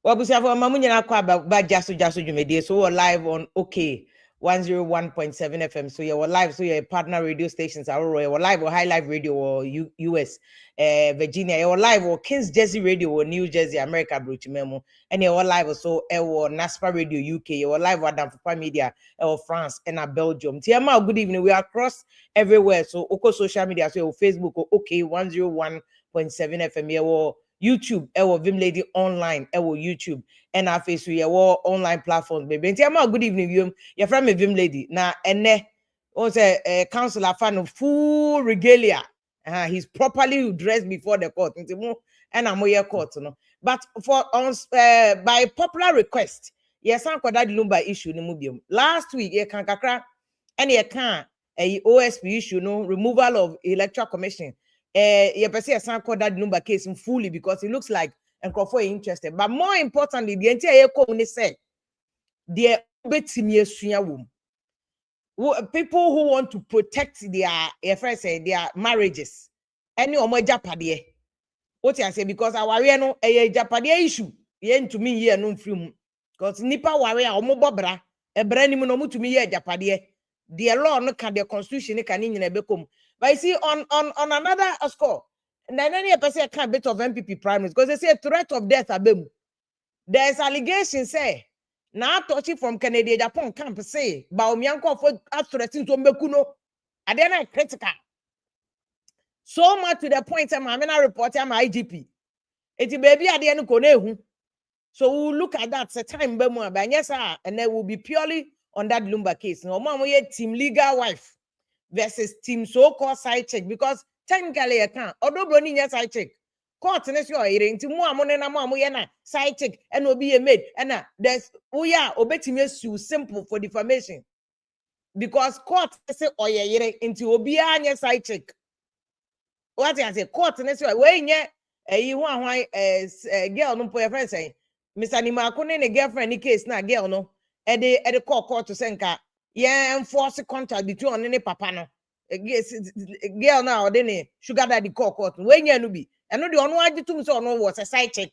Wabusia for Mamunya kwa jaso jumedi. So we're live on OK 101.7 FM. So you're live. So you're partner radio stations. You're live or High Life Radio or US, Virginia. You're live or Kings Jersey Radio or New Jersey, America, Memo. And you're live also or NASPA Radio UK. You're live or Danfupa Media or France and Belgium. Tiama, good evening. We are across everywhere. So Oko social media. So Facebook or OK 101.7 FM. Or YouTube, Vim Lady Online, YouTube, and our face we online platforms, baby. And good evening, you're from a Vim Lady. Now, and also a councillor fan of full regalia. He's properly dressed before the court. And I'm here court, But for by popular request, yes, I'm that Lumba issue in Mubium. Last week, you can kakra, and you can a OSP issue, removal of electoral commission. You can see a son called that Lumba case fully because it looks like and for interested. But more importantly, the entire community said, "Dear people who want to protect their marriages, any omo japade." What I say because our no a japade issue. Yen to me here no free because nipa warrior omo bobra e bra ni mu no mu to me here japade. The law no can the constitution can in bekom. But you see, on another score, and then any person can bit of MPP primaries because they say threat of death abem. There's allegations say now touching from Canada, Japan camp say Baomianko for threatening to Mbekuno. And then I critical. So much to the point I'm a reporter, I'm IGP. It's baby at the end of so we'll look at that. It's a time bemo, but yes, and then we'll be purely on that Lumba case. No, mom, we team legal wife versus team so-called side check because technically I can't. Although Brony yes side check, court and you're hearing to more money na more side check and will be a maid and there's obetime sue simple for defamation because court say oh yeah into obia side check. What I say court and you're way you want why girl no your friend saying Mr. Nimakune ne girlfriend ni case na girl no e de court to senka yeah enforce contract between on any papa no girl now then sugar daddy court when you no be and no the ono agitum so no was a side check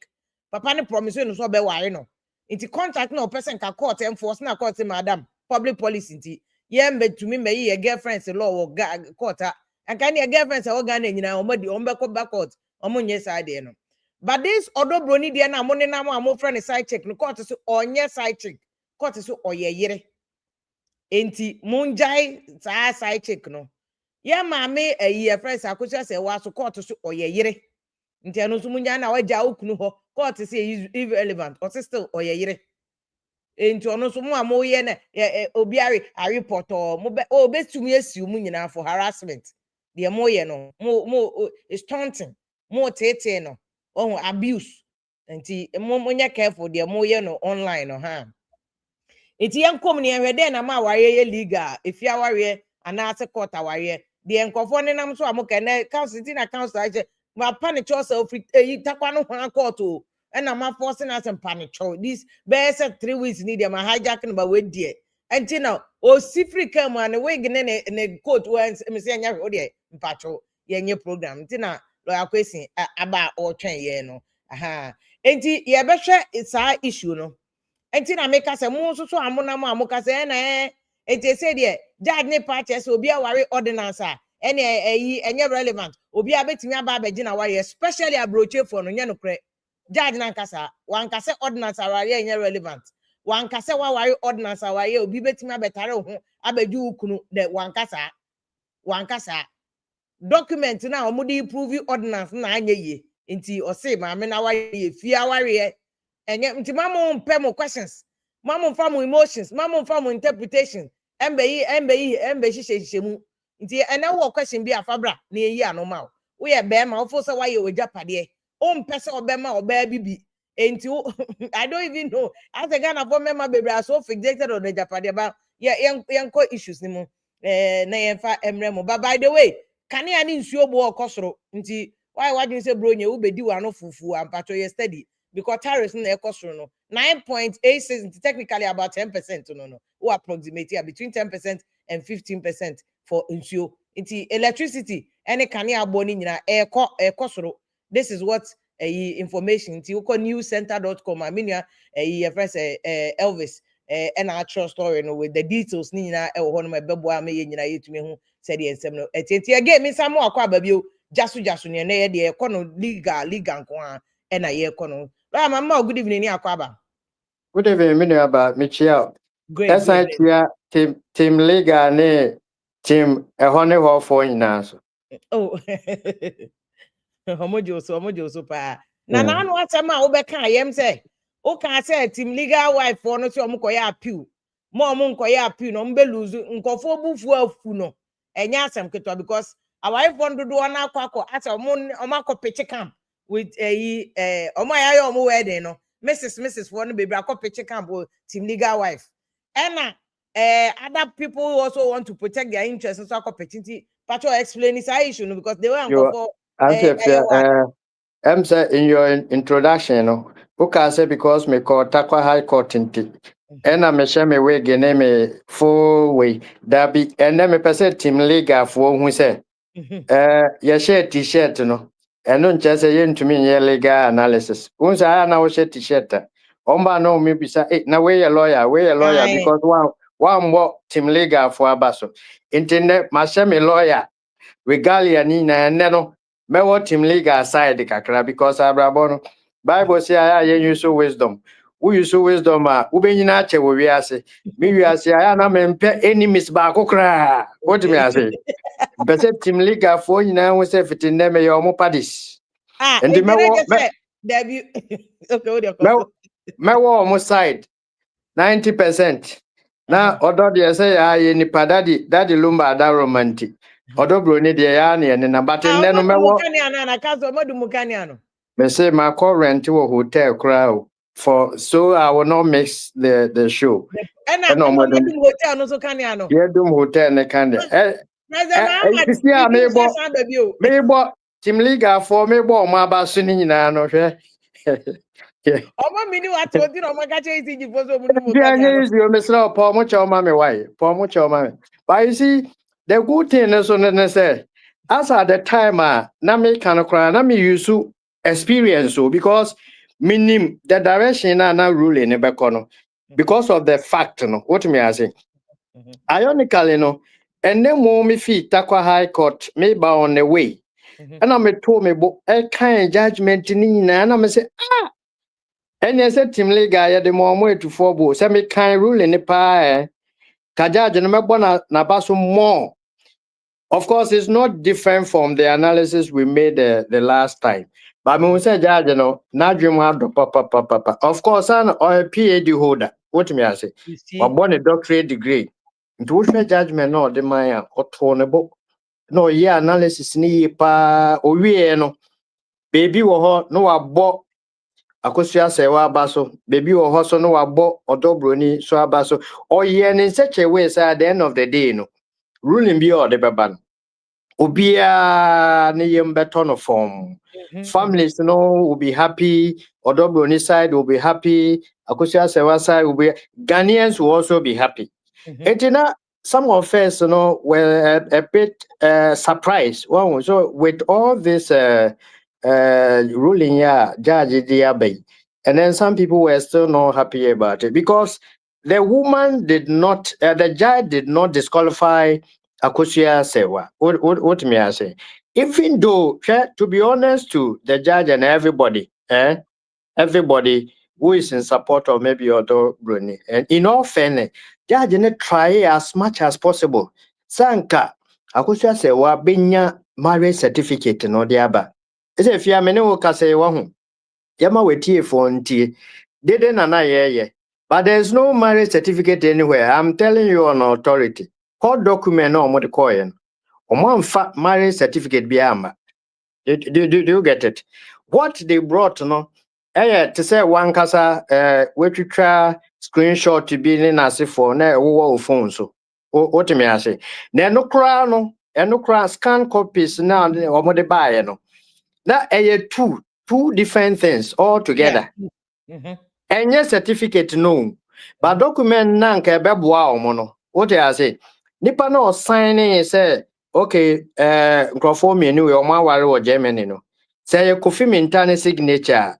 papa ne promise no so be ware no inti contract no person ka court enforce na court madam public policy inti yeah mbe to me me girlfriend's law court and can your girlfriend's organ nyina omodi ombeko back court omonye side no. But this other brony dear na money na mo friend side check no court so onye side check court so oyeyere enti munjai side check no ya maame ayi friends akosia say wa so court so oyeyere enti anu so munya na waja okunu ho court say is irrelevant or still oyeyere enti onu so mu amoye na obiare a report or betumi asiu mu nyina for harassment de moye no mo is taunting mo tete no oh abuse nti mo careful de mo ye no online no ha enti yankom ne hwede na ma ware ye legal if ya ware ana se court ware de enkofo ne nam so amoka na council na council aje ma panic yourself takwa no ho court o na ma force na some panic this be say 3 weeks need dem hijack no ba we die enti na o sifri kam an we gine ne court we me say nya o de mpacho ye nye program enti na lawyer question aba o twen ye no enti ye be hwe isa issue no enti na make say mo so amona mo amoka say na enti say de judge ne party say obi aware ordinance enye relevant obi abetimi aba abegina ware especially abroche for no nye no kre judge na nkasa wan kase ordinance aware enye relevant wan kase wa ware ordinance aware obi betimi abetare ho abeju ukunu de wan kasa document na omudi prove ordinance na anye ye nti o say maame na ware ye fi aware enye nti mamo mpem questions mamo mfam emotions mamo mfam interpretation embe hihemu nti ene wo question bi afabra na eyi anoma wo ye be ma ofo say waye ojapade o mpese obema oba bibi enti I don't even know as a Ghana for member baby are so fixated on the japade ba yenko issues ni mu na yenfa emremo but by the way can ya ni nsuo bo okosoro nti why wadin say bronye wo bedi wa no fufu ampacho ye study because tariffs na ekosoro no 9.86 technically about 10% no who approximate between 10% and 15% for nsuo nti electricity any can ya boni nyina ekosoro this is what information nti uko newscenter.com aminia friends Elvis and our true story no with the details ni nyina e wo ho no mebebo a me nyina yetumi hu said the ensem no eti again me sam akwa babio jasu ne na ye de ekọ no legal nko a e na ye ekọ no mama good evening ni akwaba. Good evening me about Michelle. Great. Team legal ne team ehone ho fo nyina so. Oh homojo so pa na anu atema wo be kan yem say o kan say team legal wife for no say omkoye appeal mo omkoye appeal no mbe lose nkofo bufu afu no enya asem keto because our wife want do na akwa asa omakọ pitch camp with omoya yo omo wedding no Mrs. for no baby akọ pitch camp with team legal wife ena other people also want to protect their interests so akọ pitch Pacho explain this issue no because they were nkofo say in your introduction, no, who say because me call Takwa High Court inti. And I share me way gene me full way. That be and then me person team league for who say you share t-shirt no. And don't just say to me your legal analysis. Once I now share t-shirt. Omba no me bisa na way a lawyer because one more team league for abaso. Internet ma share me lawyer regalia ni na no. Me what team league aside kakra because abrabono Bible say I use wisdom. Who use wisdom ube nyina che wo wiase. Me wiase aya na me mpe enemies ba kokra. What me say? Bese team league afo nyina wo say fitin na me yo mo padis. And me wo mo side 90%. Na odo de say aye ni padadi daddy Lumba da romantic. Odo bro ni de ya na but nne no me wo me say my current wo hotel crowd for so I will not mix the show. And hotel no so kaniano. Yeah, dum hotel ne kan me bo team league for me bo ma ba so ni nyina no hwe. Omo mini wa to di no maka che isi jifo so mu mu kaniano. Yeah, you me slow Paul mo cho ma me why. Paul mo cho ma me. But you see the good thing is so ne say as at the time na me kan kra na me use experience so because meaning the direction na ruling in Bekono because of the fact no what me I say ironically no and then more me feet Takwa High Court me ba on the way and I me told me but a kind judgment ni na and I say and I said team league ya the more way to forbo say me kind ruling ni pa ka judge no me bona na baso more. Of course, it's not different from the analysis we made the last time. But when we say judge, you know, now dream have the papa. Of course, I'm a PhD holder. What me I say? But born a doctorate degree. Into which judgment no the Maya or tornable. No, yeah, analysis ni pa or we no. Baby wo no abo akosia se wa baso. Baby wo so no abo odobroni so abaso. Or yeah, in such a way, say at the end of the day, no ruling be all the baban. Obia ne yem better no form. Families will be happy. Odobroni side will be happy. Akosia Sewa side will be Ghanaians will also be happy. And some of us were a bit surprised. Well, so with all this ruling judge Diabe, and then some people were still not happy about it because the woman did not the judge did not disqualify Akosia Sewa. What may I say? Even though, to be honest to the judge and everybody, everybody who is in support of maybe Odo Bruni, and in all fairness, judge didn't try as much as possible. Sanka, Akosia Sewa benya marriage certificate no diaba. Is if you are many workers say one, Yama wetie for ntie, didn't an but there's no marriage certificate anywhere. I'm telling you on authority. Court document no more coin. Oman marriage certificate biama. Do you get it? What they brought no to say one casa which you try screenshot to be in as for na phone so what me I say. Then no crown and no crown scan copies now or the buy no. That two different things all together. And yes certificate no. But document nanka beboa omono. What I say? Nipa no signing say okay, microphone me anyway, or my wari or Germany no. say Kofi Mintani signature.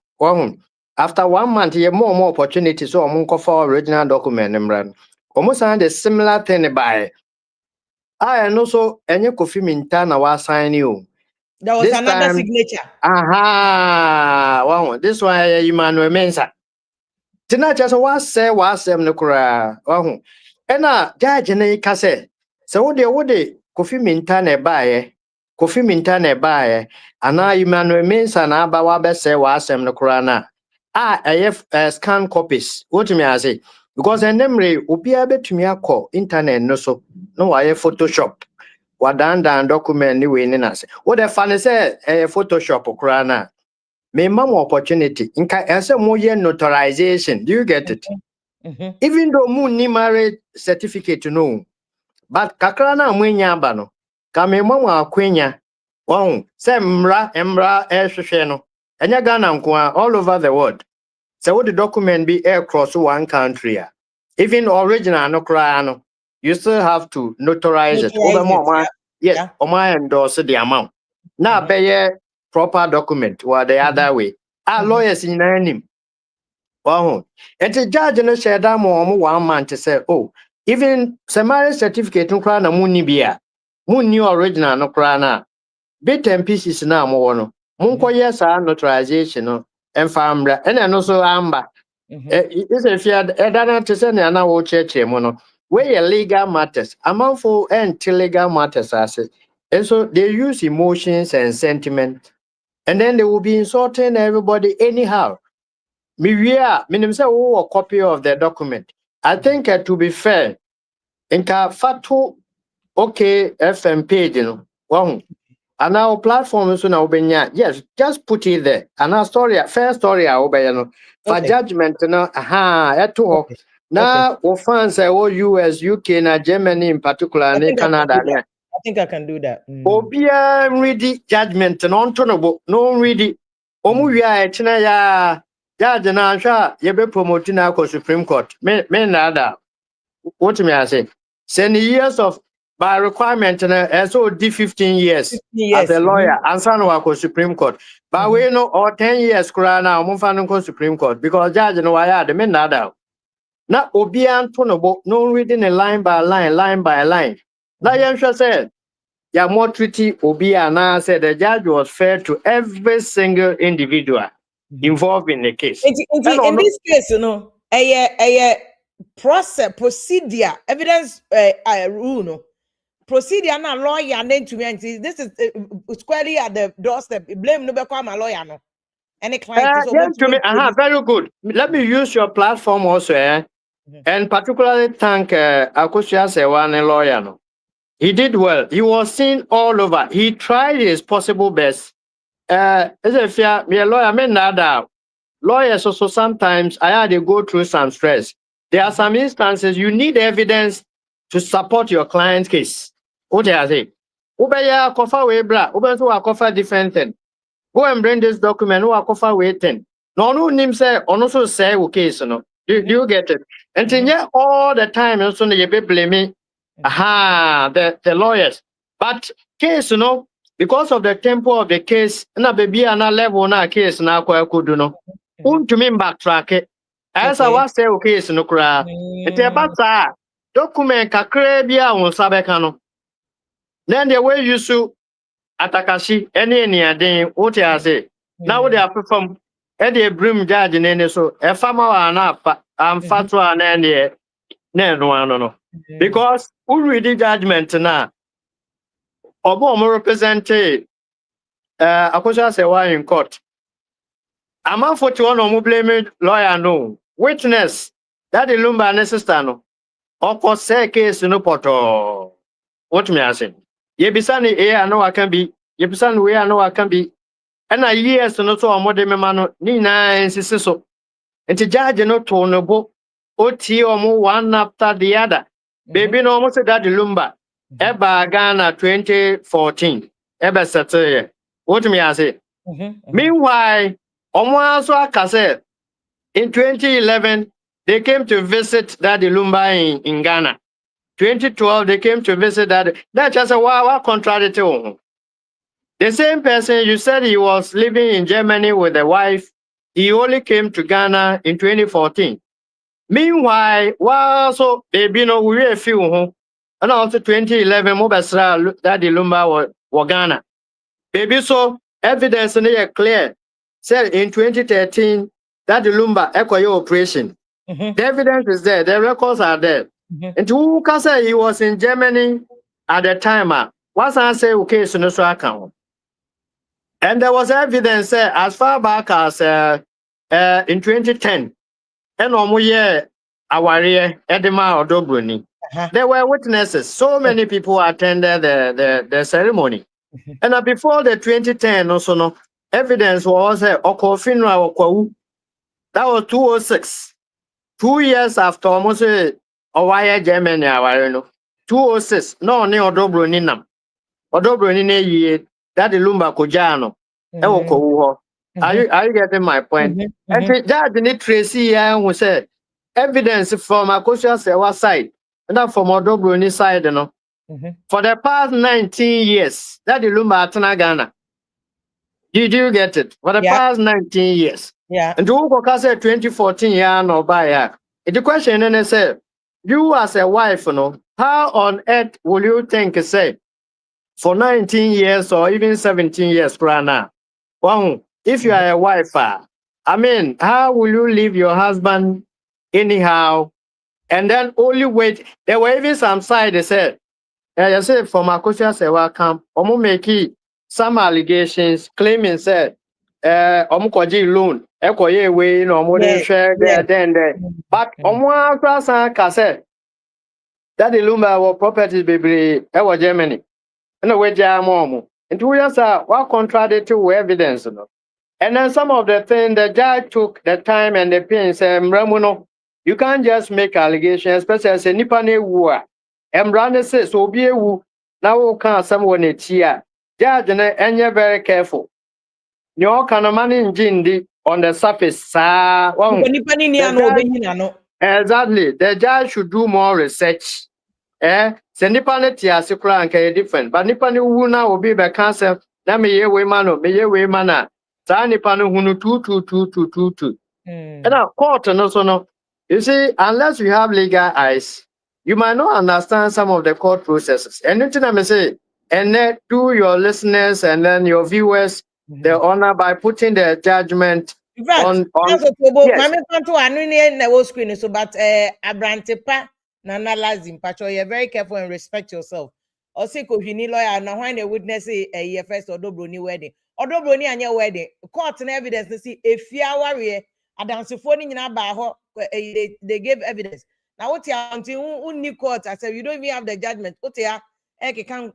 After 1 month, you more opportunities. So I'm going for original document. Almost the similar thing by. I know so any Kofi Mintana was sign you. There was This another time, signature. this one Emmanuel Mensa. Tina just was no cry. And judge ne kase. So what the Kofi Mintana buy. Kofi Mintana buy. And now Emmanuel Mensa na ba wa be say was no cry na. Scan copies. What me I say? Because memory obi abetumi akọ internet no so no why Photoshop. Wadandan document ni we ni na se. What the funny say Photoshop kura na. Me more opportunity. Inka ese mo ye notarization. Do you get it? Even though mo ni marriage certificate no. But kakra na mo nya aba no. Ka me mo akwenya. Se mra hwehwe no. Enya Ghana nko all over the world. So what the document be across one country. Even original no cry no. You still have to notarize it. Yes, endorse the amount. Now pay proper document or the other way. Our lawyers in name. And the judge no share that more 1 month to say, oh, even some marriage certificate no cry na muni bia. Muni original no cry na. Bit and pieces na mo no. Munko yes notarization no. And family and also amber. It's a fear that to send an hour church mono. Where legal matters, amount for and legal matters as it. And so they use emotions and sentiment, and then they will be insulting everybody anyhow. We are minimum say a copy of the document. I think to be fair, in fatu okay FM page, and our platform is now yes, just put it there. And our story, fair story, for judgment, Okay. now, fans say, US, UK, and Germany in particular, and Canada. I think I can do that. Obia ready judgment, non tonable, no ready. Omuya, China, judge and answer, you be promoting our Supreme Court. Men, nada. What may I say? Send years of by requirement and so did 15 years as a lawyer and son of Supreme Court. But we know or 10 years now, move Supreme Court because judge no I the men nada. Now Obian Tonabo, no reading a line by line. Now Yansha said, ya more treaty Obia now said the judge was fair to every single individual involved in the case. In this case, a procedure, evidence rule, no. Procedure na lawyer name to me. This is squarely at the doorstep. Blame no become a lawyer, no. Any client is to me, very good. Let me use your platform also, and particularly thank Akosia Sewane lawyer. No. He did well. He was seen all over. He tried his possible best. As if you're a lawyer, I mean, nada. Lawyers also sometimes I had to go through some stress. There are some instances you need evidence to support your client's case. What do I say? Ubeya kofa webra, ubeso kofa different thing. Go and bring this document. Who are kofa waiting? No name say, also say okay, so no. Do you get it? And then all the time, also you be blaming, the lawyers. But case, because of the tempo of the case, na baby na level na case na kwa kudu no. To me backtrack it. As I was say okay, so no cry. It's about document kakre bia on sabeka no. Then the way you sue Atakashi, any adin, what I say. Now they are from Eddie Brim judge in any so a farmer and up and fatwa and any no. Because who read the judgment now? Obo represent Akosia say why in court. I'm out 41 on blame lawyer no. Witness that the Lumba and sister no. Or say case no poto. What me I say? Ye bisani I know I can be. Ye bisani we I know I can be. And I years no so more de mano ni na insist so. And the judge no to no bo. Oti omo one after the other. Baby no almost that the Lumba. Eba Ghana 2014. Eba settle. What me I say? Meanwhile, also in 2011, they came to visit Daddy Lumba in Ghana. 2012, they came to visit Daddy. That's just a wow contradictory. The same person you said he was living in Germany with a wife, he only came to Ghana in 2014. Meanwhile, so baby no we a few home. And also 2011, Mobasra Daddy Lumba was Ghana. Baby, so evidence is clear. Said in 2013, Daddy Lumba echo operation. The evidence is there, the records are there. And who can say he was in Germany at the time? What's I say okay, so no account. And there was evidence as far back as in 2010. And Awarie Edema Odobruni. There were witnesses. So many people attended the ceremony. And before the 2010 also no evidence was Okofinra Okwu. That was 206. 2 years after almost Owaye Germany Awarie no. 206. No ne Odobruni nam. Odobruni ne ye that the Lumba Kojano. Are you getting my point? And that the Tracy who said evidence from Akosha Sewa side and that from Odobruni side, you know. For the past 19 years, that the Lumba Atana Ghana. Did you get it? For the past 19 years. Yeah. And who said 2014 year no by the question then said, you as a wife, you know, how on earth will you think say for 19 years or even 17 years now? Well, if you are a wife, I mean, how will you leave your husband anyhow? And then only wait. There were even some side they said, I said from Akosha Sewa camp, Omo make some allegations claiming said, Omo kwaji loan, ekoye way no more than share there, then there. But Omo Akrasa Kase, that the Lumba were properties baby, ever Germany. And the way Jamomo. And 2 years what contradictory evidence, you know. And then some of the things the judge took the time and the pain say, Mramuno, you can't just make allegations, especially as a Nipane war. Mrane says, so be a woo. Now can't someone it's here. Judge and you're very careful. You can money in Jindi on the surface. Exactly. The judge should do more research. Se nipa ne ti ase kura nka different but nipa ne wu na obi be cancer na me ye we man na sa nipa ne hunu 22222 and a court no so no you see unless you have legal eyes you might not understand some of the court processes and anything I say and then to your listeners and then your viewers the honor by putting the judgment on screen so but Abrantepa Nana Lazim Pacho, you're very careful and respect yourself. Also, Kohini lawyer, now when the witness a first Odobroni wedding. Odobroni and your wedding. Court and evidence to see if you are warrior, a dance phone in Abaho, they gave evidence. Now, what you are until court, I said, you don't even have the judgment. What you are, Eke can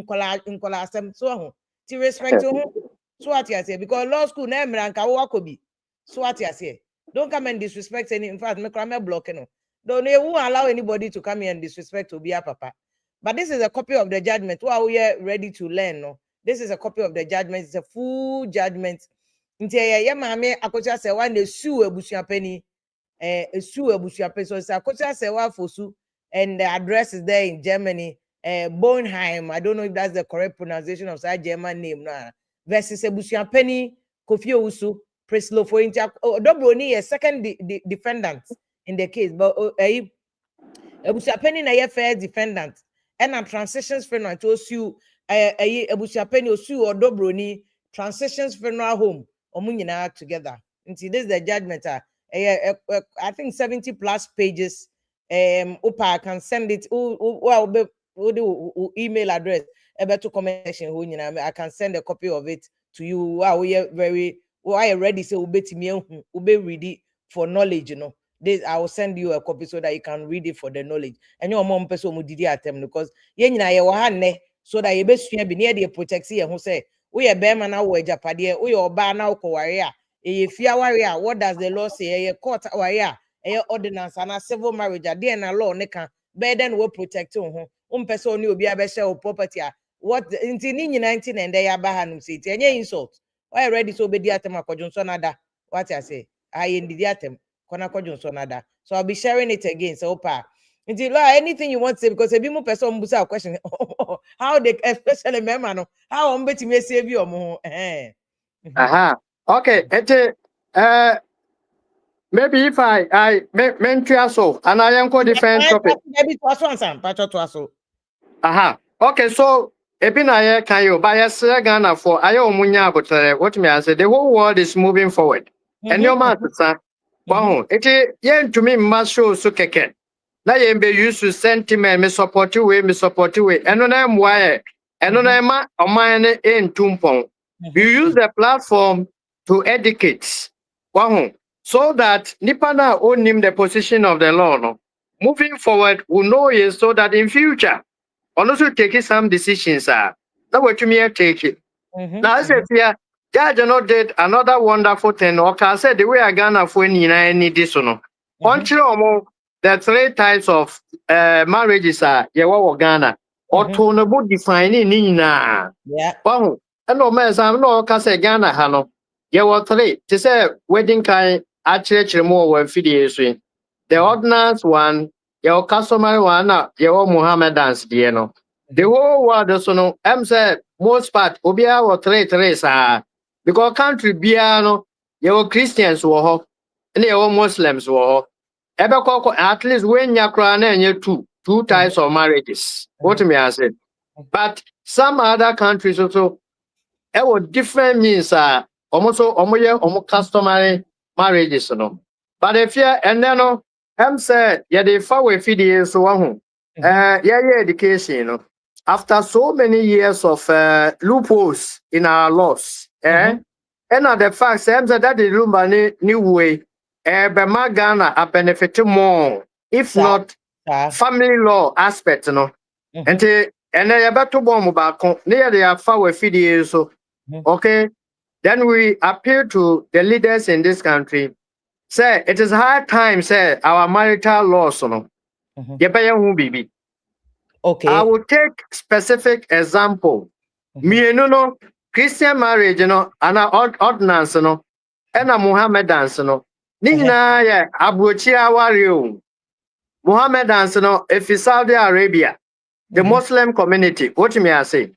collapse them so to respect to whom. So what you say, because law school name and Kawakobi. So what you say, don't come and disrespect any. In fact, make a blocking. Don't they won't allow anybody to come here and disrespect Obia Papa. But this is a copy of the judgment. While we are ready to learn, no, this is a copy of the judgment. It's a full judgment. Intia mame akocha se one sue ebusia penny, sue ebusia penny. So it's akocha se one for sue, and the address is there in Germany. Bonheim. I don't know if that's the correct pronunciation of that German name. Nah. Versus ebusia penny Kofi Usu Preslo for Intia. Dobroni a second defendant in the case, but Ebusiapeni na ye first defendant, and transitions funeral to sue Ebusiapeni sue or Dobroni transitions funeral home omunyina together. Until this is the judgment. I think 70 plus pages. Opa I can send it. Email address. To comment section. I can send a copy of it to you. Wow, we are very. I already say ube read it for knowledge, you know. This I will send you a copy so that you can read it for the knowledge. And your mom person will did attempt because so that you best be near the protect who say we a bear now we Japadia, we or bar now warrior. If you are warrior, what does the law say? A court warrior, a ordinance and a civil marriage, a day and a law neka bear then will protect person you be a better property. What in 19 and they are bahan say any insult. Why ready so be the atem Johnson what I say? I in the atem. So I'll be sharing it again. So, Opa, Anything you want to say, because if you person a question, how they, especially member, how on bet me save you more. Okay. Maybe if I mention so, and I am different topic. Maybe to us one, Sam, but to us. Okay, so Epina can you buy a Ghana for Ayo Munya, but what me I say the whole world is moving forward. And your master, sir. Wow, it yen to me must show so keke. Na yen be used to sentiment, me support you, and on I'm wire, and on I'm a mine in Tumpong. You use the platform to educate. Wow, so that Nipana own him the position of the law. No? Moving forward, we know is so that in future, also taking some decisions. Now, what you mean take it? Now, I said, yeah, Judge did another wonderful thing. Or can say the way I Ghana for any this one. Until the 3 types of marriages are Ghana or to defining Nina. Yeah. Wow. And no man, I'm no can say Ghana, Hano. You were 3 to say wedding kind actually more when feeding. The ordinance one, your customary one, your Muhammadans, you know. The whole world is no. I'm say most part obia or 3 because country biano your Christians were and your Muslims were at least when you cry and you two types of marriages. What me I said. But some other countries also different means almost customary marriages no. But if you and then I'm say yeah they far away feed so one education after so many years of loopholes in our laws, and the fact that the Lumba new way, Bema Ghana are benefit more, if not family law aspect, And I about to bomb back near the far feed so okay. Then we appeal to the leaders in this country. Say it is high time, say our marital laws, baby. Okay. I will take specific example. Me no Christian marriage and ordinance and a Muhammadans Nina ya abuchi awari Muhammadans if it's Saudi Arabia, the Muslim community, what me I say?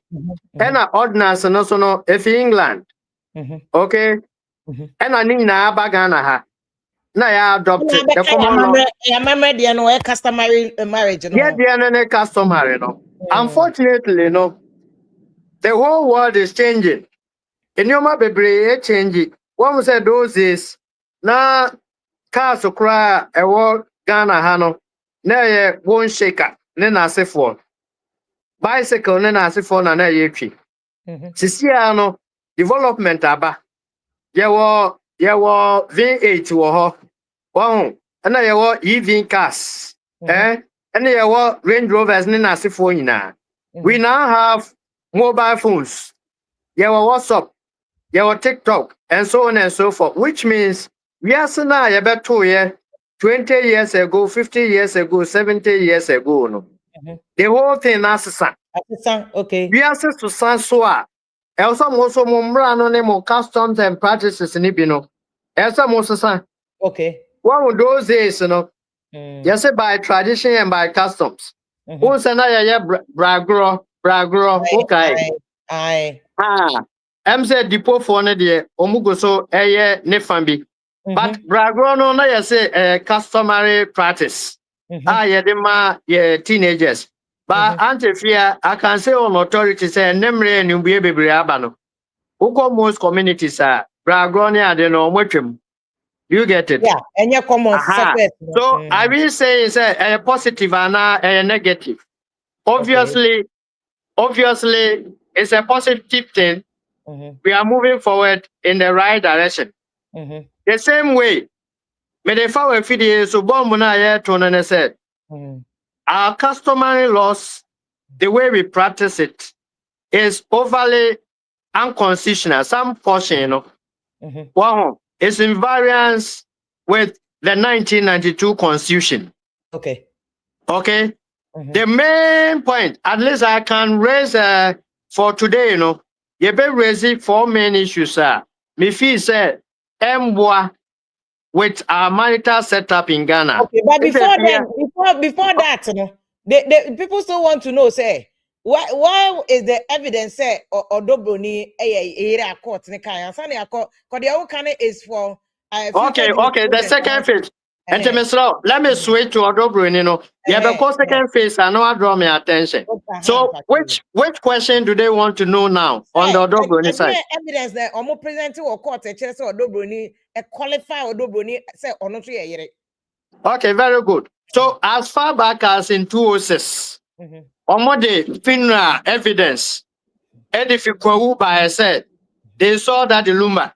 And a ordinance no if England. Okay? And a Nina bagana ha. Na ya adopt the common law. I remember the customary marriage. Yeah, the customary Unfortunately, the whole world is changing. In your baby, changing. One was said those is na cars cry a war Ghana Hano. Na won't shaker, then I say for bicycle, then I say for na yechi. Sisiano development aba. Yawo V8 wo ho. And I EV cars. And yawo Range Rovers then I say for ina. We now have mobile phones. Yawo WhatsApp. Your TikTok and so on and so forth, which means we are now about 20 years ago, 50 years ago, 70 years ago. No, the whole thing is okay. We are to Sansua. Also, more customs and practices in Ibino. Also, most okay. One of those days, yes, by tradition and by customs. Who's another bragro, okay. Aye. I'm said depot for the omugo so ne fambi. But bragrono na say customary practice. Teenagers. But anti-fear, I can say on authority say nemre and you be abano. Most communities are bragronia de no muchum. You get it? Yeah, and your common So I will say is a positive and a negative. Obviously, it's a positive thing. We are moving forward in the right direction. The same way, may the follow video so bombuna to said our customary laws, the way we practice it, is overly unconstitutional. Some portion, is in variance with the 1992 Constitution. Okay. The main point, at least I can raise for today, you be raising 4 main issues, sir. Me feel say with our marital setup in Ghana. Okay, but before before that, the people still want to know, say, why is the evidence say or Dobroni a court in Kaya? Sunday a court, because the is for Okay, the second phase. And let me switch to Odobruni, Yeah, because second phase, I know I draw my attention. So, which question do they want to know now on the Odobruni side? Evidence that almost presented or court a chess or Dobroni, a qualified Odobroni, say, or not. Okay, very good. So, as far back as in 2006, the funeral evidence, Edifi Kwawu by said, they saw that the Lumba,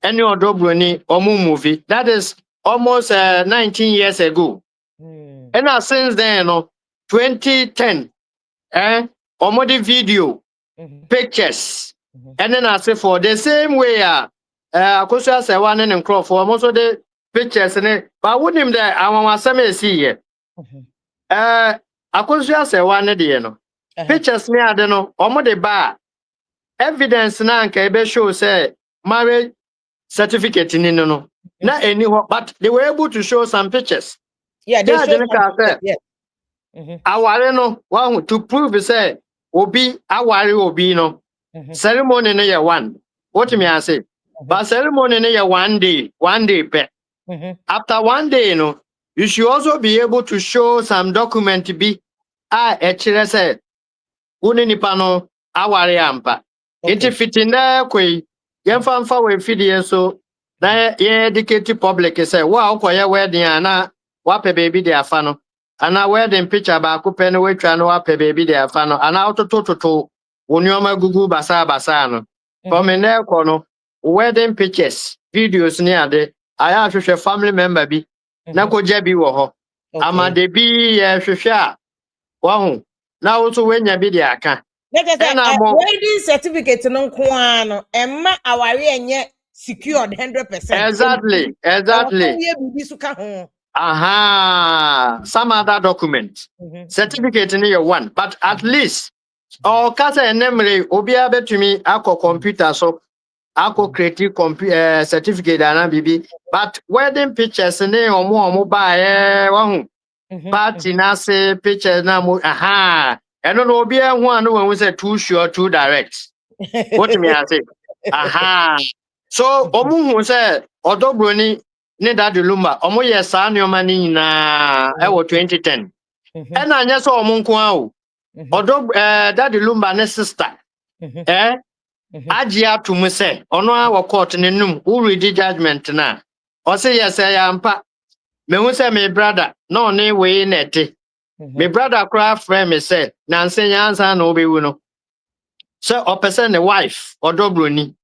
any Odobroni, movie, that is almost 19 years ago. And since then, 2010, the video, pictures, and then I say for the same way, because I say one and crop for most of the pictures, and but wouldn't him there, I want to see here. I say one day, pictures me, I don't know, the bar evidence now can show say marriage certificate in no, not anyone, but they were able to show some pictures. Yeah, they showed some pictures, yeah. Aware no one to prove say obi aware obi no ceremony no ya one. What me I say? But ceremony no ya one day pe. After 1 day you should also be able to show some document be actually say uni nipa no aware ampa. It fitting there kwe yemfa we fidie so na ye educate public say wa okoye wedding ana wape baby dey afa no. And I wedding picture back pen we try no up baby there fan and out to unioma Google basa from in there kono wedding pictures videos near the I have a family member be na ko jabi wo ho ama de bi hwehwe wow now also when you be there aka wedding certificate no nko no emma aware enye secured 100%. Exactly. Some other document. Certificate in your one, but at least or kasa enemre obi to me ako computer so ako creative certificate and bibi but wedding pictures ne omo ba one party na say pictures na mo and no obi one when we say too sure too direct. What me I say? So omo hu say Odobroni ne Daddy Lumba omo ye saa nneoma ni nyina e wo 2010 e na anya so omo nko a o Daddy Lumba ne sister agia atum se ono a wo court ne num wo read judgment na o say yes ya ampa me hu say me brother no ne we na ete me brother cry friend me say na nsenya ansa na obewu no so o person ne wife Odobroni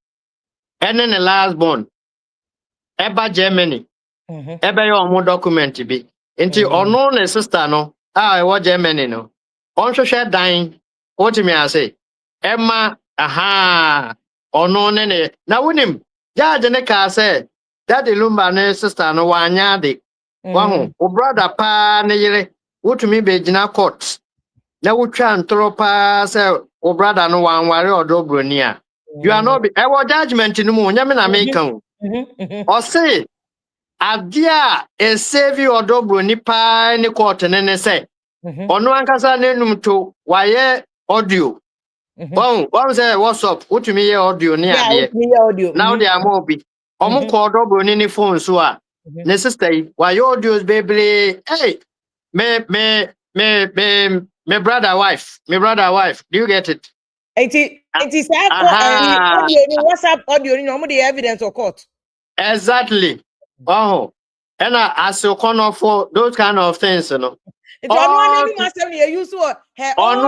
ene ne last born eba Germany ebe yo mo document bi nti ono ne sister no e wo Germany no on hwehwe dan otimi ase emma ono ne na wonim judge ne ka say Daddy Lumba ne sister no wanya de wahu o brother pa ne yire wotumi be gina court na wotwa ntoro pa say o brother no wanware Odobroni a you are not e wo judgment no mu nyame na me kan o say adia e save Odobroni pa ni court ne say ono ankasa nenum to waye audio one say what's up wotumi ye audio ni ade now they are more be omo ko Odobroni ni phone so a ne sister waye audios bebre hey me brother wife do you get it it is audio ni WhatsApp audio ni omo the evidence of court exactly and as you corner for those kind of things on one masem you use on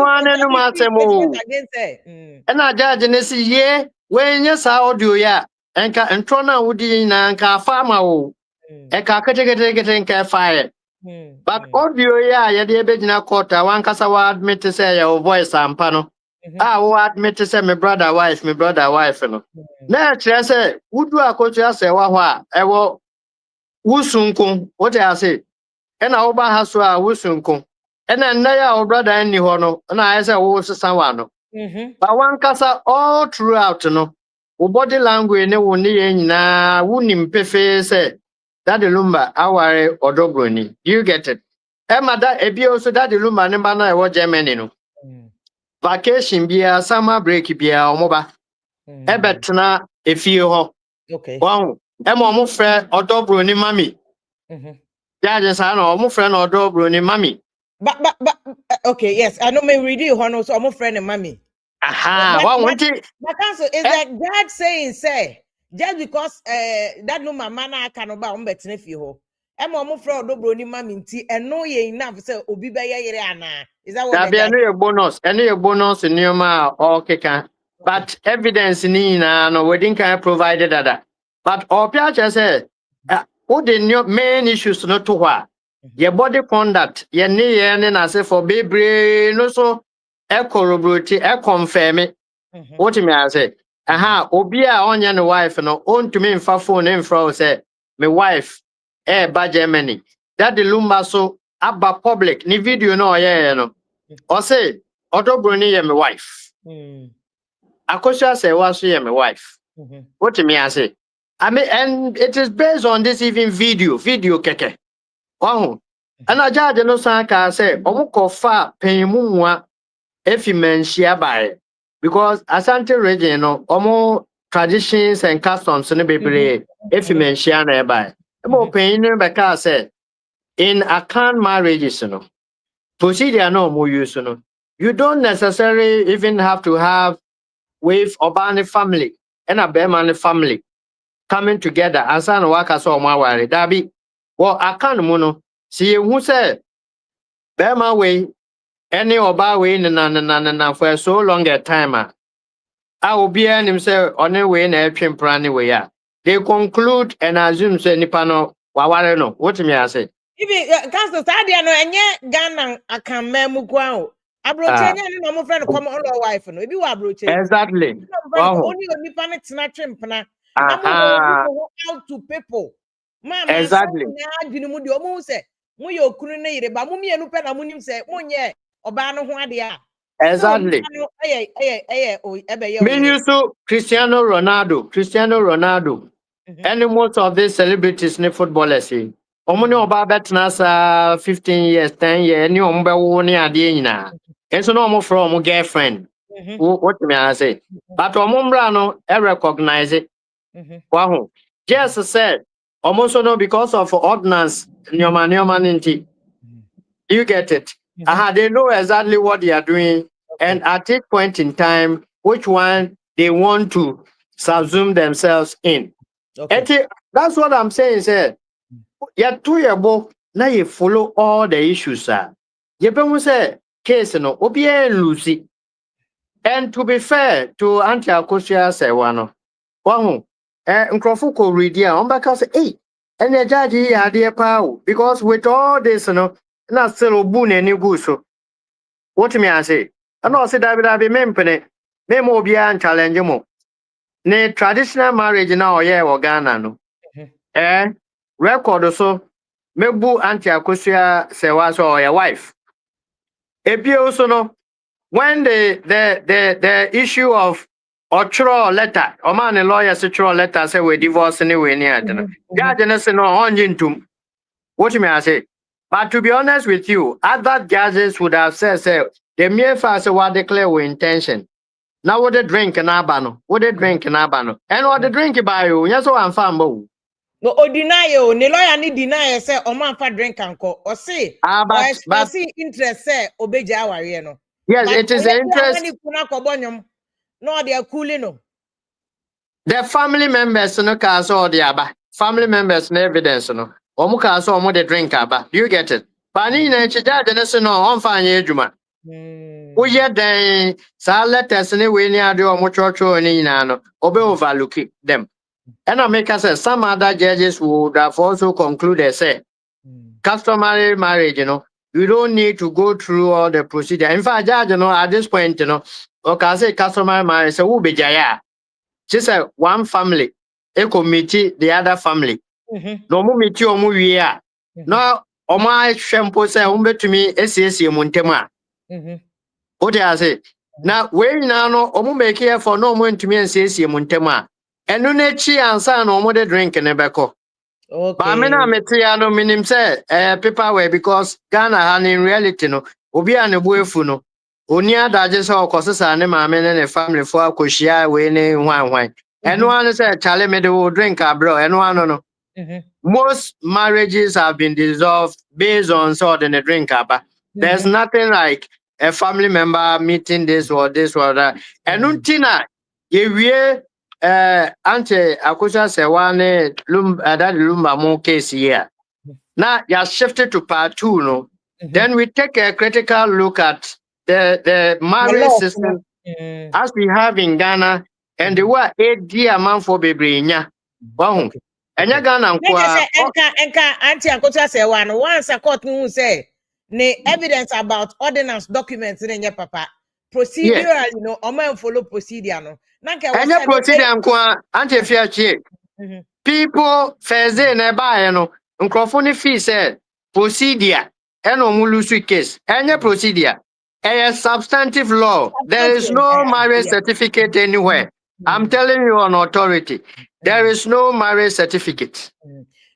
one masem and I judge and see ye when yes audio ya enka entrona wudi na nka farmer o e ka kete fire but audio ya ye de be gina court one kasa wa admit say your voice ampa no wo admit say my brother wife no na kire say wudu akotu ase wa ho a e wo wusunku what I say and I oba ha so a wusunku and na ya o brother any ho no na I say wo sesa wa no but one kasa all throughout no wo body language ne wo ne ye nyina wunim pefe say Daddy Lumba aware Odobroni you get it Emma that ebi also that the Lumba number na ewo Germany no. Vacation bia summer break bia omoba. Ebetena efie ho. Okay. Wow. Emma omo frɛ odobro ni mami. Jaje sa na omo frɛ na odobro ni mami. But okay, yes, I know me read you hono so I'm friend and mommy. Aha, wow, what But council is that God saying say just because that no mama na can about betting if you ho. I'm almost from Dobro ni mammy tea and no ye enough say obi be ye ana. Is that what that be any bonus in your ma okay can. But evidence ni na no wedding can provided that. But opia just say what the new main issues not to what your body conduct your knee and I say for baby no so corroborate confirm it. What me I say aha obi a onya ne wife no on to me fa phone in front say my wife ba Germany that the Lumba so abba public ni video no no or say Odobroni ye my wife Akosha say was ye my wife what me I say I mean and it is based on this even video keke wow and I judge no san ka say omuko fa penmunwa efi menshia by because Asante region no omo traditions and customs no bebre efi menshia na by emo penyin be ka say in account marriages no procedure no more use no you don't necessarily even have to have with Obani family and a Berman family coming together and san waka so mawari dabi well account mono see who say Berman way any Oba way na for so long a time I will be an himself on a way in a trim prani way they conclude and assume say nipano waware no what me I say even council stadia no enye Ghana akan memu kwa abroche nya no mo friend come on wife no ebi wa abroche exactly wow only onipa ne tena twempena na mo out to people mama exactly na adwene mu de omo se mo ye okunu ne yire ba mo mienu pe na mo nim se mo nye oba no ho ade a exactly me so Cristiano Ronaldo and most of these celebrities ne footballers see omo ne oba betna sa 15 years 10 years any omo be wo ne ade nyina enso no omo from omo girlfriend what me I say but omo mbra no recognize it wow just said almost no because of ordinance nyoma ninti you get it they know exactly what they are doing and at this point in time which one they want to subsume themselves in that's what I'm saying sir yeah 2 year bo now you follow all the issues sir you be say case no obi lucy and to be fair to Auntie Akosia say one wow nkrofo ko read here on back say hey and the judge here dey power because with all this no na still obu na ni go so what me I say I know say that be mempene me mo obi an challenge mo ne traditional marriage na oye wo Ghana no record so mebu Auntie Akosia say was your wife ebi also no when the issue of or letter or man a lawyer say letter say we divorce anyway near judge say no on what you may I say but to be honest with you other judges would have said say the mere fact say what declare with intention now what they drink in abano and what they drink by you yes so I'm fine but no o deny you the lawyer need deny say o man fa drink anko or say but see interest say obeja aware no yes it is the interest no they are cooling no the family members no ka so the aba family members no evidence no omo ka so omo the drink aba you get it pani na chijade no so no on fa anya adwuma wo ye den sa letters ne we ni ade omo chocho ni nyina no obe overlook them and I make us say some other judges would have also concluded say customary marriage you don't need to go through all the procedure in fact judge at this point okay say customary marriage so who be jaya just one family a committee the other family no mu meet omu wie a no omo ahwempo say omo betumi esiesie mu ntem a what I say na we na no omo make here for no omo ntumi esiesie mu ntem a enu na chi ansa na omo de drink ne beko But I mean, I'm a no minim say paperwork because Ghana had in reality no obi an ebuefu no oni adaje say okosa ne maame ne family for akohia we ne hwan eno an say chale me dey drink abro eno an no. Most marriages have been dissolved based on sort of the drink aba. There's nothing like a family member meeting this or that. And untina ye ante akusha sewane that Lumba mo case here. Now you shifted to part 2, no. Then we take a critical look at the marriage system as we have in Ghana and the way 8 year man for baby. Wow. Enya Ghana nkwa enka anti akocha say one once a court who say ne evidence about ordinance documents in your papa procedural you know o man follow procedure no nanka enya procedure nkwa anti fiachi people first day na ba no nkrofo ne fee say procedure eno mulusu case enya procedure a substantive law. There is no marriage certificate anywhere. I'm telling you on authority. There is no marriage certificate.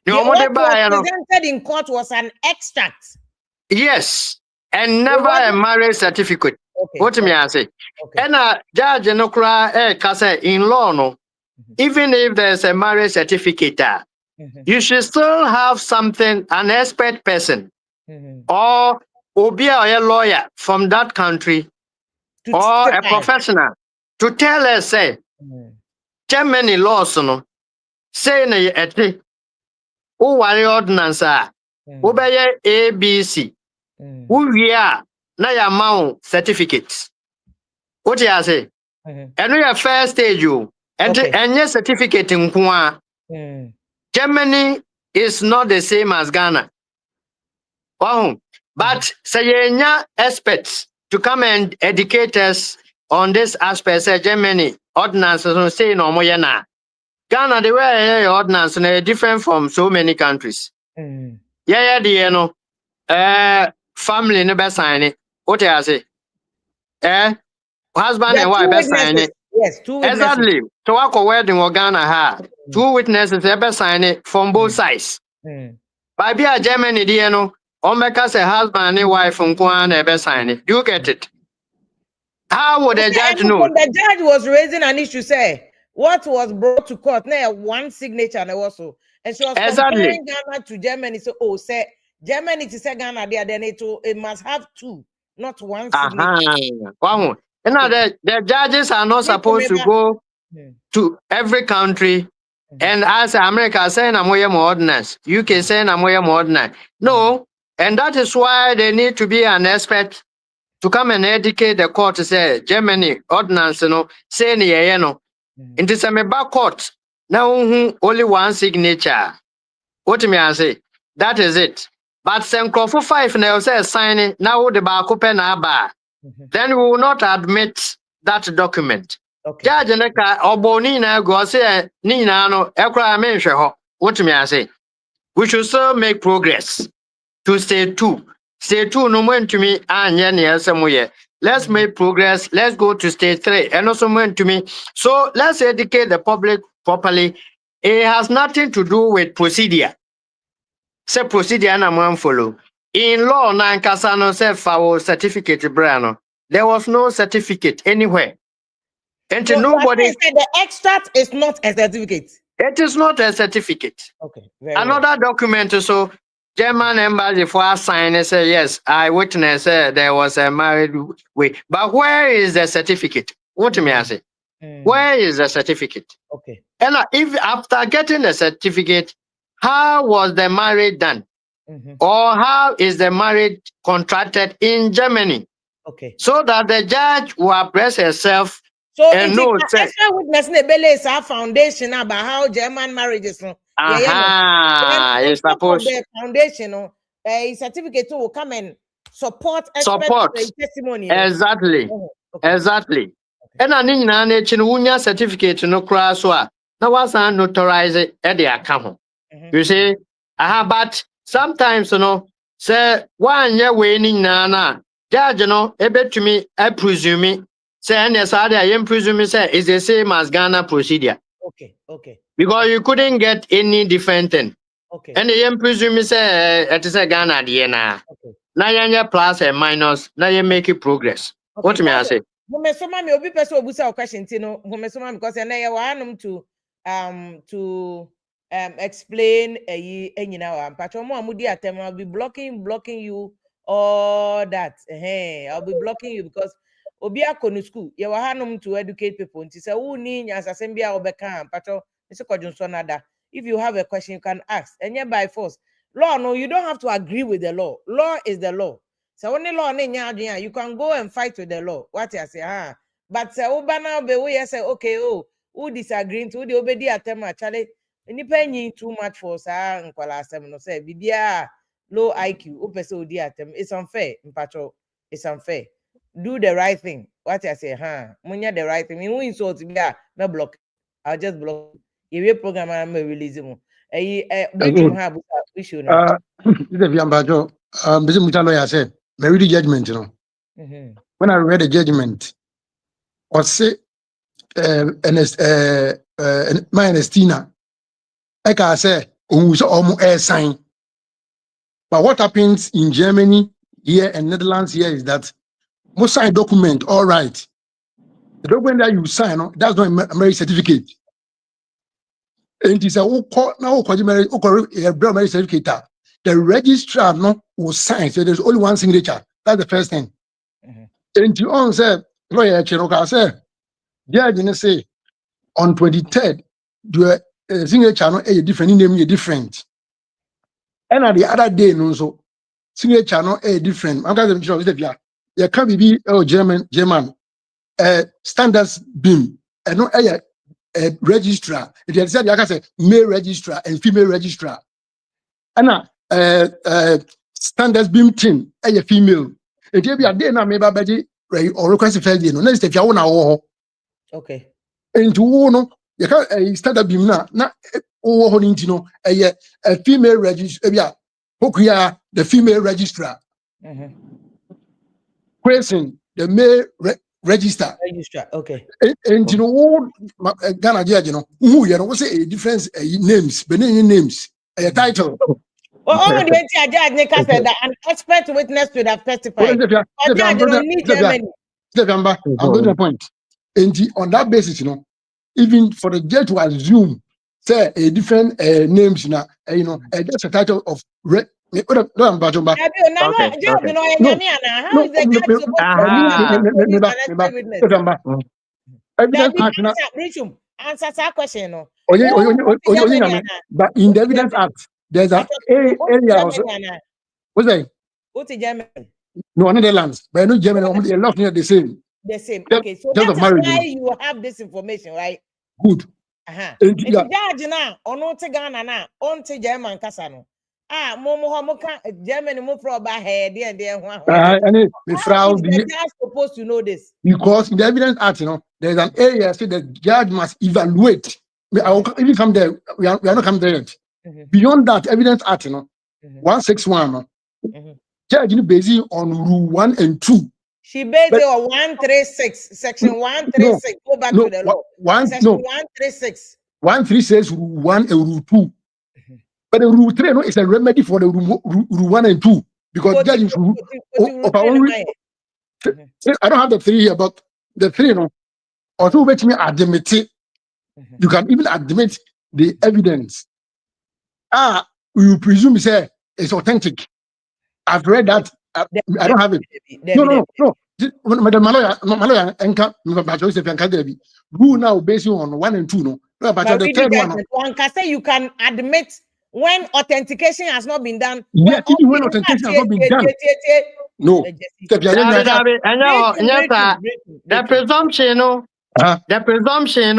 What was presented in court was an extract. Yes, and never a marriage certificate. What me I say? And a judge no cry in law no. Even if there's a marriage certificate, you should still have something, an expert person, or be a lawyer from that country, or a professional to tell us say. Germany laws no say na ete o ware ordinance a wo beye ABC wo wie a na ya maun certificate what you say eno ya first stage o enye certificate nko a Germany is not the same as Ghana but say yenya experts to come and educate us on this aspect say Germany ordinance no say no mo ye na Ghana the way ordinance na different from so many countries. Yeah the no family no be sign it. What you say? Husband and wife be sign it. Yes, 2 witnesses. Exactly. So what wedding or Ghana ha 2 witnesses be sign it from both sides. By be a Germany the no on make say husband and wife nko na be sign it. Do you get it? How would the judge know? The judge was raising an issue, say what was brought to court. Now one signature and also, and she was comparing Ghana to Germany. So, say Germany to say Ghana there, then it must have 2, not 1 signature. Wow. You know the judges are not supposed to go to every country and as America saying I'm way more ordinance, UK saying I'm way more ordinance. No, and that is why they need to be an expert. To come and educate the court to say Germany ordinance no say ni no in this back court now only 1 signature what me I say that is it but sen for 5 now say sign now the back open aba then we will not admit that document judge neka oboni na go say ni na no ekra me hwe ho what me I say we should still make progress to stage 2. Stage 2 no went to me and let's make progress. Let's go to stage 3 and also went to me. So let's educate the public properly. It has nothing to do with procedure. Say procedure na man follow. In law na nkasa say for certificate brano. There was no certificate anywhere. And so nobody said the extract is not a certificate. It is not a certificate. Okay. Another document so German embassy for sign and say yes, I witness there was a married way. But where is the certificate? What me I say? Where is the certificate? Okay. And if after getting the certificate, how was the marriage done? Or how is the marriage contracted in Germany? Okay. So that the judge will appraise herself. So extra witness is our foundation about how German marriages. It's supposed the foundation, a certificate will come and support testimony. Exactly. Exactly. And I need an certificate no cross now was notarize it at the account. You see, but sometimes say 1 year waiting na judge able to me I presume say and yes I am presuming say is the same as Ghana procedure. Okay. Because you couldn't get any different thing. Okay. And the presume say it is a Ghana na. Okay. Na yanya plus and minus, na you make it progress. Okay. What me I say? Womesoma me obi person obusa question tino womesoma because na ye wanum to explain enyina wa mpacho mo amudi atem I'll be blocking you all that. I'll be blocking you because obi akonu school ye wahanum to educate people nti say wo ni nyansasem bia obeka mpacho ese kwadwonso nada. If you have a question you can ask. Enye by force. Law no, you don't have to agree with the law. Law is the law. So only law you can go and fight with the law. What you say, but ubana be we say okay, who disagreeing to the obedi atema chale. Any penny too much for sa nkwala asem no say bibia low IQ. Upese odi atem. It's unfair, mpacho. It's unfair. Do the right thing. What you say, munya the right thing. Me who insult me block. I'll just block. If program I'm releasing. Issue now. This is Ambajo. This is Mutalo Yase. I read the judgment, you know. When I read the judgment, or say, my Ernestina, like I say, who's almost air sign. But what happens in Germany here and Netherlands here is that most sign document, all right. The document that you sign, that's not a marriage certificate. And it's a marriage certificate. The registrar will sign, so there's only one signature. That's the first thing. And you on say, lawyer Chinoka say, judge didn't say on 23rd, the signature no a different name, a different. And at the other day, no so signature no a different. I'm going to you can't be German standards beam and no a registrar. It said, like I said, male registrar and female registrar. And standards beam team a female. It will be a day now, maybe or request a fair day. No, next if you want okay. And to no, you can't standard beam now. Not all holding to know a female registrar. Yeah, the female registrar. Question the male register. Okay. And you know, Ghana judge, you know, what's a difference names, benign names, a title. Oh, the judge Nika said that an expert witness would have testified. I'm going to the point. And on that basis, you know, even for the judge to assume, say a different names now, you know, just a title of answer that question. But in the evidence act, there's an area also. What's that? What's the German? No, Netherlands, but no German. They love near the same. The same. Okay, so that's why you have this information, right? Good. It's judge now, or not Ghana now, on to German Casano. Momo Germany move from by head and there. And the judge supposed to know this because in the evidence act, you know, there's an area say the judge must evaluate. I will even come there. We are not come there yet. Beyond that, evidence act, you know, 161. Judge based on rule 1 and 2. She based it on 136, section 136. Go back to the law. Section 136. 136 rule 1 and rule 2. But the rule 3 no, is a remedy for the rule 1 and 2 because judge is rule. I don't have the 3 here, but the 3 no. Although which me admit it, you can even admit the evidence. You presume say it's authentic. I've read that. I don't have it. No. Madam Maloya, rule now based on 1 and 2. No, but the third one. One can say you can admit when authentication has not been done. Yes, even when authentication has not been done. No. The presumption, the presumption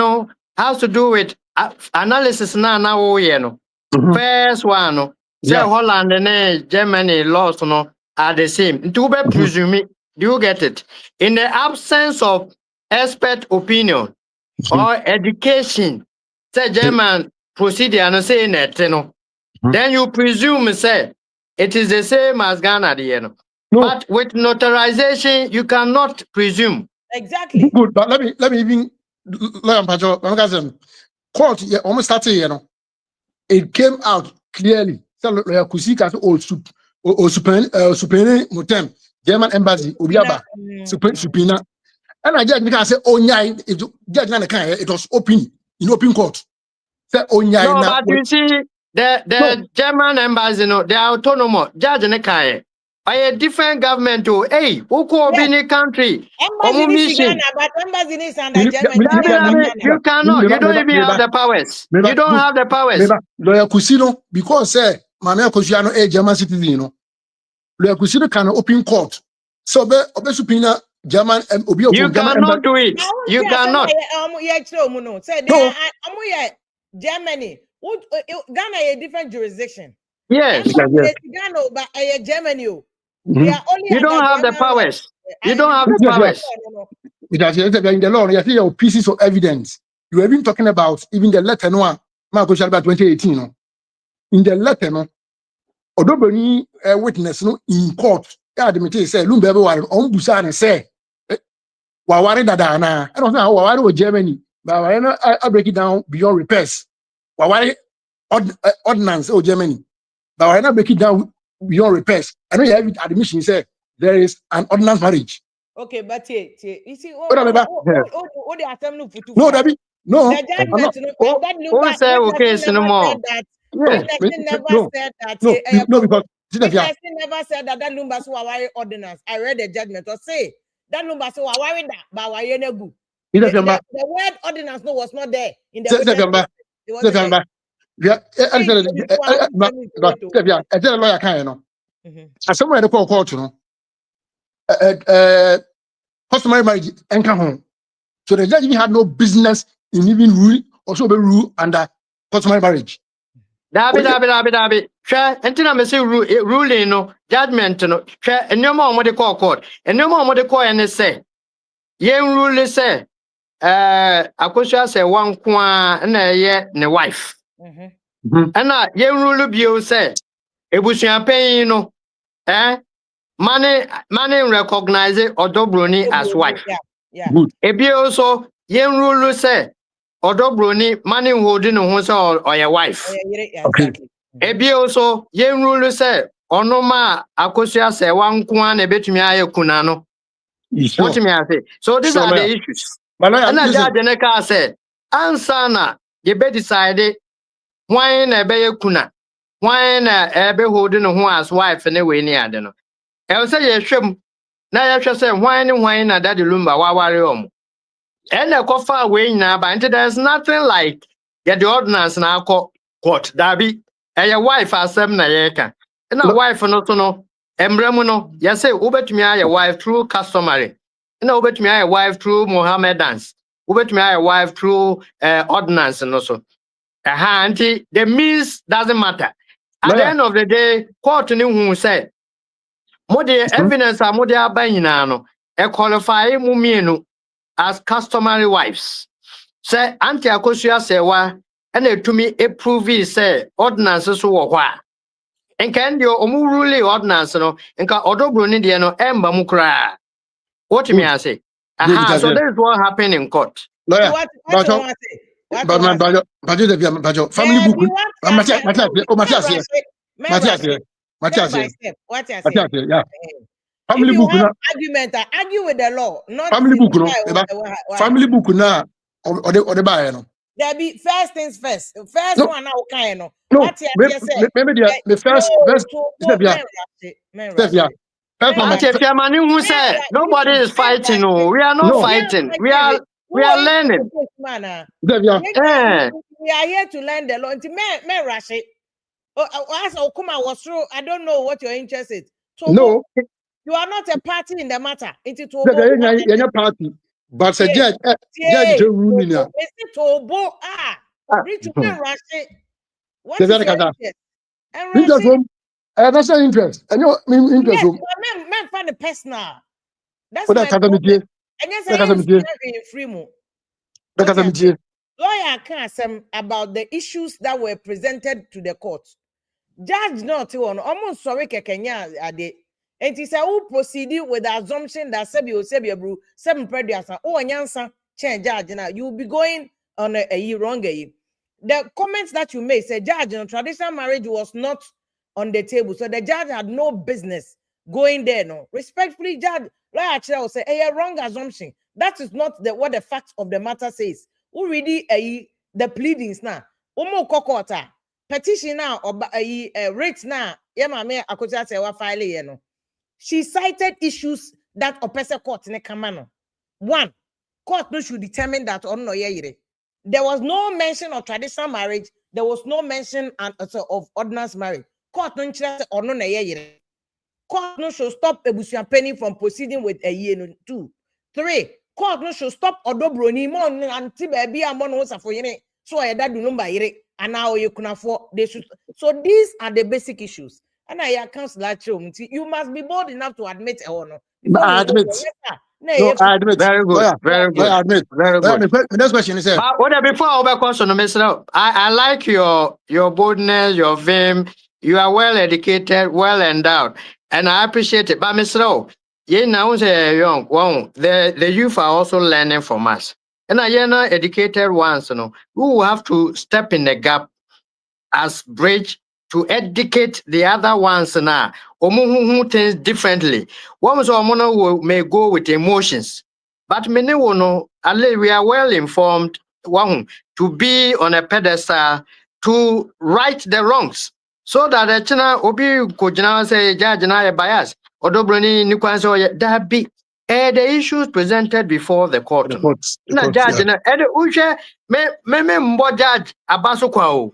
has to do with analysis now, you know. First one, say Holland and Germany laws are the same. To be presuming, do you get it? In the absence of expert opinion or education, say German procedure and say net, you know, then you presume say it is the same as Ghana, you know. No. But with notarization, you cannot presume. Exactly. Good, but let me even court almost started, you know. It came out clearly. So lawyer Kusika or super Mutem, German embassy, Ubiaba, supina. And I just say, oh, yeah, it was open in open court. Say, oh, yeah, No, but you see, the German embassy, they are autonomous. Judge and Kai. By a different government to who could be in a country. Embassy in Ghana, but embassy in under Germany. You cannot, you don't even have the powers. You don't have the powers. Lawyer Kusino, because say, Mamma Kusiano, a German citizen, Lawyer Kusino can open court. So, subpoena German and Obio. You cannot do it. You cannot. No. Germany. Ghana a different jurisdiction. Yes. Ghana, but Germany. You don't have the powers. You don't have the powers. Because in the law, you see pieces of evidence. You have been talking about even the letter no, Marco Shalba 2018. In the letter no, Odoboni witness no in court. Yeah, the material say Lumba on Busan and say Wawari Dadana. I don't know how Wawari was Germany, but I break it down beyond repairs. Wawari ordinance or Germany, but I not break it down beyond repairs. I know you have it admission say there is an ordinance marriage. Okay, but you see, what they are telling you no, Debbie, no. The judgment, who say okay, no more. Never said that. No, because never said that Lumba Wawari ordinance. I read the judgment or say that Lumba Wawari that, but Wayenegu. The word ordinance no was not there in the September. Yeah, I tell a lawyer, kind of. As somewhere the court, you know. Customary marriage enter home. So the judge had no business in even rule, also be rule under customary marriage. Dabi. Share, until I say ruling no judgment no. Share, and no more what they call court, and no more what they call and say. Yen rule say, Akusha say one kwa and ne wife. And yen rule bio say, Ebusian paying no, Money recognize Odobroni as wife. Yeah. Ebi also yen rule say Odobroni money holding on or your wife. Exactly. Ebi also yen rule say Onoma Akosia say one kwan ebetumi aye kunano. What me say? So these are the issues. And I judge Neka say ansana ye be decide why na be kuna. Why na be holding on as wife anyway ni ade no. I say yeshwem na yehwe say hwan na daddy Lumba waware om. And the coffee away now, but there's nothing like get the ordinance na akọ court. Dabi, your wife has some na yeka. And a wife no to no. Embremu no. You say ubetumi your wife through customary. And ubetumi your wife through Mohammedans. Ubetumi your wife through ordinance no so. Auntie, the means doesn't matter. At the end of the day, court ni who say. Mode evidence a mode abanyina no e qualify mu mienu as customary wives. Say anti akosua sewa na etumi approve say ordinance so wo hɔ a. Enka ndio omu rule ordinance no enka odobro ni de no emba mu kra. What me I say? Aha, so that is what happened in court. Lawyer, but family book. Matthias, yeah. Family book na argument, argue with the law. Not family book no. Family book na or the buy no. There be first things first. First one now kind no. No, maybe the first nobody is fighting. No, we are not fighting. We are learning. We are here to learn the law. Me rush it. As Okuma was through, I don't know what your interest is. No, you are not a party in the matter. It's a party, but a judge ruling now. Rich man rush it. What is that's an interest. I know interest. Men find the personal. That's what and yes, free mo. Lawyer can't say about the issues that were presented to the court. Judge not on almost sorry Kenya ade. And he said, who proceeded with the assumption that Sebi seven predators. Oh, and change judge now. You'll be going on a year wrong. the comments that you made said, Judge, traditional marriage was not on the table. So the judge had no business going there. No. Respectfully, Judge, lawyer actually will say, a wrong assumption. That is not what the fact of the matter says. Who really the pleadings now? Umo kokota petition now or rates now. Yema akoja se wa file ye no. She cited issues that opesa court ne kamano. One, court no should determine that or no ye. There was no mention of traditional marriage. There was no mention of ordinance marriage. Court no interest or no ye. Court no should stop Ebusian Penny from proceeding with a year. 2, 3. Court no should stop Odobroni mon and Tibaby among us for ye. So I that do Lumba yere and now you can afford they should. So these are the basic issues. And I counsel that you must be bold enough to admit a honor. I admit. No, I admit. Very good. Lawyer, Very good. I admit. Very Lawyer, good. the next question is Before I over question, I like your boldness, your vim. You are well educated, well endowed, and I appreciate it. But Mr. O, you now say young one, the youth are also learning from us. And I not educated ones, who will have to step in the gap as bridge to educate the other ones now. Who things differently. One who may go with emotions, but many will know. We are well informed. One to be on a pedestal to right the wrongs, so that the China obi could now say judge na bias or dobroni nikwanso that be the issues presented before the court. Na judge na uche me mbo judge abaso kwa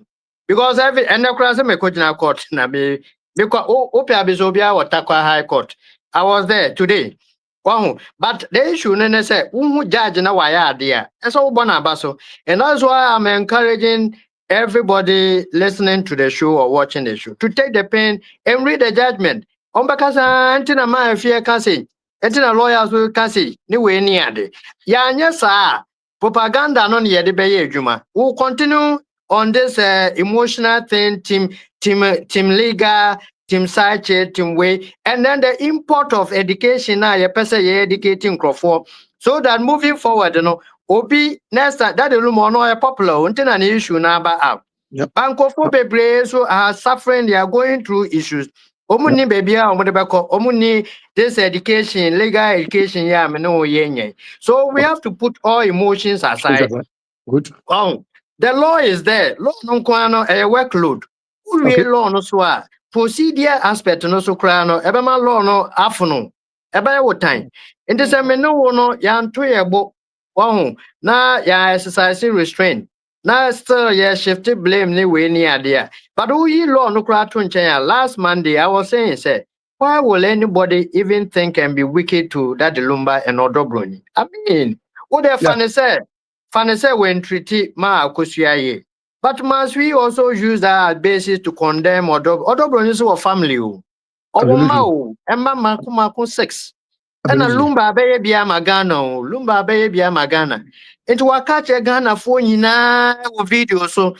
because every and the class me coach na court na me because opia bizobia or takwa high court. I was there today. But the issue nene say judge na waya there. That's all bona baso. And that's why I'm encouraging everybody listening to the show or watching the show to take the pen and read the judgment. Ombakasa antina ma fear kasi. Antina lawyers will kasi ni we ni ade. Ya nyesa propaganda no ye de beye adwuma. We'll continue on this emotional thing, team legal, team side, team way, and then the import of education now, your person educating Crawford, so that moving forward, Obi next time that the room no popular until an issue number out. Banco baby so are suffering, they are going through issues. Omuni baby omuni this education, legal education, yeah, no yenye. So we have to put all emotions aside. Good. The law is there. Law no kwano a workload. Uri law no so a procedure aspect no so krano ebema law no afono. Eba wo time. Enti se me no no ya nto ye bo. Na ya exercise restraint. Na still ya shift blame ni we ni ade. But we law no kra to nchen. Last Monday I was saying say why will anybody even think and be wicked to that Lumba and Odobroni? I mean, what the funny say? Funny say when treaty ma akusiaye. But must we also use that basis to condemn Odobroni or family? Omo emma maku 6. And a Lumba baby bia magana, Lumba baby bia magana. Into a catch a Ghana for yina video so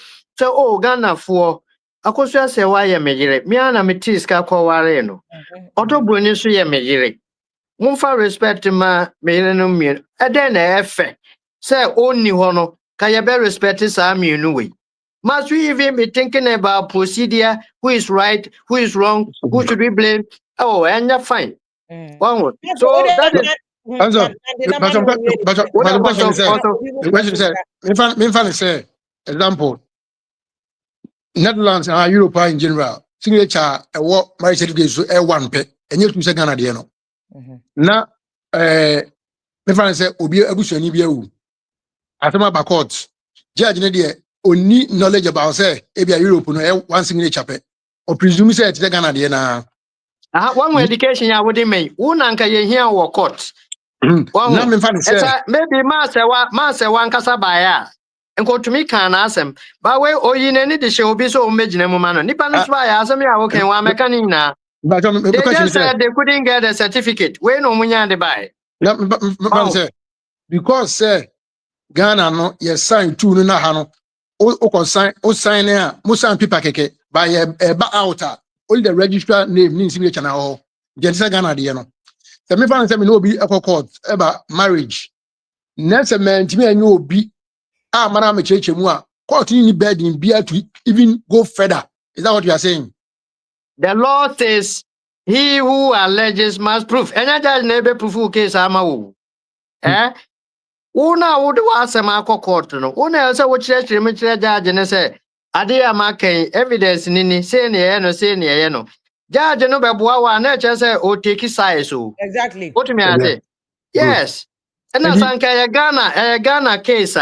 Ghana for Akosia say why ya mejire. Miana mitiska kwa wareno. Odobroni so ya mejire. Mumfa respect ma mejire mi. Eden efe. Say only hono can you be respected Samuel way. Must we even be thinking about procedure, who is right, who is wrong, who should we blame? Oh, and you're fine. One word. So that is example, Netherlands and Europe in general, signature a war marriage certificate so one pay and you 2 seconds at the end. Now, me fan say obi abusuani bi awu. Atama ba court. Judge ne dey oni knowledge about say e be Europe no one signature pay. Or presume say it's the Ghana dey na. One education ya wodi me. Una nka ye hia wo court. Na me fan say maybe ma say wan kasa ba ya. Enko tumi kan na asem. Ba we oyi na ni de she obi so o megina mu ma no. Nipa no so ba ya asem ya wo kan wa meka ni na. They just said they couldn't get a certificate. We no munya de buy. Because Ghana no ye sign two no na ha no o sign there mo sign paper keke by ba outer all the registrar name ni signature na ho je say Ghana de no se me fan say me no obi e court about marriage next man timi anyo obi a mara me cheche mu a court in bed in beer to even go further. Is that what you are saying? The law says he who alleges must prove. Any judge never prove case ama. Eh? Una would was a marco court no. Una also would church judge and say, Adia marking evidence nini, say near no. Judge no babuawa nature say o take his size. Exactly. What do me I say? Yes. And that's a Ghana case.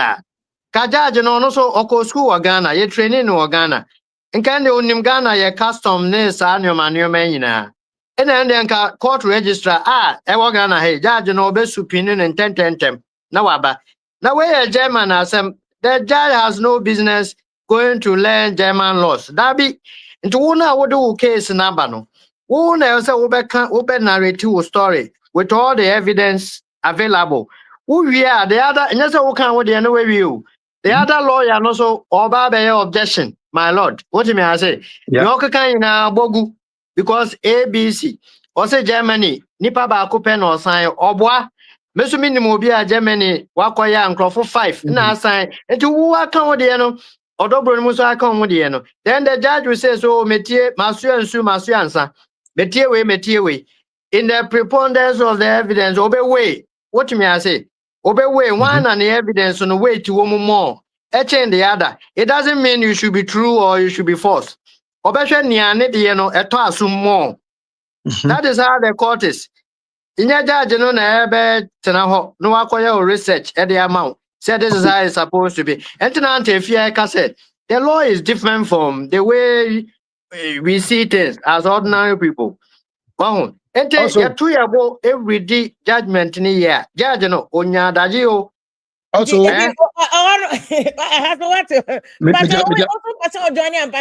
Kajaji no so oko school wa Ghana, ye training no Ghana. And can the unim Ghana ye custom ne sa nyoma. And then court registrar ewa Ghana hey judge no be supinin and 10 na waba. Now we a German asem the judge has no business going to learn German laws. That be into una would do case number no. Una also ube narrate story with all the evidence available. Who are the other and that's what can the anyway view. The other lawyer also oba objection, my lord. What do you mean I say? No can in a bogu because ABC also Germany nipa ba pen or sign obwa mesu minimum be a Germany wakoya and for 5 na sign and to who account the no odobro muso account the no. Then the judge will say so metie masu and su masu answer. Metie we in the preponderance of the evidence obey way. What do you mean I say? Obey way one and the evidence on the way to one more. Each and the other. It doesn't mean you should be true or you should be false. Obesha niane the no eto asum more. That is how the court is. Inya judge no na ebe tena ho no akoya research at the amount. Say this is how it's supposed to be. And if you said the law is different from the way we see things as ordinary people. Wow. And also, 2 years ago, every day judgment in a year. Judge no onya daji o. Also, I have to what? But also join and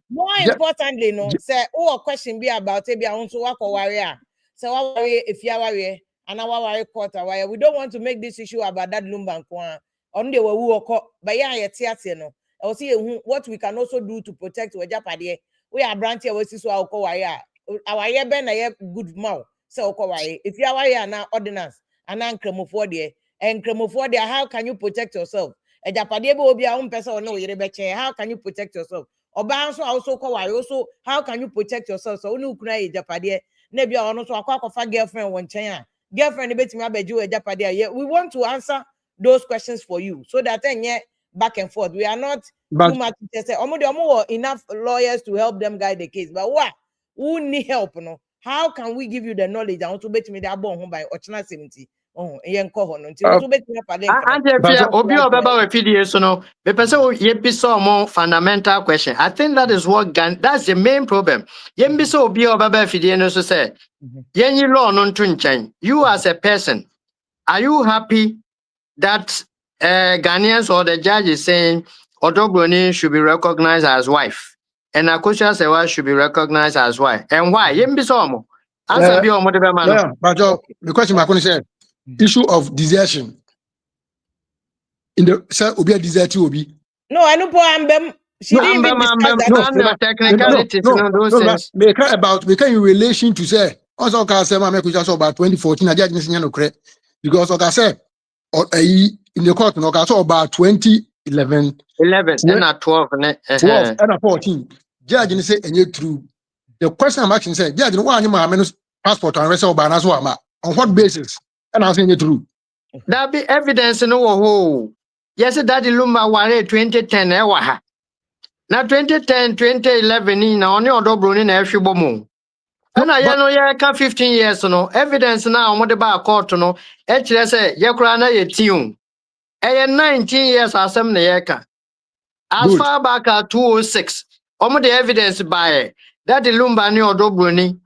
more importantly, no, say, oh, question be about it. Be on to work or warrior. So, what worry if you are worried and our worry court away? We don't want to make this issue about that Lumba and Kwan. Only we will but yeah, no. I will see what we can also do to protect Wajapadi. We are branching our sister our warrior. Our year ben a good mouth. So, if you are warrior now ordinance and then cremophobia and cremophobia, how can you protect yourself? A Japadi will be our own person or no, how can you protect yourself? Obanso also also how can you protect yourself? So no cry Japadi, maybe also a girlfriend one china. Girlfriend bet me abeju a Japadi. We want to answer those questions for you so that then back and forth. We are not too much to say enough lawyers to help them guide the case. But what who need help? No? How can we give you the knowledge? I want to bet me that born home by Ochina 70. Oh, yen ko no nti so bet me Auntie obi obeba we PDA so no me pese ye bi so more fundamental question. I think that is what that's the main problem. Ye bi so obi obeba PDA no so say yen law no ntu nchen. You as a person, are you happy that Ghanaians or the judge is saying Odobroni should be recognized as wife and Akosha Sewa should be recognized as wife? And why? Ye bi so mo answer bi o mo de be man. Yeah, but the question my said issue of desertion in the say obi a desert obi. No, I know ambem. She didn't even discuss that. Technicalities, those things. We can in relation to say also can say make just about 2014 I just no correct because like I said in the court no can about 2011 and at 12 and 14 judge say any true. The question I'm asking say judge no one passport and rest of on what basis? And I'm saying it true. That be evidence no ho. Yes, Daddy Lumba ware 2010 ewa. Now 2010, 2011 in only Odobroni na Efribomo. And I know ya 15 years no evidence now what about court no. Actually say yakura na ye tiun. 19 years asem na yeka. As far back as 206. Omo the evidence by Daddy Lumba ni Odobroni.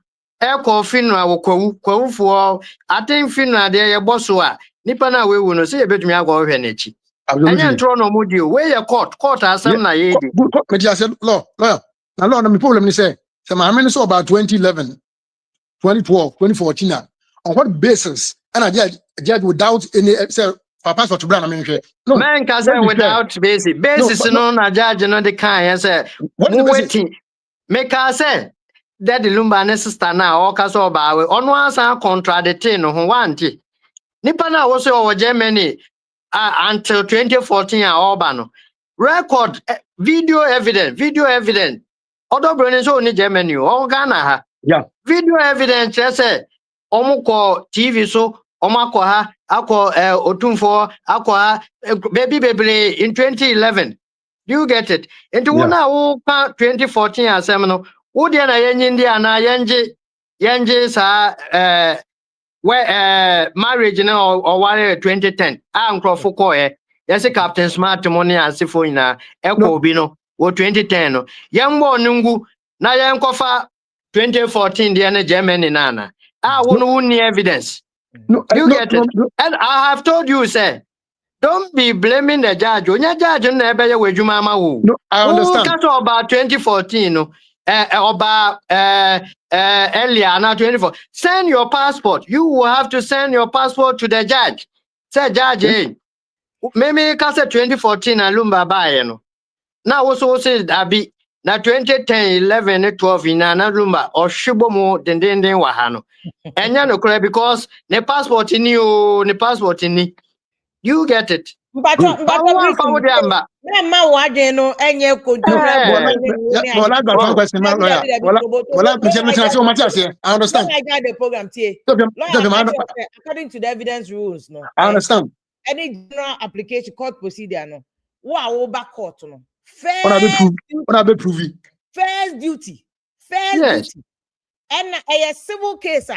Eko funeral kwawu for I think funeral there your boss wa nipa na we no say betumi agwo hwe nechi anya ntro no modio we your court asem na ye di me say lawyer na law na me problem ni say my men so about 2011 2012 2014 on what basis and I judge without any say for passport to brand I mean no man can say without basis no na judge no the kind say waiting make I say Daddy Lumba ne sister na o ka so ba we ono asa contradicting no ho wanti nipa na wo so o Germany until 2014 Albano. Record video evidence. Other brands only Germany or Ghana. Yeah. Video evidence, I say, Omoko TV so Omakoha, Ako Otumfo, Aqua baby in 2011. Do you get it? Into one hour 2014 as seminal. Would you Yanji sa where marriage or 2010. I'm Crawford. Yes, Captain Smart money and Sifoina, Echo Bino, or 2010. Young Nungu, Nayan Kofa 2014, the Germany Nana. I won't need evidence. You get it? And I have told you, sir, don't be blaming the judge. When your judge never with you, Mama. No, I understand. Who about 2014? About earlier now 24. Send your passport. You will have to send your passport to the judge. Say, Judge, hey, maybe cause 2014 and Lumba by no. Now also says that be na 2010, 11, 12 in an Lumba or Shubomo then wahano. And you know, because the passport in you, the passport in me. You get it. But no, I understand. According to the evidence rules, no. I understand. Any general application court procedure, no. Wow, back court, no. First duty. And a civil case,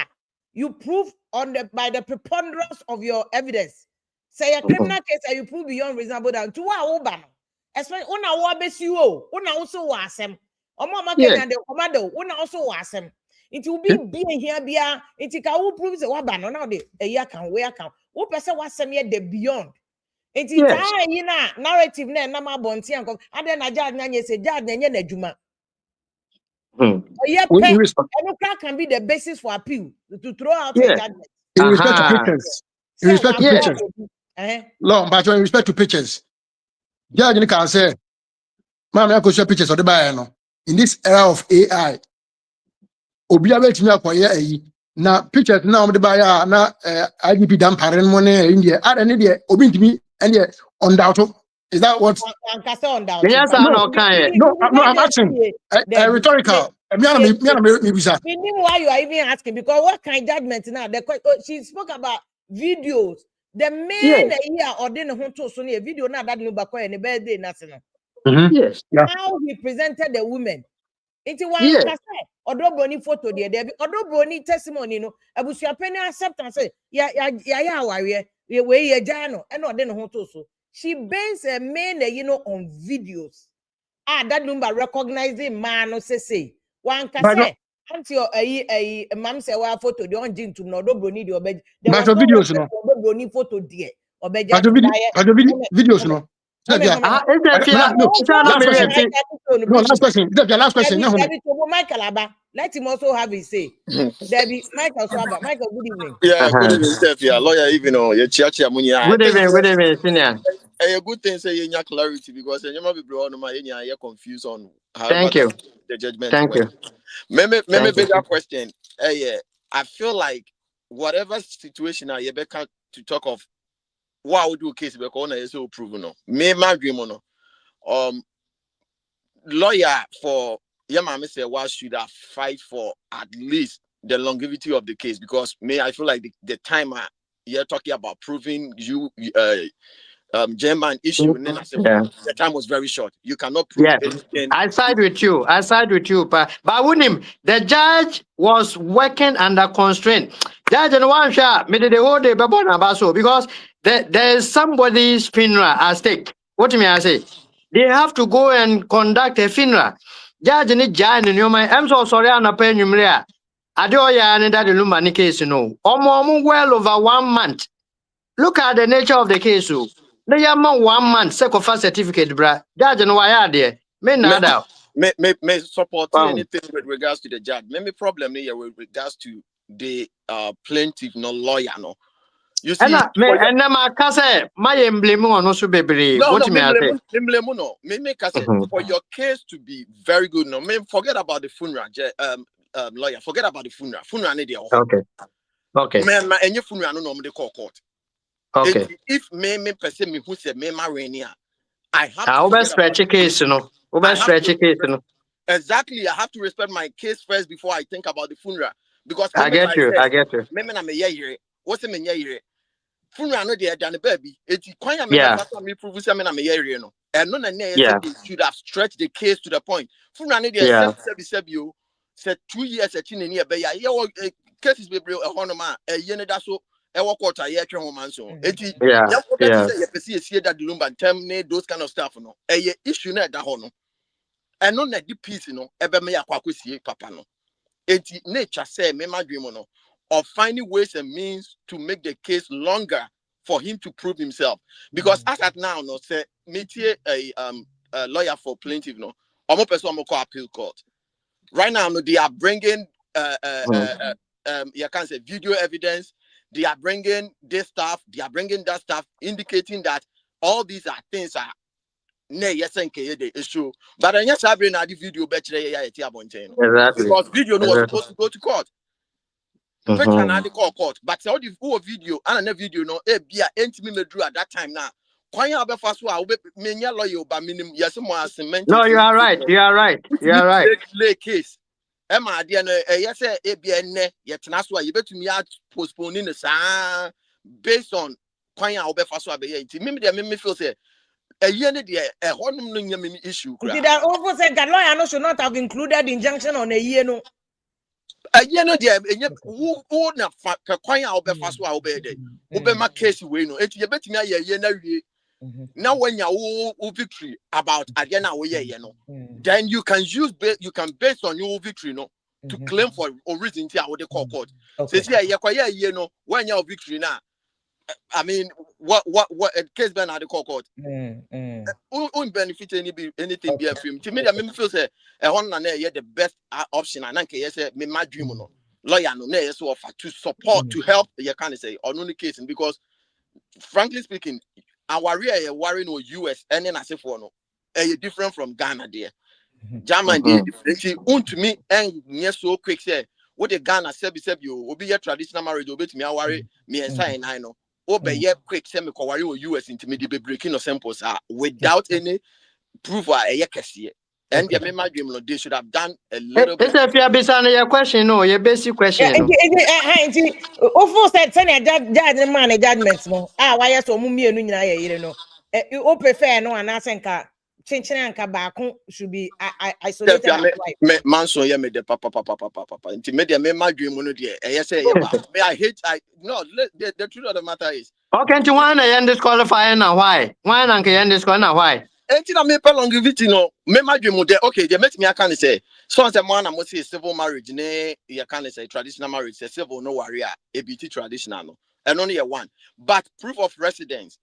you prove by the preponderance of your evidence. Say a criminal case, you prove beyond reasonable doubt. To our ban, especially on our best you, on also was him. Or Mamma and the commando, on also was him. It will be here, it can prove the waban now a year can wear account. Who person was some yet the beyond. It is narrative, Nama Bonti, and then I judge say, Judge, and Juma. Yeah, can be the basis for appeal to throw out a judgment. In respect to pictures. In respect to pictures. No, but in respect to pictures. Judge can say, Ma'am, I could show pictures of the buyer. In this era of AI, Obiabe to me acquire now pictures now the buyer now IDP damn parent money in India. I don't need Obi to me and yet undoubted. Is that what? Yes, no, I'm asking. Rhetorical. Why you are even asking? Because what kind of judgment now? She spoke about videos. The man here or then a video now that Lumba and the birthday national. Yes. How he presented the women. Into one although Brony photo there, although Brony testimony, no, I was your penny acceptance. Yeah, we jano, and not then so. She bans a man, on videos. That number recognizing man, no say. One can say, until a mom say, well, photo, the on to no Brony, the obey. There was no videos, no. Brony photo, dear. Obey videos, no. Last question. Michael, let him also have his say. Debbie, Michael Swaba. Michael, good evening. Yeah, good evening, Steph. Lawyer, even on your Chiachi Amunia. Good evening, senior. A good thing say you have clarity because you might be brought on my you're confused on how the judgment. Thank you. Maybe bigger question. I feel like whatever situation I Rebecca to talk of. What would do case because na so proven no me my dream no lawyer for mama say what should I fight for at least the longevity of the case because I feel like the time you're talking about proving you German issue and then I said the time was very short. You cannot prove anything. I side with you, but Wunim, the judge was working under constraint. Judge and one shot made the whole day because there is somebody's funeral at stake. What do you mean I say? They have to go and conduct a funeral. Judge and Jan in your mind. I'm so sorry, I'm not paying you. I do and that the Lumba case, well over 1 month. Look at the nature of the case. The young 1 month second certificate, bruh. Judge and why are there? May support anything with regards to the judge. Maybe problem here with regards to the plaintiff, no lawyer, no. You see, and my emblem on also baby. What me no. For your case to be very good, no. Forget about the funeral, lawyer. Forget about the funeral. Funeral, okay. Man, and your funeral, no, they call court. Okay. If me person me who say me marry, I have I to over forget about stretch a case, you know. Over I have stretch to a case, you know. exactly. I have to respect my case first before I think about the funeral. Because I remember, get I you. said, I get you. "Me na me ye what's me ye funeral no dey done baby. It's quite a member Yeah. for me prove say me na me ye no. And no na say Yeah. they should have stretched the case to the point. Funeral no dey Yeah. sebi said 2 years at in near be ya cases be bro e hono ma e ye ne da so e wo court a ye twe ho man so. Enti Yeah. ya ko Yeah. say ye see that Lumba terminate those kind of stuff no. E issue na da ho no. And no na the piece no ebe me ya kwakosie papa no. Enti nature say me madwem no of finding ways and means to make the case longer for him to prove himself. Because as at now, no say metie a lawyer for plaintiff no, omo person omo call appeal court. Right now, no, they are bringing you can say video evidence. They are bringing this stuff. They are bringing that stuff, indicating that all these are things are yes and the issue. But I just have been at the video better Exactly. because video no was Exactly. supposed to go to court. Picture na call court, but all the full video and a video no be a me drew at that time now. Kwanya abefa so a me nya lawyer ba minim yes mo cement. No, you are right. You are right. You are right. Lay case. Emma dear no yes e be enne yetena so a yebetumi a postpone ne saa based on kwanya obefa so abeya nti me feel say a year ne de e honum no nya me issue kra. Did that over said that lawyer no should not have included injunction on a year no? A year no de who na kwanya obefa so a obey de obema case we no enti yebetumi a ye na wie. Now when you victory about again no, then you can base on your victory no to claim for a reason to our court. So you know when you victory now. I mean what case ben at the court. Won't benefit anything be a film. To me, I feel say the best option and yes me my dream no lawyer no so offer to support to help you can say on only case because frankly speaking our real worry no US and then I say for no different from Ghana there. German different to me and yes so quick say what the Ghana sebi you will be your traditional marriage obey to me worry me and sign I know obey ye quick say me worry US into me be breaking no samples without any proof or a yakesi and the member dream no they should have done a little bit. If you are based on your question, no, your basic question. Ofo said send judge man judgment no why so mu mienu nyina ye yire no o prefer no anasenka chinchine anka baako should be isolated as me manso ye me de papa nti me de me madwem no de e say ye ba me I hate the truth of the matter is okay to one and disqualify now why and can disqualify now why enti na me pe longevity no me madwem de okay they make me can say so say man am say civil marriage ne you can say traditional marriage say civil no warrior ABT traditional no and only one but proof of residence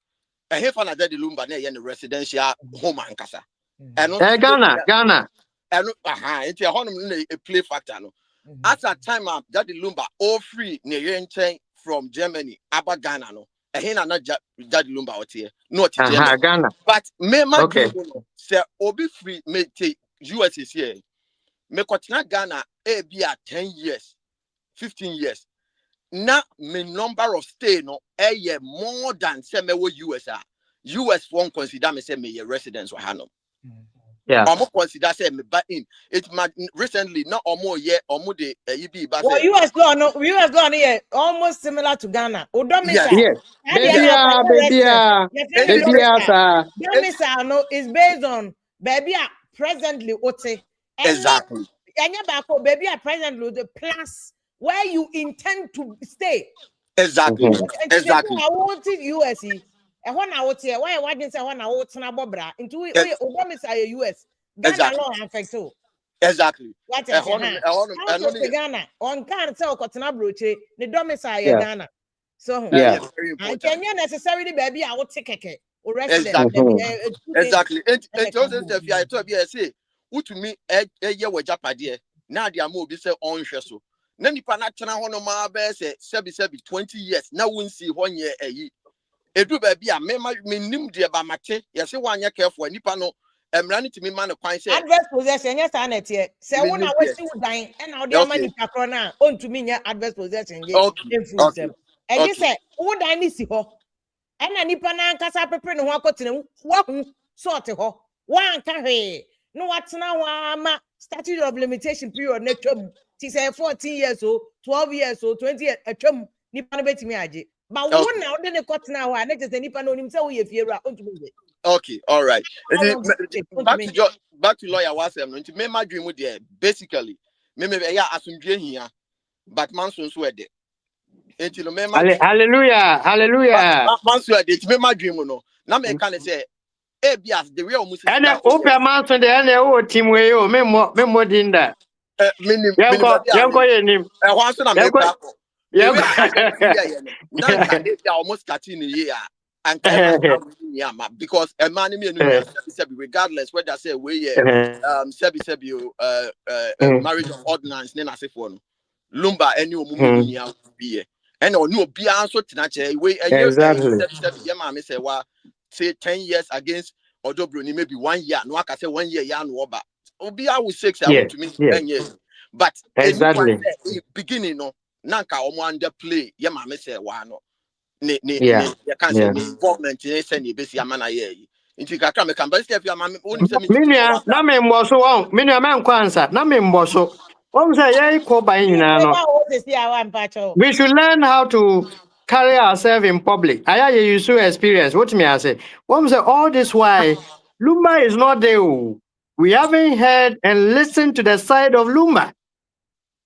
e he fa na de Lumba na ye residential home ankasa and Ghana and it's a honor a play factor no. At that time that Lumba all free near from Germany about Ghana no and he not Daddy Lumba out here not Ghana but me my okay say obi free me take US is here me continue Ghana be at 10 years 15 years now me number of stay no more than say me US won't consider me say me a residence or Hanum. yeah Almost consider say me back in it might recently not almost year almost the well US law no here almost similar to Ghana yes baby domicile no is based on baby presently ote exactly baby presently the plus where you intend to stay exactly exactly I want it US and when I was here, why didn't say when I was in Bobra into US Ghana law affect so exactly what is Ghana on can't tell Cotton Broche the domicile Ghana so very important and necessarily baby I would take or resident exactly and also if I told you say who to me year with Japade now they are more be say on so na nipa na tena hono ma be say 20 years now won see 1 year edu ba bia me nim de ba mate ye se wanya careful nipa no emra ni timi ma no kwan say adverse possession yes anet here say won na wasi udan e na ode ama nipa kro na ontumi nya adverse possession ye okay e just say udan ni si ho ɛna nipa na ankasa pepe ne ho akɔtena wahu sort ho wanka hwee no watena ho ama statute of limitation period na twam ti say 14 years old 12 years old 20 years atwam nipa no betimi agye but wo na wo de ne kɔtena ho a na kyese nipa no onim sɛ wo ye fiewura ontumi ye. Okay, all right. Back to lawyer was nti me ma dream there basically me ya asundwe hia but man so de enti no me ma hallelujah man so de me ma dream no na me kan say bias the real musu and open man so de na o team we o me mo dinda minim yanko ye nim ho so na me pa na ka dey almost 13 year and because a man me regardless whether say we marriage of ordinance na say for no Lumba any omume ni a be and no be so tinache we me say wa say 10 years against Odobroni maybe 1 year no aka say 1 year ya no oba obi a will 6 I want to me 10 years but beginning no nanka omo underplay me say wa no ne can't say involvement in any base amana ye into kakra me can but if you am only say minia na me mboso won minia me nkwansa na me mboso won say ye ko ban nyina no we should learn how to carry ourselves in public aya ye use experience what me I say won say all this why Lumba is not there. We haven't heard and listened to the side of Lumba.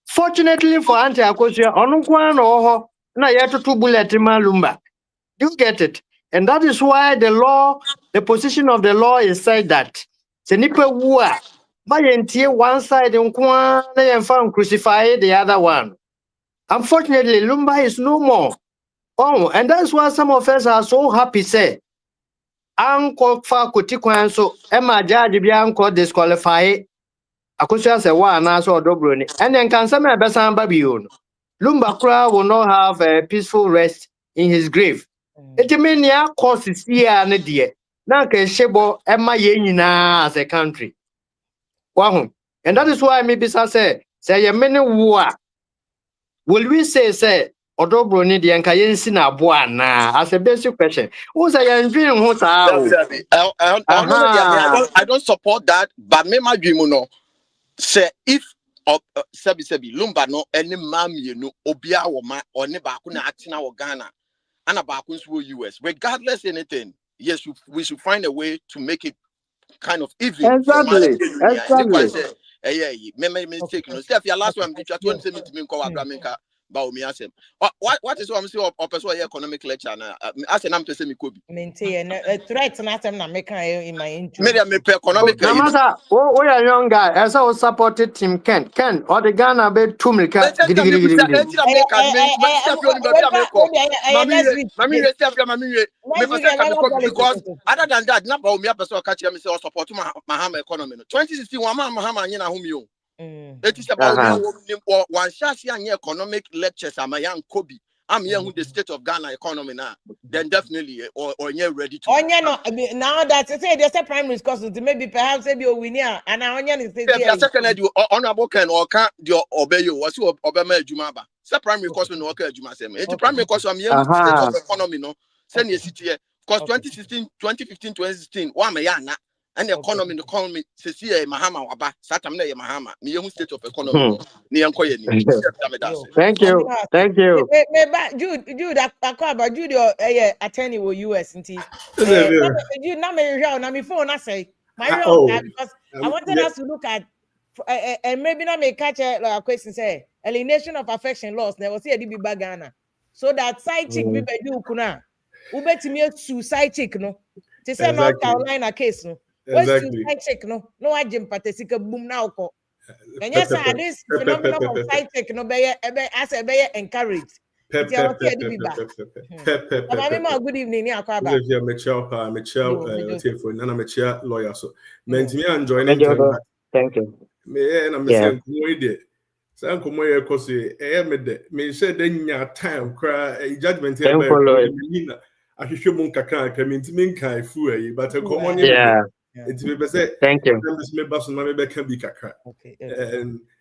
Fortunately for Auntie Akosua onunkwan oho na yetutu bullet ma Lumba. You get it? And that is why the position of the law is said that Senipa Wua, Mayentie one side nkwan na yemfa crucify the other one. Unfortunately, Lumba is no more. Oh, and that's why some of us are so happy, say. Uncle fa kutikwan so Emma judge bi anko disqualify. Akosua say wa na so odobroni. And then can some besan ba biyo no. Lumba Kra will not have a peaceful rest in his grave. Etimenia causes here ne die. Na ke shebo ema ye nyina as a country. Wahu. And that is why maybe say ye many war. Will we say Odobroni di enka yensi na aboa na as a basic question. Who say ye ndwin ho saa o? I don't support that but me ma dream no say if sebi Lumba no any mam you obia wo ma one ba ko na atena wo Ghana and about US regardless anything yes we should find a way to make it kind of even exactly me mistake no step your last one did you want to say me ko agramenka ba o mi asem what is what I'm saying or person economic lecture na as am to say me kobi maintain a threat na asem na make in my intro me economic no matter we are young guy as I supported Team Ken or the Ghana be 2 million because other than that number of me person catch me say support Mahama economy 2016 Mahama nyina home yo it is about one share economic lectures am young Kobe I'm here with the state of Ghana economy now then definitely or you're ready to now that say there's a primary course maybe perhaps maybe we near and now onion is the second honorable can or can't obey you was you obey Juma ba say primary course no okay Juma say it primary course am here state of economy no send your city because 2015 2016 one me yana and the economy say Mahama waba satam na Mahama me hu state of economy ni enkoye ni thank you Jude akwa Jude attorney wo US nti Jude na me hwe na me phone na say my because I wanted us to look at and maybe not make catch a question say alienation of affection laws never see a DB Ghana so that side chick be do kuna ubetimi su side chick no to say North Carolina case no exactly. Side chick no agem patesika boom na okọ and yes this phenomenon of side chick no be as a be encouraged good evening ni akwaba Michelle lawyer so mentimi enjoy anytime thank you me na me say komo say komo ye koso me de me say de nya time kra judgment here by me na ahwehwe mu nkaka ka mentimi nkai fu ayi but komo ni it be say thank you me baso na me be ka bi kakra okay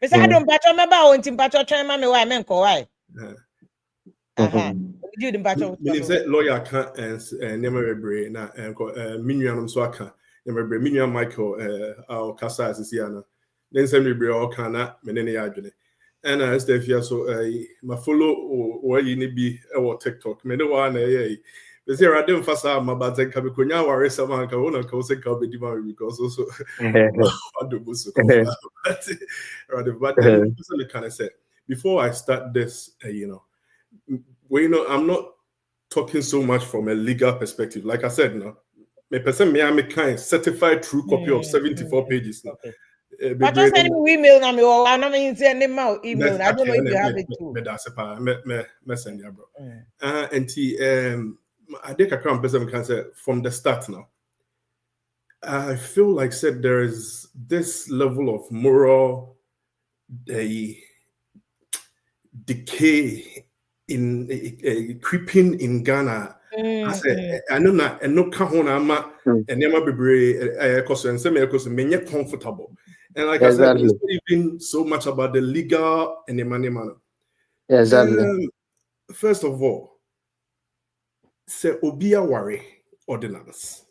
me say I don't patch me ba o ntim patch try ma me why me nko why You didn't batch out. Meaning say lawyer can't and never brain na and minion so aka never brain minion Michael our Casa is here. Then send me all kana menene adwene. And as the fear so my follow or you need be our TikTok. Me no one they say I didn't fast my but I can be kunya worry someone can one can say can be different because also I do most of but then kind of said before I start this I'm not talking so much from a legal perspective. Like I said, me person me am a kind certified true copy of 74 pages now. But just send me email now. I'm not sending email. I don't know if you have it too. Me send you, bro. And I think I can't person can say from the start now. I feel like said there is this level of moral decay in creeping in Ghana. I said, I know not, and no kahona ma, and never be cause and some because many comfortable. And like I said, it's not even so much about the legal and the money manner. Exactly. First of all, say Obia worry ordinance.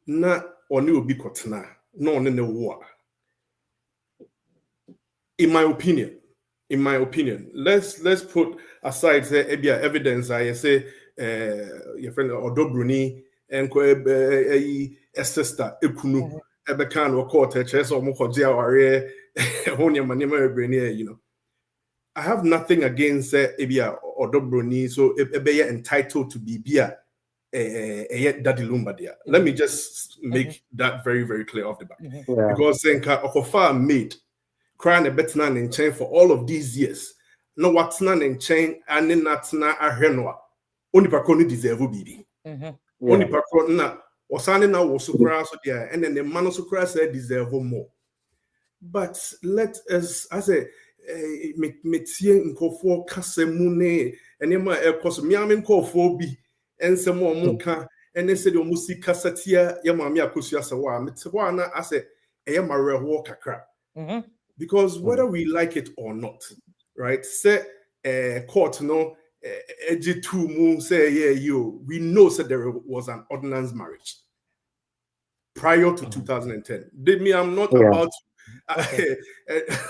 Na oni obi kotna, no on the war. In my opinion, let's put aside say evidence. I say your friend Odobruni and sister Ekunu ebekan or court chess or mokodia or I have nothing against Ebia Odobruni, so Ebea entitled to be Bia Daddy Lumba there. Let me just make that very, very clear off the back. Because Senka Okofa made crying a betnan in chain for all of these years. No what's none in chain and in Natsna Ahenwa. Only Pakoni deserve bibi. Only Pakona was signing out was so crass there, and then the man also crass said deserve more. But let us, as a metie nkofo kasemune and yema ekos miamin nkofo bi ense mo muka ene se de omusi kasatia yema mi akosu asawa metwa na ase eyema reho kakra. Because whether we like it or not, right? Say court no say we know that there was an ordinance marriage prior to 2010. I'm not about to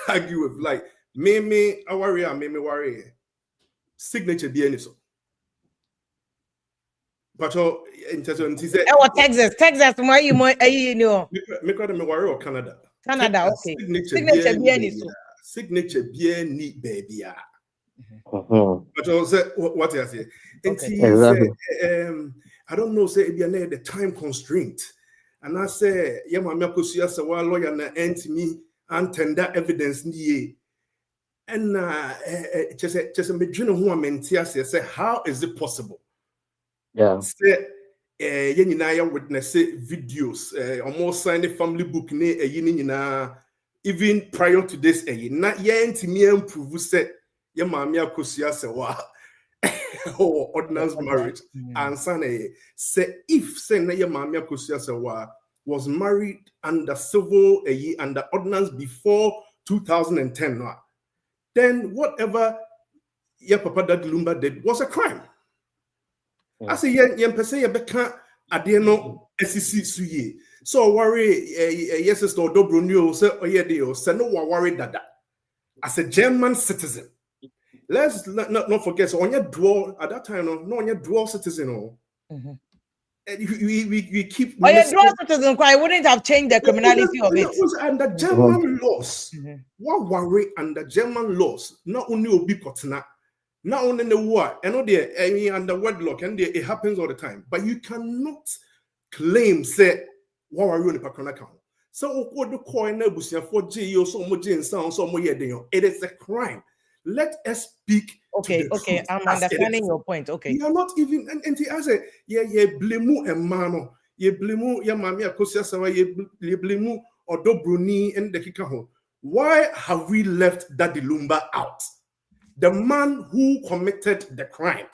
argue with like me worry signature DNA so. But in terms of Texas, why you know? Me worry or Canada. Canada, okay. Signature BNI baby. But also what I say. Exactly. I don't know, say the time constraint. And I say, yeah, my Makosia Sawa lawyer na me and tender evidence nie. And just a medjino who mentia say, how is it possible? Yeah. Say yenina witness videos, almost signed a family book ne yinina even prior to this not yet me improve say ya mamia Kosia Sawa or ordinance marriage and say if say na ya mamia Kosia Sawa was married under civil under ordinance before 2010 then whatever ya papa Daddy Lumba did was a crime. I say yen per se beka ade no SEC suye so worry yes sister Dobrunio say oyede say no worry dada as a German citizen. Let's not forget so on your dual at that time no on your dual citizen we keep your dual citizen I wouldn't have changed the criminality of it. Was under German laws. What worry under German laws not only obi kotena not only in the war, and not there under wedlock, and it happens all the time. But you cannot claim say what are you in the background account. So what the coin for G or so much in sound so much it is a crime. Let us speak. Okay, I'm understanding your point. Okay, you are not even and I say blame and mano, blame ya mamia kosia sawa blame or Dobruni and the kikaho. Why have we left Daddy Lumba out? The man who committed the crime.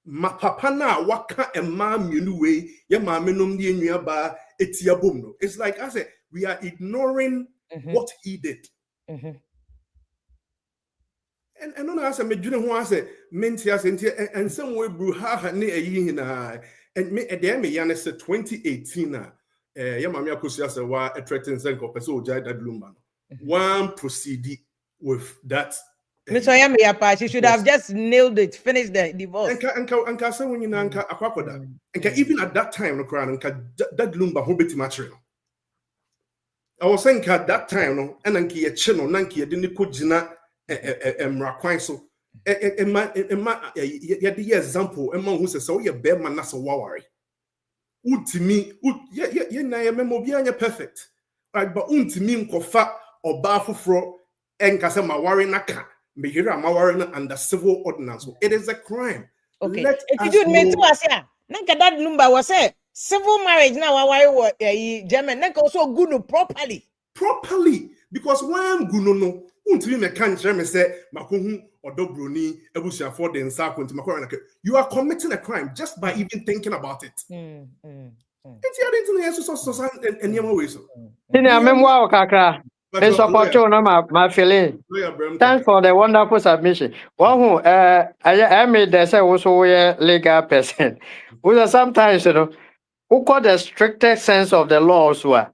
Ma papa na waka ema minuwe ya ma menom die nuaba etia bomno. It's like I said, we are ignoring what he did. And no answer me dwene ho ase menti ase nti and some way bru ha ne ayi hina and me at the end me yan say 2018 na ya mama akosi ase wa threaten say ko pese ojai that Lumba no one proceed with that Mr. Yami, she should have just nailed it, finished the divorce. Anka say when you anka akwakoda. Anka even at that time no cry anka that Lumba ho beti match no. I was saying at that time no and anka ye che no nanka ye de ne ko gina mrakwan so ye de example emma who say so ye be man na so wawari. Ultimi ye na ye memo bia anya perfect. Right, but ultimi nkofa oba foforo enka say mawari naka. Under civil ordinance. It is a crime. Okay. If you me too as ya. Nanka that Lumba was say civil marriage now why German nanka also good properly. Properly. Because when good no untimi me kan me say makohu odobroni ebusia for the nsa kwenti makora you are committing a crime just by even thinking about it. It's your internet so and yama way so. Kakra. I support you, my feeling. Thanks for the wonderful submission. I made the say also a legal person. Who sometimes, who call the strictest sense of the law also.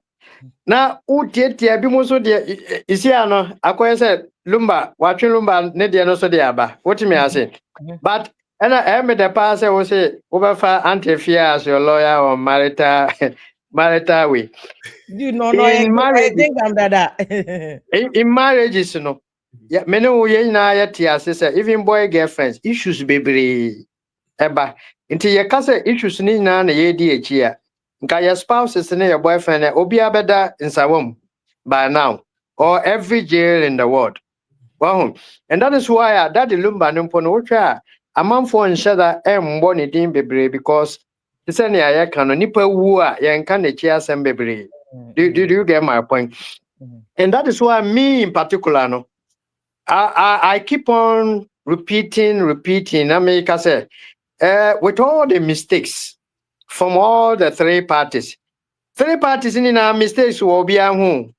Now, who did the abimuso de Isiano, I said, Lumba, watching Lumba, Nedia no so diaba. What do you mean? I said, but and I made the pass, I will say, over far anti-fear as your lawyer or marital way. You know, in marriage, I think I'm that. In marriages, yeah, many even boy girlfriends issues baby eba. Until your cousin issues ni na ye DHia. Nka your spouse is your boyfriend obi abeda in Sawam by now or every jail in the world. Wow. And that is why that the Lumba Numpono try a man for and shudder born in baby because the same ya can nipa woo yan can the cheers and baby. Do you get my point? And that is why me in particular, I keep on repeating. I mean, I say, with all the mistakes from all the three parties in our mistakes will be a home.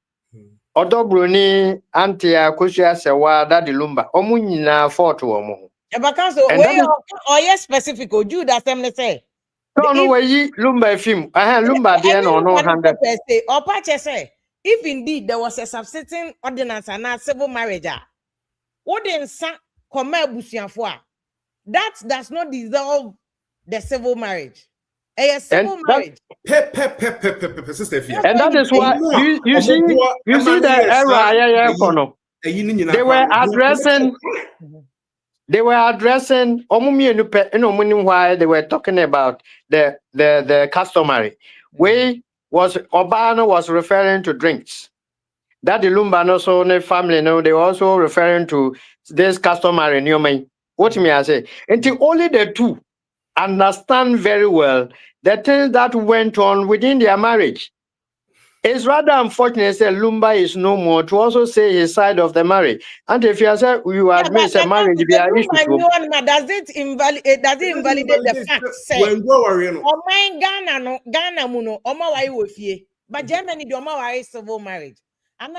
Odo Bruni, Antia, Kushia, Sewa, Daddy Lumba, Omunina, fought to Omo. Or yes, specific, or you that them say. No way, Lumba film. I had Lumba there no 100. Or patch say, if indeed there was a substituting ordinance and not civil marriage, wouldn't come that does not dissolve the civil marriage. A civil marriage. And that is why you see the error. They were addressing why they were talking about the customary. Way was Obano was referring to drinks. That the Lumba so the family they were also referring to this customary new. What may I say? Until only the two understand very well the things that went on within their marriage. It's rather unfortunate that Lumba is no more to also say his side of the marriage. And if you say you admit a marriage, does it invalidate the fact? Say, oh my Ghana muno, but Germany do civil marriage. And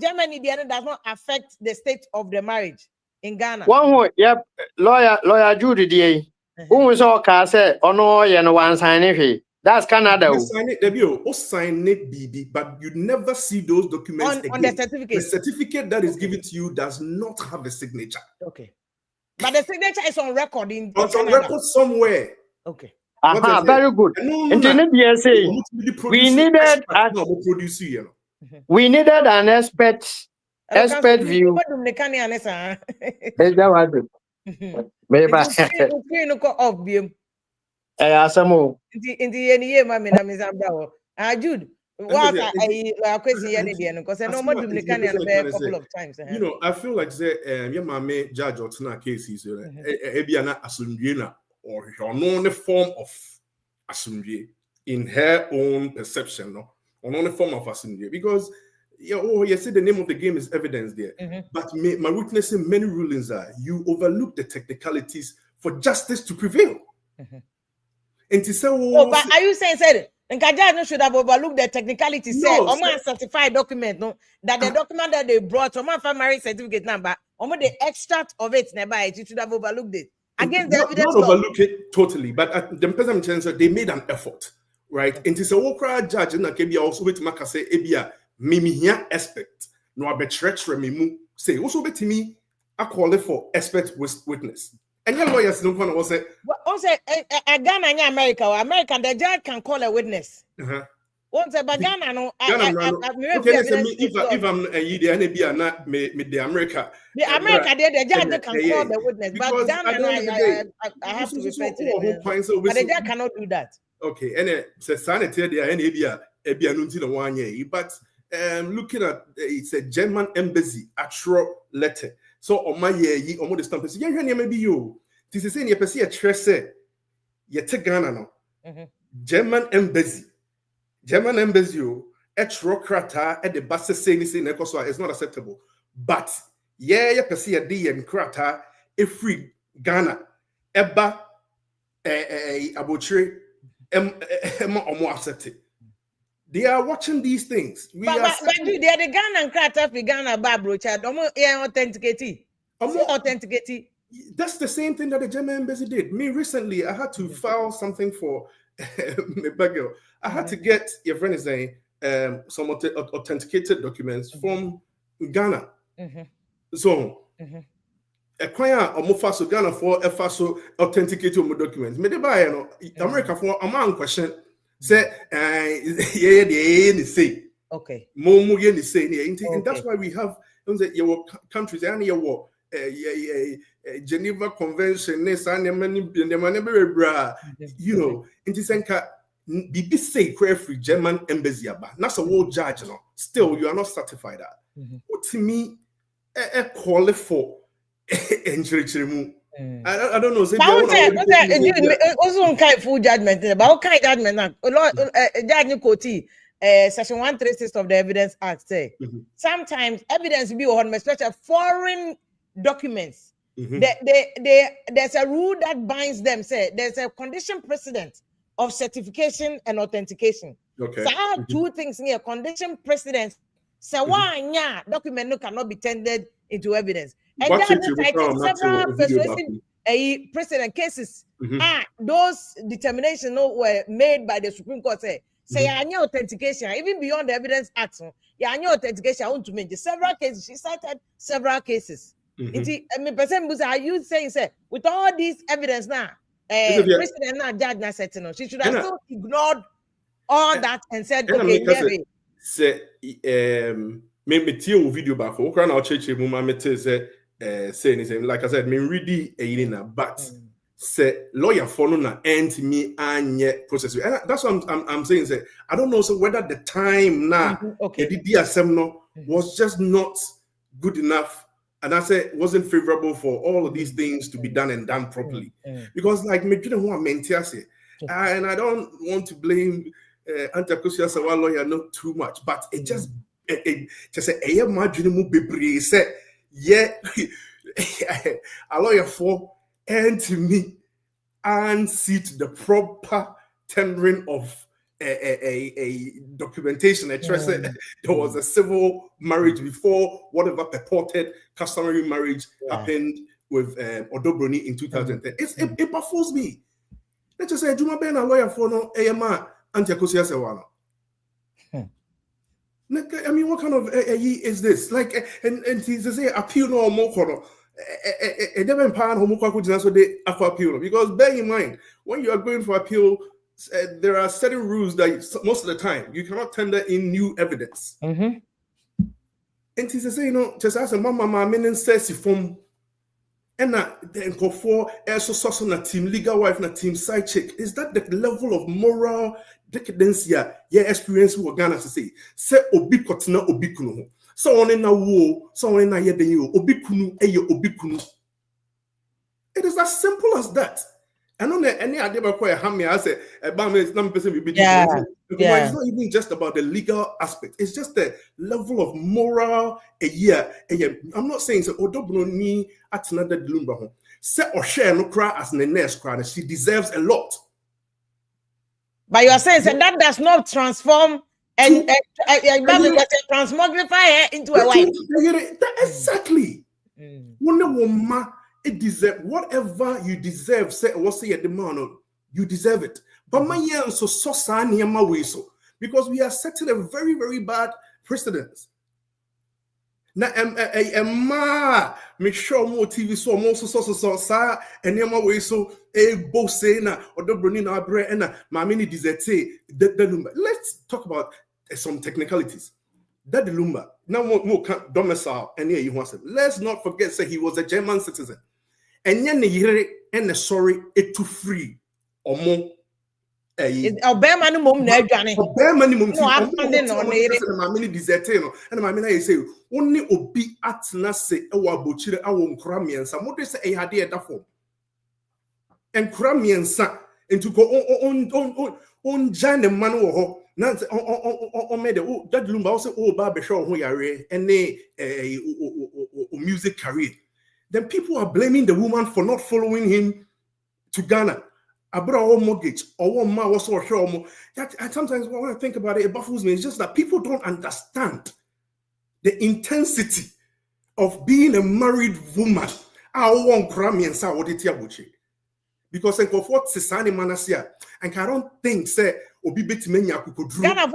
Germany does not affect the state of the marriage in Ghana. One yep, lawyer Judy who is all case or no one sign if that's Canada. Sign it, BB, but you never see those documents on the certificate. The certificate that is given to you does not have a signature. Okay. But the signature is on record in it's on record somewhere. Okay. Very good. We needed an expert view. Jude, what I crazy any day because I know more Dominican a couple of times. You know, I feel like say your mama judge or tuna cases ebiana asumdie or her known form of asumdie in her own perception, no, or on a form of asumdie because you see the name of the game is evidence there. But my witnessing many rulings are you overlook the technicalities for justice to prevail. And to say, but are you saying and Kaja should have overlooked the technicality? Say, certified document, no, that the document that they brought, marriage certificate number, Almost the extract of it, never you should have overlooked it. Against the not evidence. overlook it totally, but at the person chance they made an effort, right? And it's a Wokra judge and Akebia also with Makase Ebia, Mimi here expect, no abetrech remimu, say also bet me, I call it for expert witness. And your lawyers don't want to say, also a Ghana in America, or American, the judge can call a witness. Once a Ghana, no, if I'm a Yidi and not me the America. The America, the judge can call the witness, but Ghana, I have to refer to the but the judge cannot do that. Okay, and it's a sanitary there, and Ebia Nunti 1 year. But looking at it's a German embassy actual letter. So on my year, on the stamp, yeah, maybe you. This is saying you perceive a trace, yet Ghana no. German embassy, actual crata at the bus saying this in Ecosa is not acceptable. But yeah, you perceive a D and crata, a free Ghana, Eba, Abutre, or more accepted. They are watching these things. But they are the Ghana crata for Ghana Babro Chad, authenticated. That's the same thing that the German embassy did. Me recently, I had to file something for my bagel. I had to get your friend is saying some authenticated documents from Ghana. So a choir or Mofaso Ghana for a faso authenticated documents. Me de buy America for a man question. Say they say okay. Momu yen is saying, and that's why we have your countries and your Geneva Convention, you know, in this enka be say free German embassy, that's a world judge, no. Still, you are not certified that. What to me, a call for entry. I don't know. Also, kind full judgment about kind judgment. Judge Koti, Section 136 of the Evidence Act say sometimes evidence be on especially foreign documents. There's a rule that binds them. Say there's a condition precedent of certification and authentication. Okay. So I have two things here: condition precedent. So one document no cannot be tendered into evidence. And several persuasive precedent cases. Those determinations were made by the Supreme Court. Say authentication, even beyond the Evidence Act. Authentication. I want to make several cases. She cited several cases. Are you saying, say, with all this evidence now, President now judge now said no, she should have still ignored all that and said, okay, say me tell video back for now church me say anything. Like I said, me ready but say lawyer follow na end me and process. And that's what I'm saying. Say I don't know so whether the time now the DSM was just not good enough. And I said it wasn't favorable for all of these things to be done and done properly. Because like me didn't want to and I don't want to blame Antakusia Sawa lawyer not too much, but it just say say yeah a lawyer for and to me and see to the proper tendering of a documentation. I trust there was a civil marriage before whatever purported customary marriage happened with Odobroni in 2010. It baffles me. Let's just say Juma Ben a lawyer for no AMA Antiakosia Sewano. I mean, what kind of is this? Like, and to say appeal no more. It never empowered homoquaku so they appeal because bear in mind when you are going for appeal, there are certain rules that most of the time you cannot tender in new evidence. And to say, you know, just as a mama, meaning says from and then go for also na team legal wife na team side chick. Is that the level of moral decadence yeah experience we Ghana to say obi kotina obi kunu so on na wo so on na ye den you obi kunu obi kunu. It is as simple as that. I know that any idea about quite hammy. I say it's it's not even just about the legal aspect. It's just the level of moral. I'm not saying so. Odobno at another Lumba. Say or share no cry as the nurse cry. She deserves a lot. But you are saying that does not transform and transmogrify her into a wife. Exactly. One woman, it deserve whatever you deserve. Say what's the demand, you deserve it. But my year so way so because we are setting a very, very bad precedent. Now, make sure more TV so more so sa and yama way so a boss say na or the bruni na bre and my mini deserte the Lumba. Let's talk about some technicalities. That the Lumba now more domicile and here you want to. Let's not forget say he was a German citizen. And then the sorry it too free or more. Obey money mum na adwane. Obey money mum. No, many deserted and my men say only obi atna se ewa bochire awo nkura miensa mo de se e hade e da form. Nkura miensa into go on jane man wo ho na on made that Lumba also ba be show ho yare and music career. Then people are blaming the woman for not following him to Ghana. About mortgage or one man was so that sometimes when I think about it baffles me. It's just that people don't understand the intensity of being a married woman. I want Grammy and Saudi because I go for Sisani Manasia and I don't think say Obi Betimenya could do. Ghana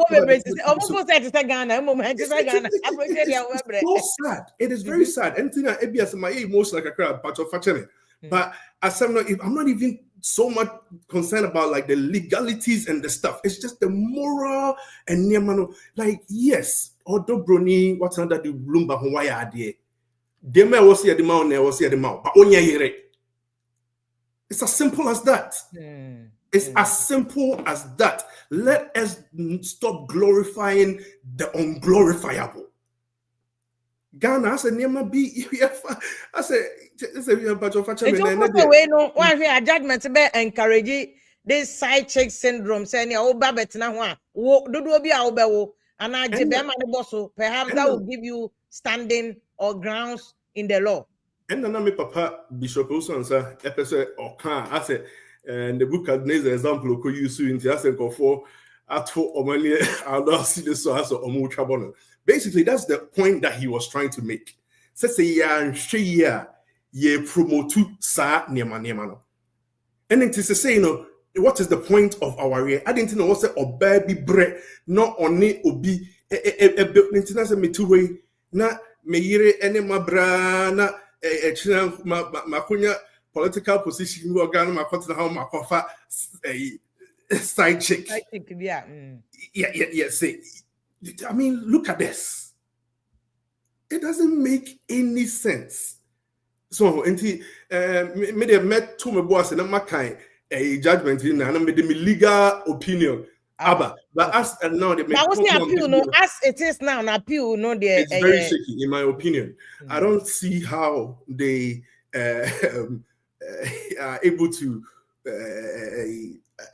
so sad. It is very sad. Anything I ABS my most like a crowd, but of but as I'm not even so much concerned about like the legalities and the stuff. It's just the moral and like yes, although Brony, what's under the Lumba Hawaii idea. They may was here the mouth, never was here the mouth, but only here. It's as simple as that. It's as simple as that. Let us stop glorifying the unglorifiable. Ghana, I said, never be. I said, it's a bunch of one here judgment be encourage this side chick syndrome. Saying, "Oh, babet na wa, do be our bewo." And I be man bosso. Perhaps that will give you standing or grounds in the law. And then my papa Bishop Wilson sir, episode or can I said, and the book had an example of use in the asset for at for money. I'll not see the source or more trouble. Basically, that's the point that he was trying to make. Say yeah, ye promote sa nema. And it is to say, what is the point of our year? I didn't know what's a baby bread, not only obi a built me two way, na me any mabra na makunya political position who are gonna my continent how my coffee a side chick. Yeah. Yeah. Say, I mean, look at this. It doesn't make any sense. So, me met to my boss and my kind a judgment in and made me legal opinion. But as and now they make that was the appeal, no, as it is now, an appeal, no, it's very shaky, in my opinion. I don't see how they are able to.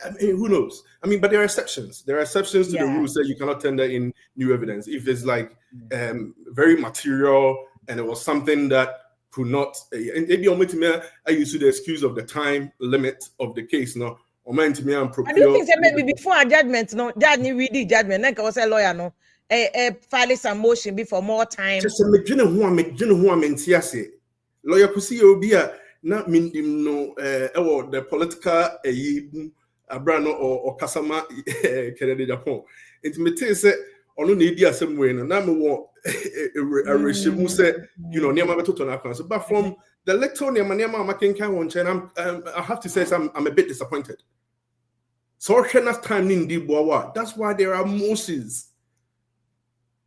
I mean, who knows? I mean, but there are exceptions. There are exceptions to the rules that you cannot tender in new evidence if it's like very material and it was something that could not. And maybe I used to the excuse of the time limit of the case. No, or I do think that maybe before a judgment, no, judge ni read the judgment. Like I was a lawyer, no, file some motion before more time. Just a who I'm lawyer could see you be a not mean no the political Abrano or Kasama Kennedy Japan. It may say on no idea somewhere and I want a regime said, near my to but from the lecture near my Manema I have to say I'm a bit disappointed. So enough time in the Boa. That's why there are motions.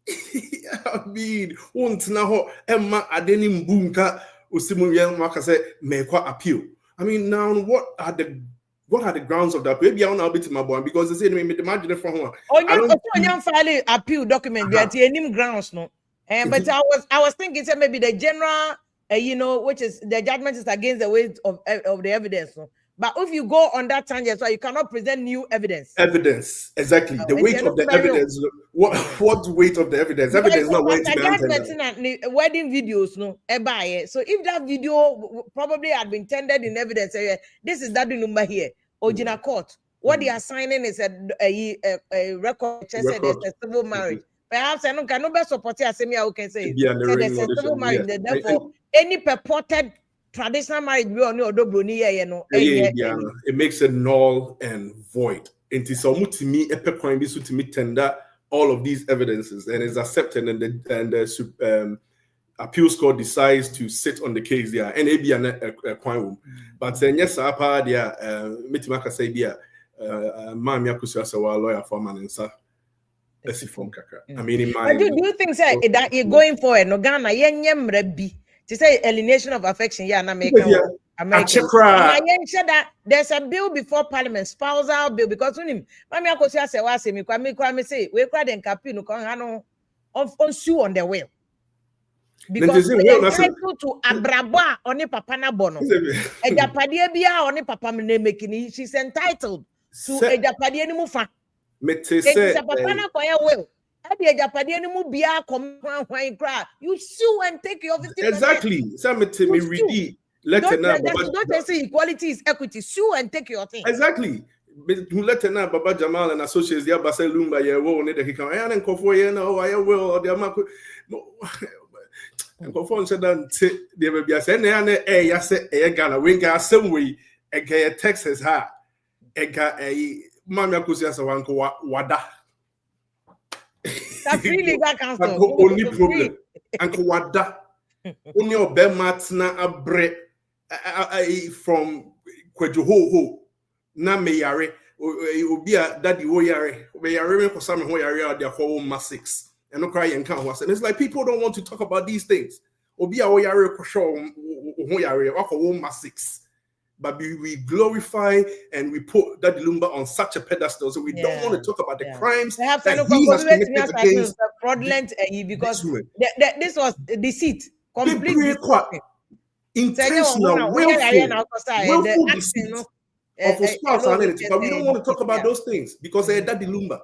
I mean, once now Emma Adenim Bunka Usimu Maka said, make what appeal. I mean, now what are the grounds of that? Maybe I'll now be to my boy because they say me imagine from one. Oh, file appeal document. There are any grounds, no. But I was thinking, say maybe the general, which is the judgment is against the weight of the evidence. No? But if you go on that tangent, so you cannot present new evidence. Evidence, exactly. The weight of the evidence. What weight of the evidence? Evidence not weight to the wedding videos, no. So if that video probably had been tendered in evidence, this is that number here, Ojina court. What they are signing is a record. Said there's a civil marriage. perhaps I don't can be support as me I can say. Yeah, the So ring there's a or the civil sham, marriage. yeah. Therefore, any purported traditional marriage we on your dobroni you know. It makes it null and void. It is almost to me epic this to me tender all of these evidences and is accepted and the appeals court decides to sit on the case there and it be a point. But yes, apa there metimaka say be Mami Akusia Sawa lawyer for Maninsa. I mean, in my. Do you think say that you're going for no Ghana yenyem bi to say alienation of affection? Yeah, na make American. That there's a bill before Parliament, spousal bill, because when him, Mami Akosia say wa say me kwame say we cry den capi no kon hano on sue on the will. Because we are entitled to abrabo oni papa na bono. Ejapade bia oni papa me making she's entitled to ejapade ni mu fa. Say papa na koya will. You sue and take your 50%. Exactly. Some me read don't say equality is equity. Sue and take your thing. Exactly. Let Baba Jamal and associates the Abasa Lumba ye wo ne de kan ayan en kofo ye na o aye will or the amako en kofo said that they be be say na na ya say e Ghana we ga asem we e ga Texas ha e ga mama akosia sa wan ko wada. That's really that council. Only problem. Uncle Wada. Only obe matna abre from Kwejuho na meyare obia daddy wo yare meyare me ko sam ho yare their whole ma 6 and no cry and can ho and it's like people don't want to talk about these things obia wo yare ko show ho yare wo ma 6 but we glorify and we put that Lumba on such a pedestal, so we don't want to talk about the crimes that he has committed against fraudulent because this was deceit, complete intentional, willful deceit of a spouse. But we don't want to talk about those things because they're that Lumba.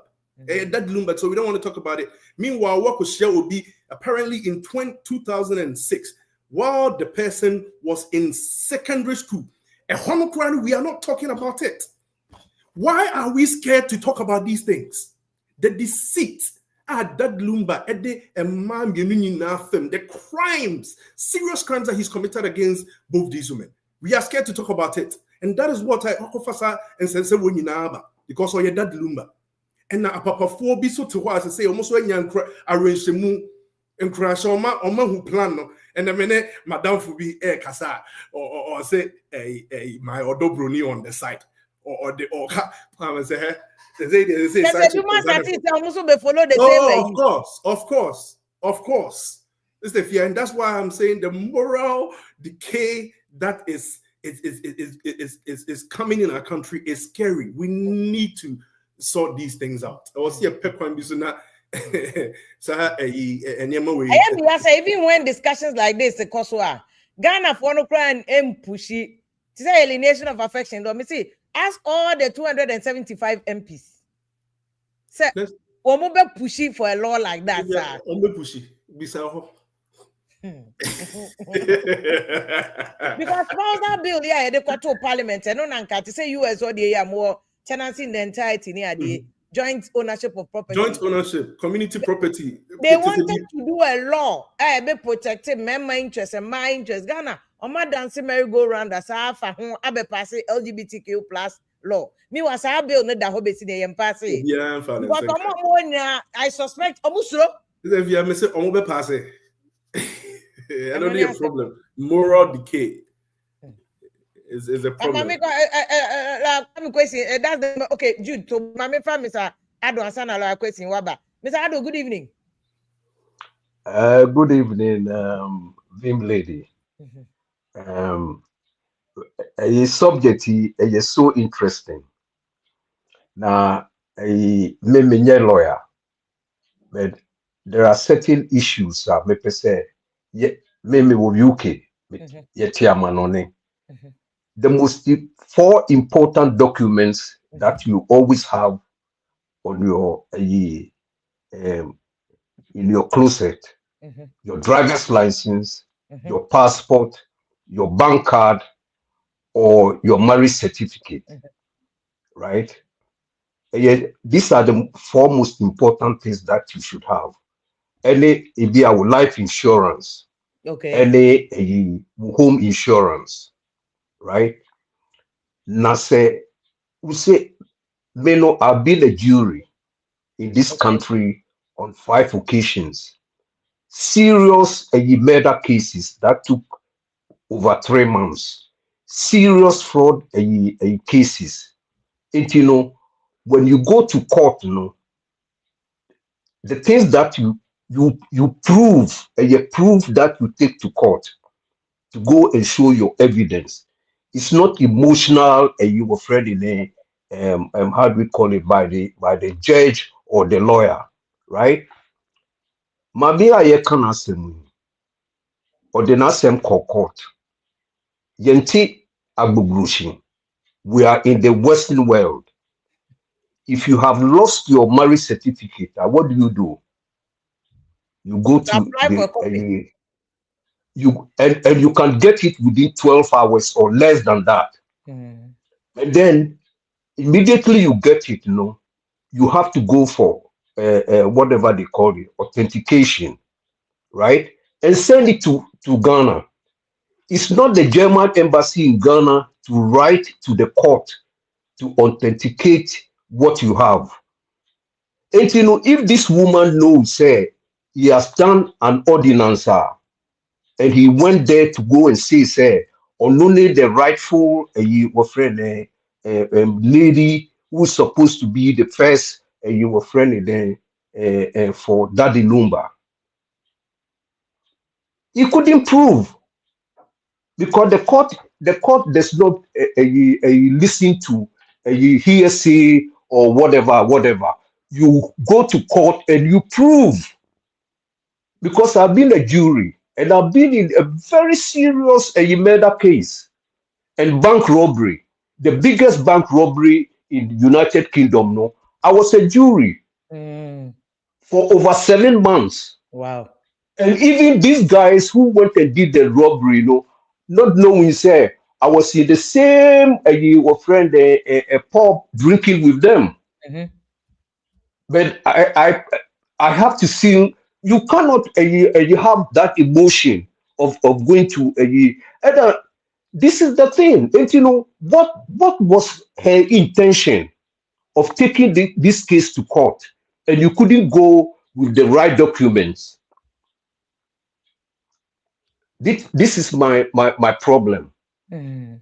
So we don't want to talk about it. Meanwhile, what could share will be apparently in 2006, while the person was in secondary school. We are not talking about it. Why are we scared to talk about these things? The deceit, that Lumba, the crimes, serious crimes that he's committed against both these women. We are scared to talk about it. And that is what I offer and say when you because of your dad Lumba. And now papa four be so to what I say almost when you arrange the move and crash on my who plan no. And the minute Madame Fubi Kasa or say my odobroni on the side or the I say of course. This is the fear, and that's why I'm saying the moral decay that is coming in our country is scary. We need to sort these things out. I was here pepper and even when discussions like this, the Kosovo, Ghana for no cry and pushy to say alienation of affection. Let me see. Ask all the 275 MPs. Sir, we be pushy for a law like that, sir. Pushy. Because that bill, yeah, they got to Parliament and no to say US or the more tenancy in the entirety near the joint ownership of property. Joint ownership, community property. They wanted to do a law, be protecting member interest and my interest. Ghana, on my dancing merry-go-round as I have passing LGBTQ plus law. Me was a bill that hope it's in the embassy. Yeah, but I suspect Omusro. If you have said Omobe pass it, I don't need a problem. Moral decay is a problem. Question. That's the okay, Jude. So, my friend, Mr. Ado, answer a question. Waba, Mr. Ado, good evening. Good evening, Vim lady. A subject is so interesting. Now, a lawyer, but there are certain issues that me say, maybe with UK, the most 4 important documents that you always have on your in your closet, your driver's license, your passport, your bank card, or your marriage certificate, right? these are the 4 most important things that you should have. Any our life insurance, Okay. any home insurance, right? Now say we say, I've been a jury in this country on 5 occasions. Serious murder cases that took over 3 months. Serious fraud cases. And when you go to court, the things that you prove, you prove that you take to court to go and show your evidence. It's not emotional, you were afraid in how do we call it, by the judge or the lawyer, right? Mabia ye kana semu or the nasem court. Yenti agbugrushi. We are in the Western world. If you have lost your marriage certificate, what do? You go to Apply for a copy. and you can get it within 12 hours or less than that. Mm. And then immediately you get it, you have to go for whatever they call it, authentication, right? And send it to Ghana. It's not the German embassy in Ghana to write to the court to authenticate what you have. And if this woman knows, he has done an ordinance, and he went there to go and say, only the rightful lady who's supposed to be the first for Daddy Lumba. He couldn't prove because the court does not listen to hearsay or whatever. You go to court and you prove. Because I've been a jury and I've been in a very serious murder case and bank robbery, the biggest bank robbery in the United Kingdom. No, I was a jury for over 7 months. Wow. And even these guys who went and did the robbery, not knowing, I was in the same friend a pub drinking with them. Mm-hmm. But I have to see, you cannot you have that emotion of going to this is the thing. And what was her intention of taking this case to court, and you couldn't go with the right documents? This is my problem. Mm.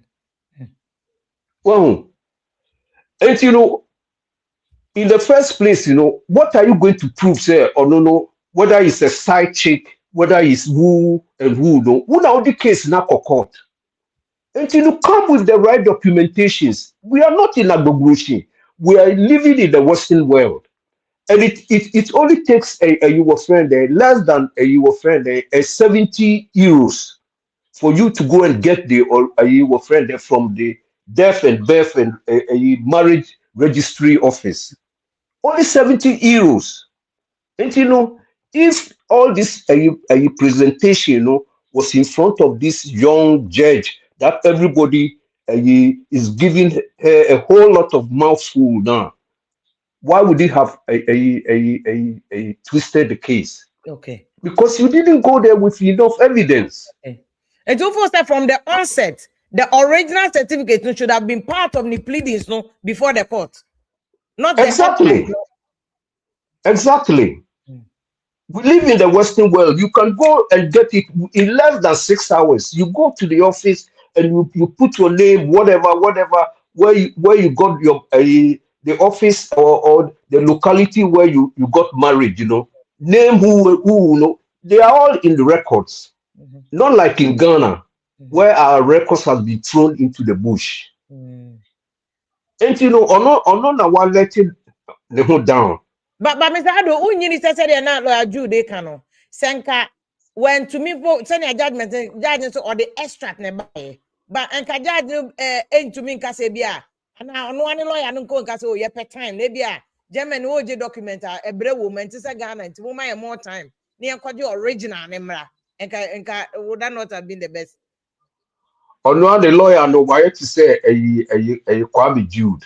Well, and in the first place, what are you going to prove, say, or no, whether it's a side chick, whether it's who and who, who now the case now court. And come with the right documentations. We are not in Agbogbushi. We are living in the Western world. And it only takes less than a 70 euros for you to go and get the from the death and birth and marriage registry office. Only 70 euros. And if all this presentation was in front of this young judge that everybody is giving her a whole lot of mouthful now, why would he have twisted the case? Okay. Because you didn't go there with enough evidence. Okay. And so first, from the onset, the original certificate should have been part of the pleadings before the court. Not exactly. Exactly. We live in the Western world. You can go and get it in less than 6 hours. You go to the office and you put your name, whatever, where you got your the office or the locality where you got married. Name who they are all in the records. Mm-hmm. Not like in Ghana, where our records have been thrown into the bush. And or let it down. But Mr. Ado, unyini said they are not lawyer Jew they can senka when to me for send a judgment or the extract nearby. But enka judge to me kasebia. And now no one lawyer no go nka so per time maybe German OJ document a bre woman to say Ghana to woman more time. Near kwaji original nemra. Enka would that not have been the best? Or no the lawyer no why to say a Kwame Jude.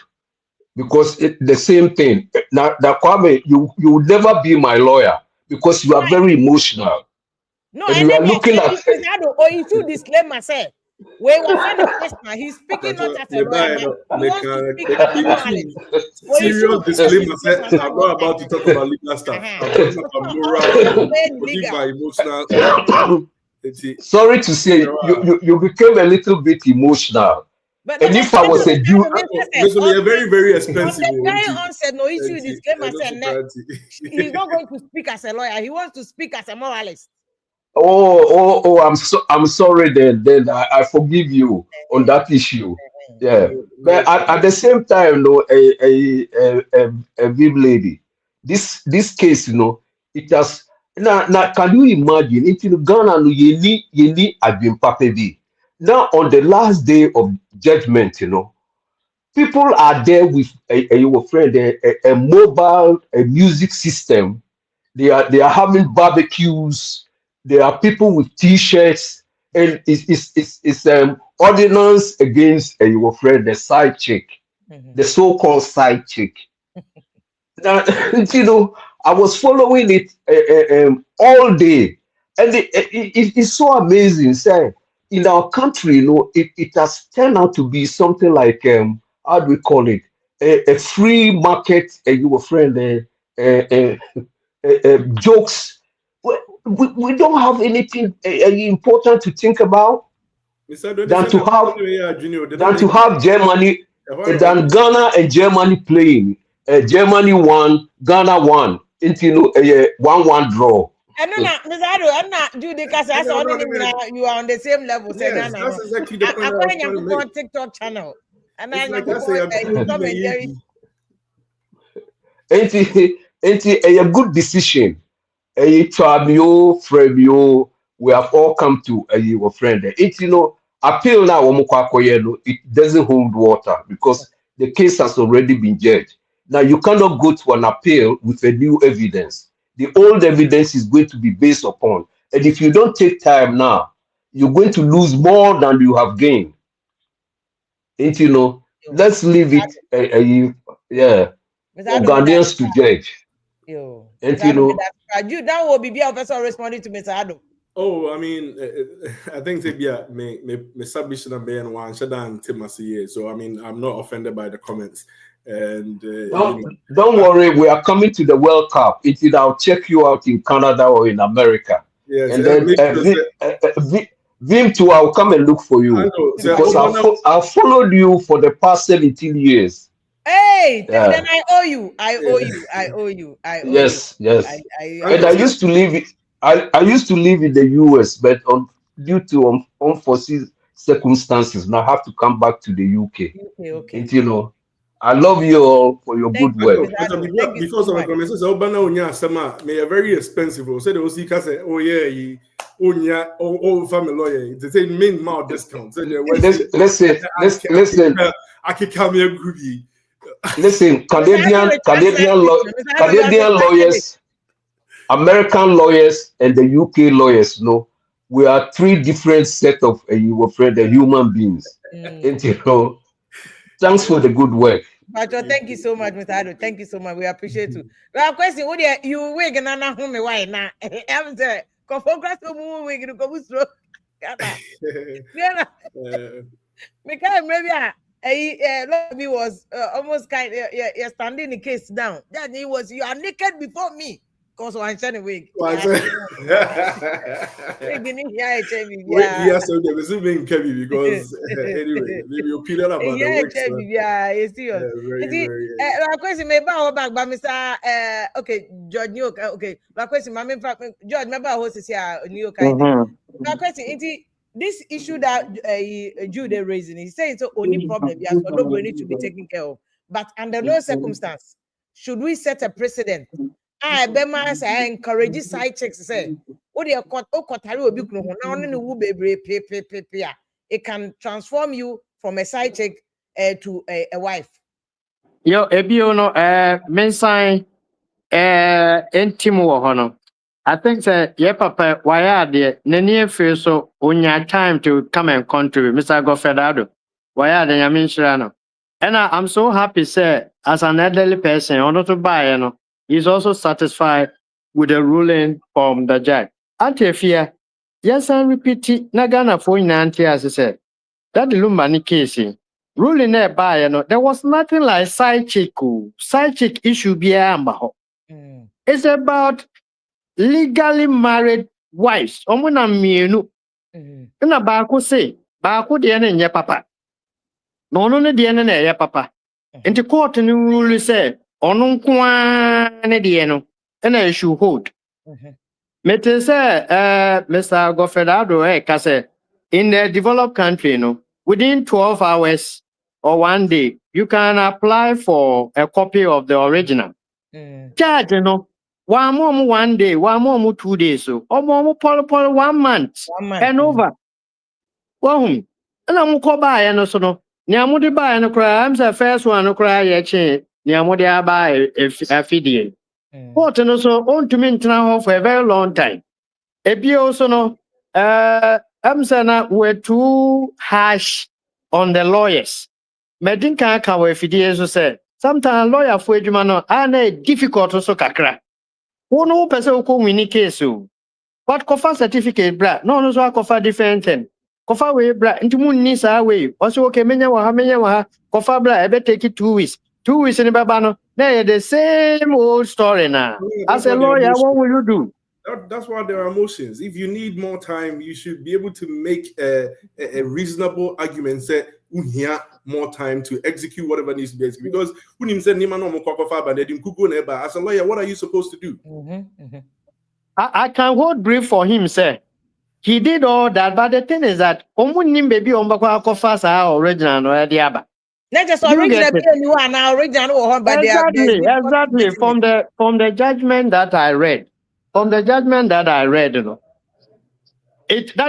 because the same thing. Now, Kwame, you will never be my lawyer because you are very emotional. No, And and you then are looking at you should disclaim myself. We were friend of personal. He's speaking not as a lawyer, but he wants to speak as a moralist. Well, you Serious should disclaimer. I'm not what about to talk about legal stuff. Uh-huh. I'm talking about moral. Forgive my emotional. sorry to say, you became a little bit emotional. But And if I was a Jew, This will be a very, very expensive on the very one. onset, no issue disclaimer said he's not going to speak as a lawyer. He wants to speak as a moralist. I'm sorry then I forgive you on that issue. Yeah. But at the same time, no, a Viv lady, this case, it has now can you imagine it in Ghana no you need Adwin Papevi. Now on the last day of judgment, people are there with your friend, a mobile a music system. They are having barbecues. There are people with T-shirts, and it's ordinance against your friend, the side chick, the so-called side chick. Now, I was following it all day, and it's so amazing. Say, in our country, it has turned out to be something like how do we call it? A free market, your friend, jokes. We don't have anything important to think about than to have Germany, than Ghana and Germany playing. Germany won, Ghana won. Into 1-1 draw. And I'm not do the case. You are on the same level. Yes, that's exactly the point I was trying to make. TikTok channel. And It's I'm like I say, Tom and Jerry. It's a good decision. Fabio, Frebio, we have all come to your friend. It's appeal now, it doesn't hold water because the case has already been judged. Now you cannot go to an appeal with a new evidence. The old evidence is going to be based upon. And if you don't take time now, you're going to lose more than you have gained. Ain't let's leave it Ghanaians to judge. And that will be a person responding to Mr. Ado. Oh, I mean, I think me submission and being one shadan Timasi. So I mean, I'm not offended by the comments. And don't worry, we are coming to the World Cup. I'll check you out in Canada or in America. Yes, and then Vim too, I'll come and look for you because I've followed you for the past 17 years. Hey, then I owe you. I owe you. Yes. And I used to live. I used to live in the US, but due to unforeseen circumstances, now I have to come back to the UK. Okay. And, I love you all for your good work. Before some comments, may very expensive. So they will see say, oh yeah, family lawyer. They say main mouth discount. Listen. I can come here, goody. Listen, Canadian lawyers, American lawyers, and the UK lawyers, we are three different set of human beings. And thanks for the good work. Thank you so much, Mr. Ado. Thank you so much. We appreciate you. Well, question: what you wig and I home why now? I'm saying, congrats to move wig to go through. Yeah, because maybe Lobby was almost kind of standing the case down. Then he was, you are naked before me. Because I'm shining wig. Yes, so there was even Kevin because anyway, maybe opinion about the work. Yeah, it's serious. My question may bow back by Mr. Okay, George New York. Okay, my question, my main George, remember host is here New York. My question, this issue that Jude raising, he says it's the only problem. Yes, nobody need to be taken care of. But under no circumstance should we set a precedent. I encourage side checks. Say, it can transform you from a side check to a wife. Yo, ebio no mensan intimo hono. I think that papa why are there near feel so on your time to come and contribute, Mr. Gofedado. Why are they Yamin Shirano? And I'm so happy, sir, as an elderly person, or not to buy, he's also satisfied with the ruling from the judge. Antifia, yes, I repeat it, Nagana for in Auntie, as I said, that the Lumba case, ruling there by, there was nothing like side chick issue be ambaho. It's about legally married wives. Omuna mienu. Na baako say, baako de ne nye papa. No no ne de ne na ye papa. Enti court ni rule say, ono nko ne de no, na you should hold. Mete say, Mr. Gofredado ka say, in the developed country, within 12 hours or 1 day, you can apply for a copy of the original. Charge, 1 day, 2 days, so or 1 month, and over. Well, and I'm called by and so Niamudi buy and cry. I'm the first one to cry a chain. Niamudi buy a fiddy. What and also on to me now for a very long time. If you also know, I'm saying we're too harsh on the lawyers. Medinka kawe fiddy so say. Sometimes lawyer for Jumano are difficult also kakra. One person who win case. But cover certificate, bra. No, so I cover different thing. Cover way, bra. Into moon ni sa way. Also, okay, menya waha. Cover bra. I take it 2 weeks. 2 weeks in the babano. They the same old story now. As a lawyer, what will you do? That's why there are motions. If you need more time, you should be able to make a reasonable argument. Say, here more time to execute whatever needs to be executed. Because when you say as a lawyer, what are you supposed to do? I can hold brief for him, sir. He did all that, but the thing is that baby original or diaba. Not just original, original, but exactly. From the judgment that I read, that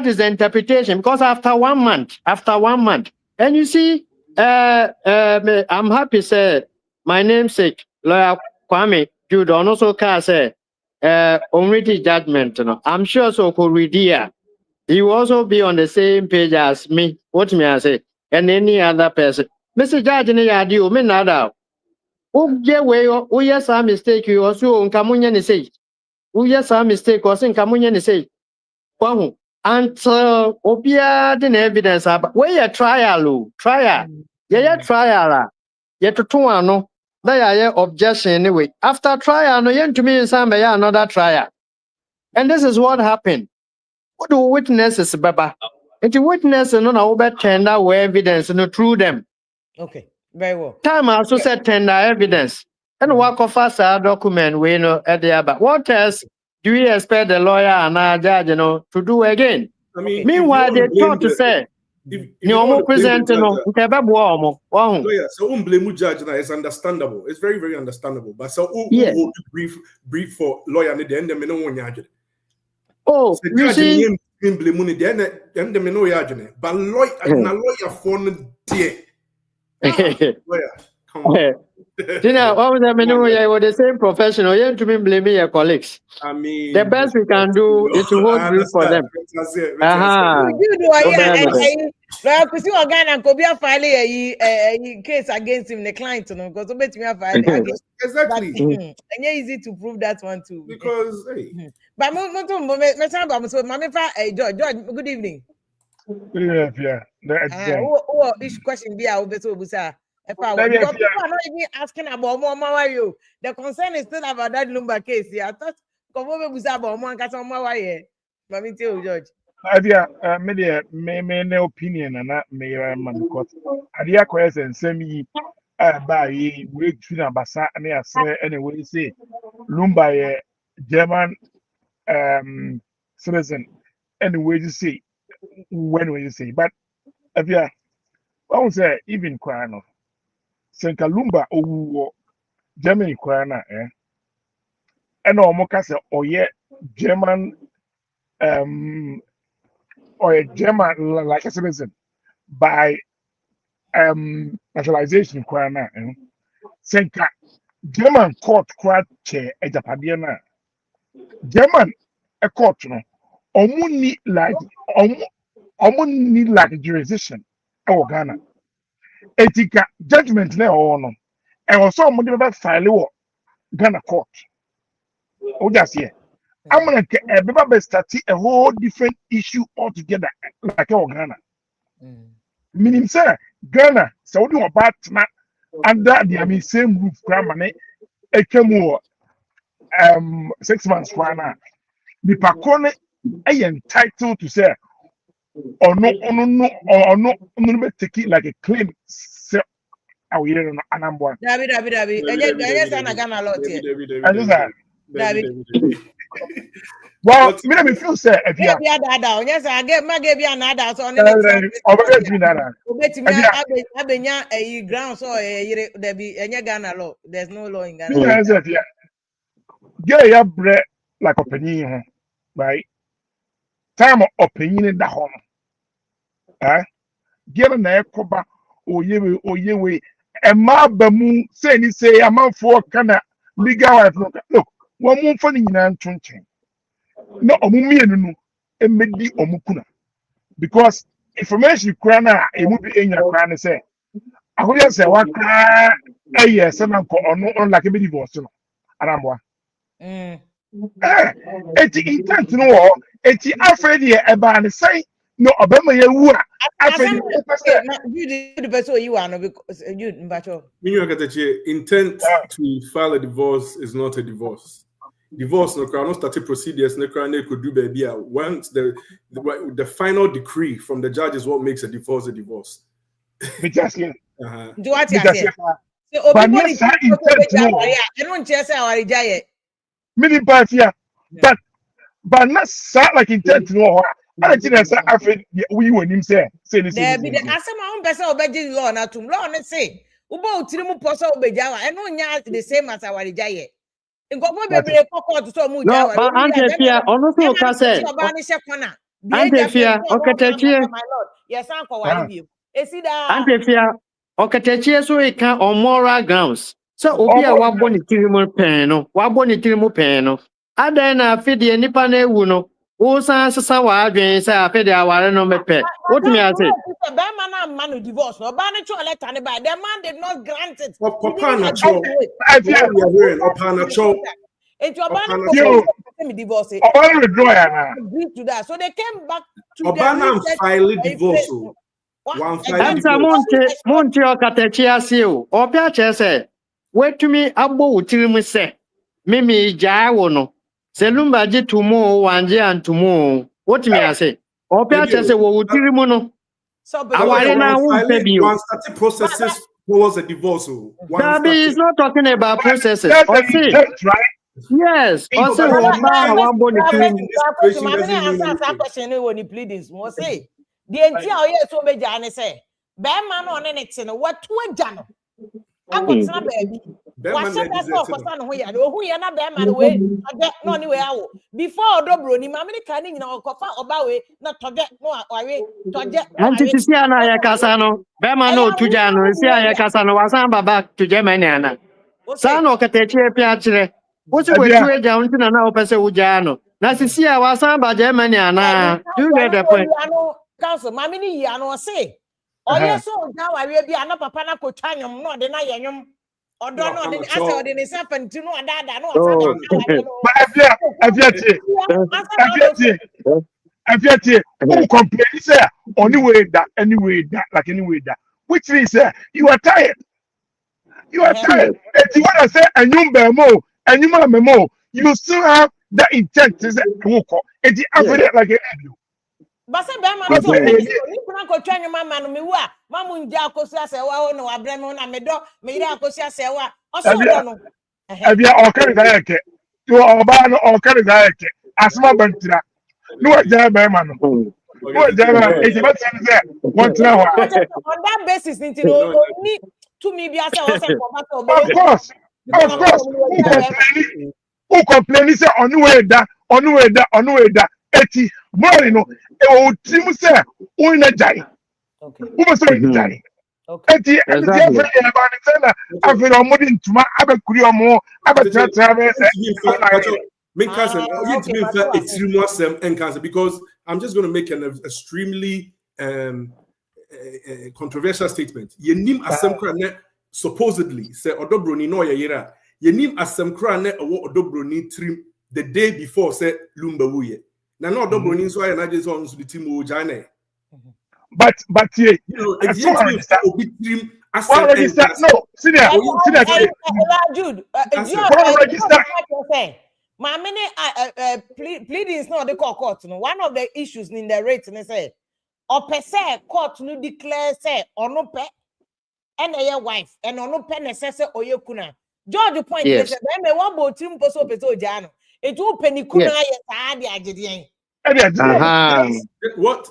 is the interpretation. Because after 1 month, and you see, I'm happy, sir. My namesake, lawyer Kwame Jude, also can say, already judgment. I'm sure so could read here. He will also be on the same page as me. What may I say? And any other person. Mr. Judge, you mean nada. Oh, yeah, oh, yes, I mistake you also on Kamunya say. Oh, yes, I mistake or in Kamunya say. Wow. Until Obia the evidence about where a trial. Yeah, trial. Yet to two no. They are objection anyway. After trial, no yen to me in some another trial. And this is what happened. What do witnesses, Baba? And the witness no over tender evidence no through them. Okay, very well. Time also said tender evidence. And work of us our document we know at the other. What else do we expect the lawyer and our judge to do again? I mean, meanwhile, they thought to say, no present no lawyer, so blame judge now is understandable. It's very, very understandable. But so brief for lawyer and the end of no. Oh, you see, but lawyer for lawyer, come on. You know, what was the same professional. You to me blame your colleagues. I mean, the best we can do is to hold brief for them. Because you are Ghana, could be a file a case against him, the client, because we have exactly. And yeah, easy to prove that one too. Because hey. But George, good evening. Yeah. Each question be our better busa. Because people are not even asking about more you. The concern is still about that Lumba case. Yeah, I thought busa about more case on my Mami tell George. Me opinion and not me man because adia question same yi by we tuna basa na say anyway say Lumba German citizen anyway you say when we say but I won't say even kwano Senka Lumba owo Germany kwana and omoka say oye German or a German like a citizen by naturalization kwana Senka German court kwa che e Japadiana German a court no omuni like jurisdiction e Ghana etika judgment na ɛwɔ no ɛwɔ sɛ ɔmo de bɛbɛ file wɔ Ghana court o just here I'm gonna be starting a whole different issue altogether like ɛwɔ Ghana meaning sɛ Ghana sɛ wode ɔba atena under the same roof kora ne atwa mu wɔ 6 months kora no a nipa ko ne ɛyɛ entitled to say no be take it like a claim say awuyere no anamboa Dabi enye sa na Ghana law tie Dabi well me feel say if you ada onye sa age mage bia na ada so ne obetimi abenya e ground so yire dabi enye Ghana law there's no law in Ghana get ya bre like opinion right time opinion da ho no get na ekoba oyewe Emma Bamu say ni say amanfo kana legal wife look one month for nyina ntonchen no omumienu no emedi omukuna because information kura na emu bi enya kura ne say ahoya say waka eye say na ono like be divorce no anamwa eti intent no wo eti afred ye eba ne say no obema ye wu a afred you the person you are no because you mbacho intent to file a divorce is not a divorce. Divorce no crowd, no started procedures, no crowd could do baby. Once the final decree from the judge is what makes a divorce a divorce. Exactly. Do what you say. So but yes, intent no. I don't say our jaye. Many parts here, but not like intent no. I think say after we when him say this. There be the asema on person obeji law na tum law na say ubo utiri mu poso obeja wa eno nya the same as our jaye. Ngofo bebre kokot so mu jawa. No, but Antefia ono so ka say. Antefia oketechie. Yes anko wali bi. Esi da. Antefia oketechie so e kan on moral grounds. So obi a wabo ni tirimu pen no, wabo ni tirimu pen no. Adan na afide nipa na ewu no. O san sesa wa adwen say afide aware no mepe. What me I say? The man and man divorce. No ban cho letter ne by. The man did not grant it. Papa na cho. Papa na cho. And your ban divorce. Obana withdraw ya agree to that. So they came back to Obana file divorce. One file Monte okatechi ase o. Obi a che say, "Wetumi agbo utirimu se. Mimi jaa wo no. Se Lumba ji tumo wanje antumo." What me I say? Obi a che say wo utirimu no. Aware na wo pe bi o. One started processes towards a divorce. Dabi is not talking about processes. Right? Yes, also one body pleadings mo say the entire year so be jane say be man no ne ne no what to agya no agotena baby wa se be so kosa no ho ya no hu ya na be man we no ni we awo before odobro ni ma me ka ni nyina okofa oba we na toge no awe toge anti sisi ana ya kasa no be man no tuja no sisi ya kasa no wasan baba tuje mani ana sa no katechi pia kire what's the way to down to na opese uja no na sisi ya wasan ba Germany ana do you get the point council mama ni ya no say oye so uja wa we bia na papa na ko twanyom no de na yanyom odo no de asa de ne safanti no ada no afiati who complain say anyway that like anyway that which means you are tired if you want to say enyum memo you still have that intent to say woko it affect like a but say be man so ni kuna ko twanyu mama no me wu a mamu nja akosu asewa ho no abre me na me do me ira akosu asewa oso do no abia o kan ga yake to oba no o kan ga yake asma bantira no aja be man no it's about say one try on that basis nti no ni to me be ase o say of course who complain say onwe da eti morning no e o tim say who na jai who be say jai eti eti afre ya ba ni say na afre o modi ntuma abekuri omo abetratra be say because I'm just going to make an extremely controversial statement. Yenim asem kra ne supposedly say odobroni no yera. Yenim asem kra ne odobroni trim the day before say Lumba wuye. Na no odobroni so na just on the team o jane. But yeah, You know, I it's don't understand. obi trim Well, register. No, senior. Jude, register. My many pleadings no the court. No, one of the issues in the rate they say, or per se court no declare say or no pe and your wife and or no pe necessary or your kuna. George point Yes. they say me one boat trim poso peso jano. It will penny kuna yes adi ajedian. What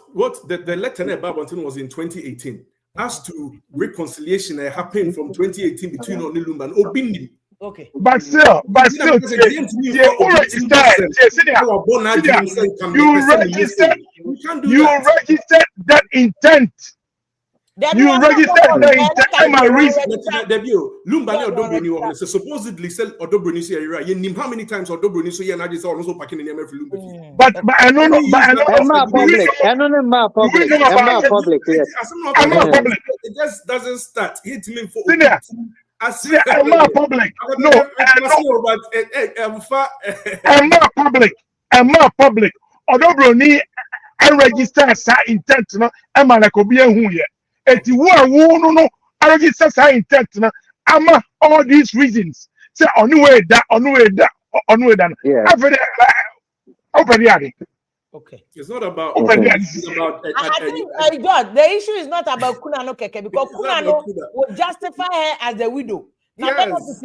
the letter about was in 2018 as to reconciliation happened from 2018 between Lumba and Obindi. Okay. But still, you registered that intent. You registered the intent. My reason. Lumba supposedly sell Odobroni say you how many times Odobroni so and I just also packing in every Lumba. But I don't know. But I don't know. Public. I'm not public. I'm not public. It just doesn't start. Hit me for I'm not public. No, I'm not public. I'm not public. Odobroni I register sa intent no. I'm like obi ehun ye. Eti wo no. I register sa intent no. I'm all these reasons. Say on the way that. Yeah. Okay. It's not about. It's about. I think, God, the issue is not about Kunano Keke because Kunano would justify her as the widow. Now, yes.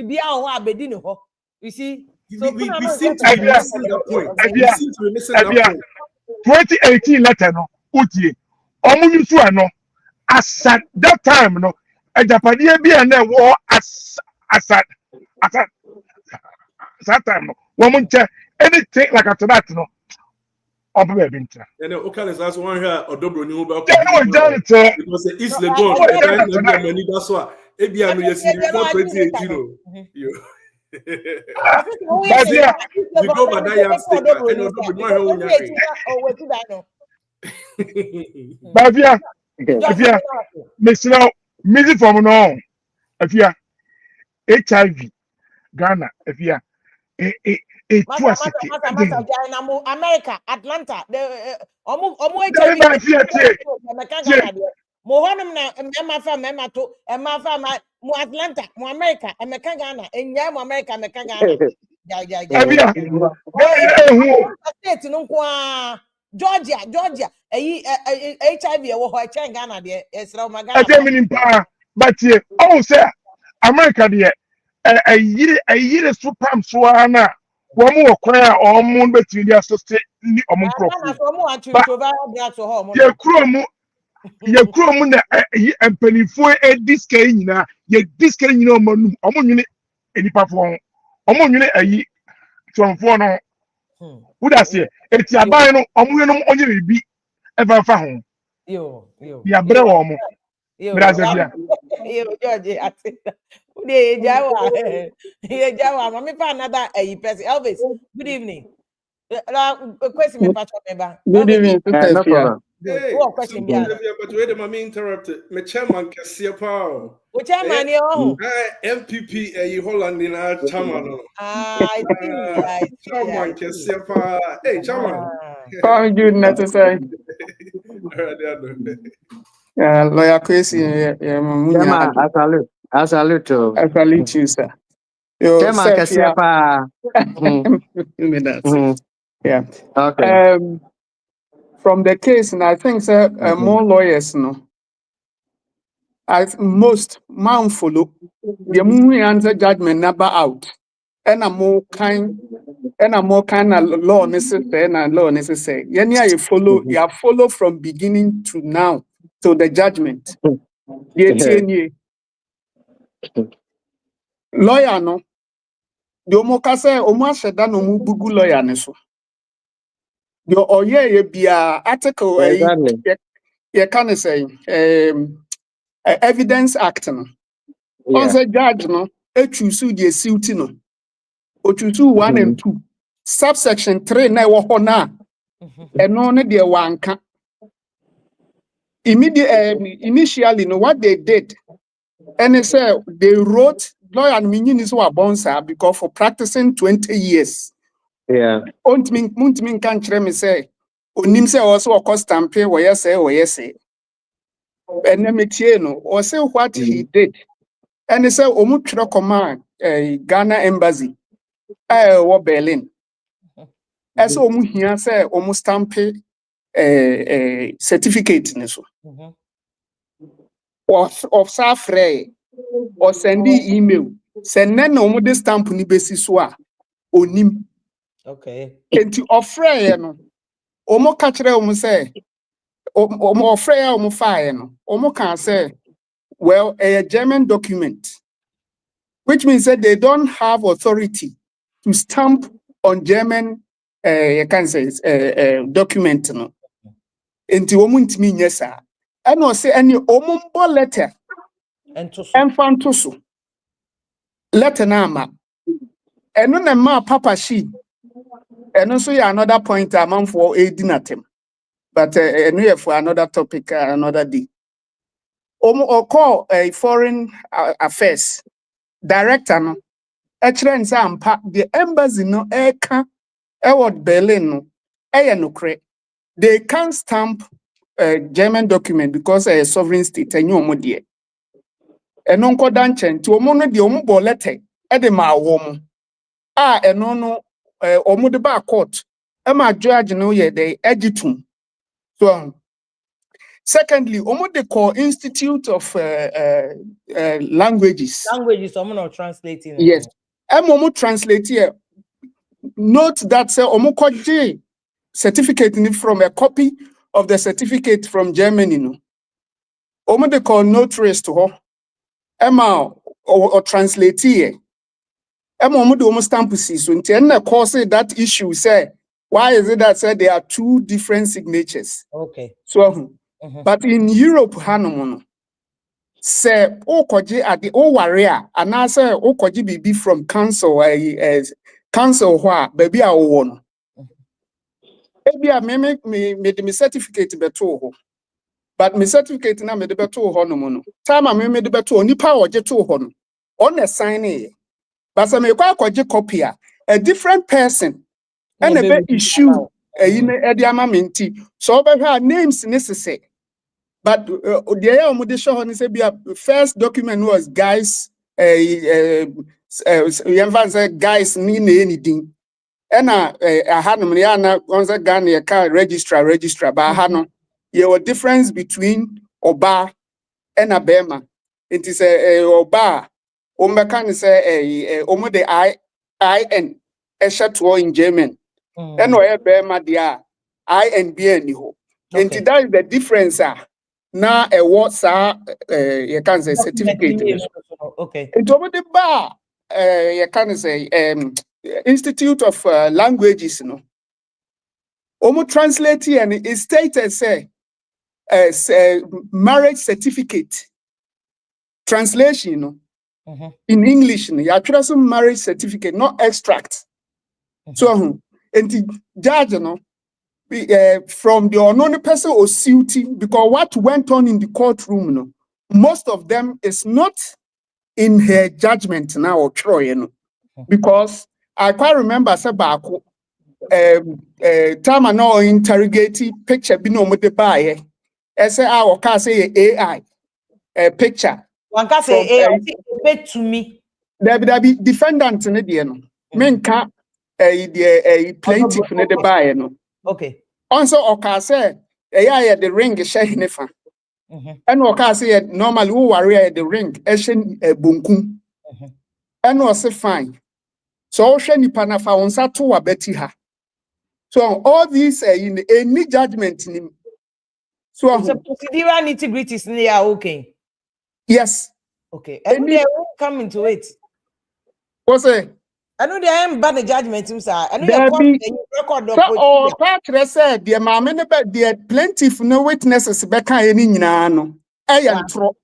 You see, so we seem to be missing that point. We seem to be missing that point. 2018 letter no, Utie, Omunusu no, as at that time no, a Japanese be and then war as that time no, woman anything like after that no. And okay, let's ask one here. Odobro ni uba. Because the East Legon. That's why. ABM is in 2018. You go by that yard sticker and Odobro Bavia, Mr. Missy from no. If you HIV, Ghana, if you America, Atlanta, Atlanta, America, Ghana, and Yam America, Georgia, HIV, Ghana, but oh, sir, America, dear. A year is to pump Swana. One more choir or moon between the associate or moon. Your chrome and penny for a discane, yet discane no money, unit any perform. Unit a year from four. Would I say it's a bino only be ever found? You are better. Elvis, good evening. Question me, good evening. No problem. Hey, question but wait, my interrupted. My chairman can see a power. Which chairman you MPP Holland in our chairman. Chairman can see a power. Hey, chairman. How good necessary. Lawyer Kwesi, I salute you, sir. Chairman can see a power. Yeah. Okay. From the case, and I think more lawyers, no. Most mount follow the movie answer judgment number out, and a more kind of law necessary and law necessary. You follow from beginning to now to the judgment. Lawyer no. The omokase omasheda no mu bugu lawyer ne so. The oye be article you can say evidence act no. Once a judge no e choose the suit no. O choose 1 and 2. Subsection 3 na wo ho na. E no ne de wanka. initially, what they did, and they said they wrote lawyer and meaning is what bonsa because for practicing 20 years. Yeah. Muntmin can me say, Onim say also a cost stampe or yes, or yes. And then or say what he did. And they say, Omutra command, Ghana embassy, what Berlin. As Omuhia say, almost stampe certificate. Of Safre or send the email. Send no more stamp ni basis wa onim. Okay. Enti ofre no. Omo kachre omo say omo ofre ya omo fae no. Omo can say, well, a German document, which means that they don't have authority to stamp on German you can say document no. Enti omo ntimi nyesa. And no say any omo mbo letter And to Enfantoso. Letter nama. Eno ne ma papa she. Eno so ya another point amount for aiding at him. But eno for another topic another day. Or call a foreign affairs director no. Echren sa ampa the embassy no eka Eward Berlin no. No cre. They can't stamp a German document because a sovereign state and you omodie. Eno nko danchen ti omo no de omo bo letter e de ma wo eno no omo de ba court e ma judge no ye dey egitum. So secondly omo de call Institute of Languages. language is someone translating. Yes. Omo translate here. Note that say omo koji certificate ni from a copy of the certificate from Germany no. Omo de call notaries to her. Emma or translate here. Omo de omo stamp so intend cause that issue say why is it that said there are two different signatures? Okay. So but in Europe hanomono say o koji at the o warrior and I say o koji be from council council wha baby a wo no. Ebia me the certificate beto ho. But my certificate na me de beto ho no mo no. Time a me de beto onipa o je to ho no. On a sign e. But some kwaje copy a different person and a be issue ediama minti. So over names necessary. But the omo de show say be first document was guys guys ni na anything. Ena ahanum ya na onza Ghana ka registrar ba hano ye were difference between oba and bema. It is oba Ombeka say omo de in eshato in German. And or bema dia in ni ho. And that is the difference na what sa you can say certificate. Okay. It over the bar you can say Institute of Languages no. Omo translate and it stated say marriage certificate translation no. In English no you actually some marriage certificate not extract. So and judge no from the unknown person or suity because what went on in the courtroom no most of them is not in her judgment now or Troy no because I quite remember say baako time no interrogating picture bi no mo de bae say o ka say AI picture one can say AI to me there be defendant ne de no menka the plaintiff ne de bae no okay also o ka say AI the ring share ne fa and o ka say normally who worry the ring share bonkum and o say fine so hwe nipa na fa onsa to wa beti ha. So all these in any judgment in so procedural nitty-gritties in there okay. Yes. Okay. And they won't come into it. What's it? I know they ain't bad the judgment himself. I know you record so said the mamma the plaintiff no witnesses beka any nyina no. Tro.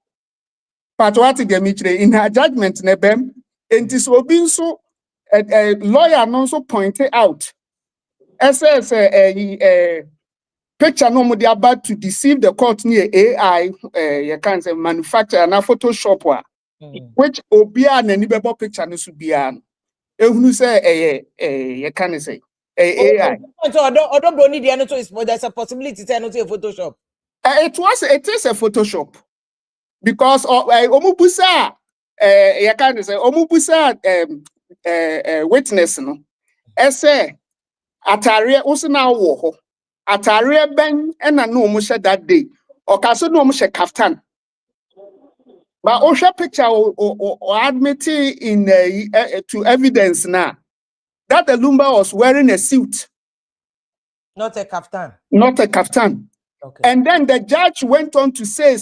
But what the in her judgment nebem and this will be so a lawyer also pointed out. SS picture no they about to deceive the court near AI you can say manufacture na Photoshop wa which obia na ni bebo picture no so bia no ehunu say you can say AI. So odo broni dey no so is there's a possibility say no to Photoshop. It is a Photoshop because omubusa you can say omubusa witness no say atare usina wo ho atare ben na no mo she that day okaso no mo she kaftan but o share picture or admit in to evidence now that the Lumba was wearing a suit, not a kaftan. Okay. And then the judge went on to say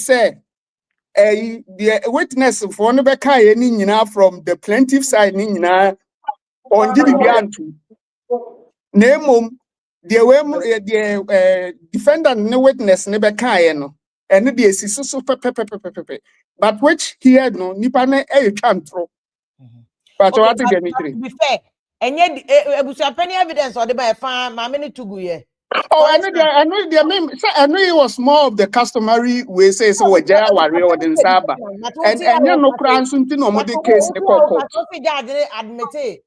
the witness for no be kai ni from the plaintiff side ni nyina on di biantu nemom the defendant no witness ne be kai no and the so pepe but which he had no nipa na e twantro but what the to be fair enye ebusuapani evidence or the by fan ma me ne tugu ye. Oh, I know it was more of the customary way say so we jaya wari or den saba and you no kran sunti no mo the case the court so fi judge admit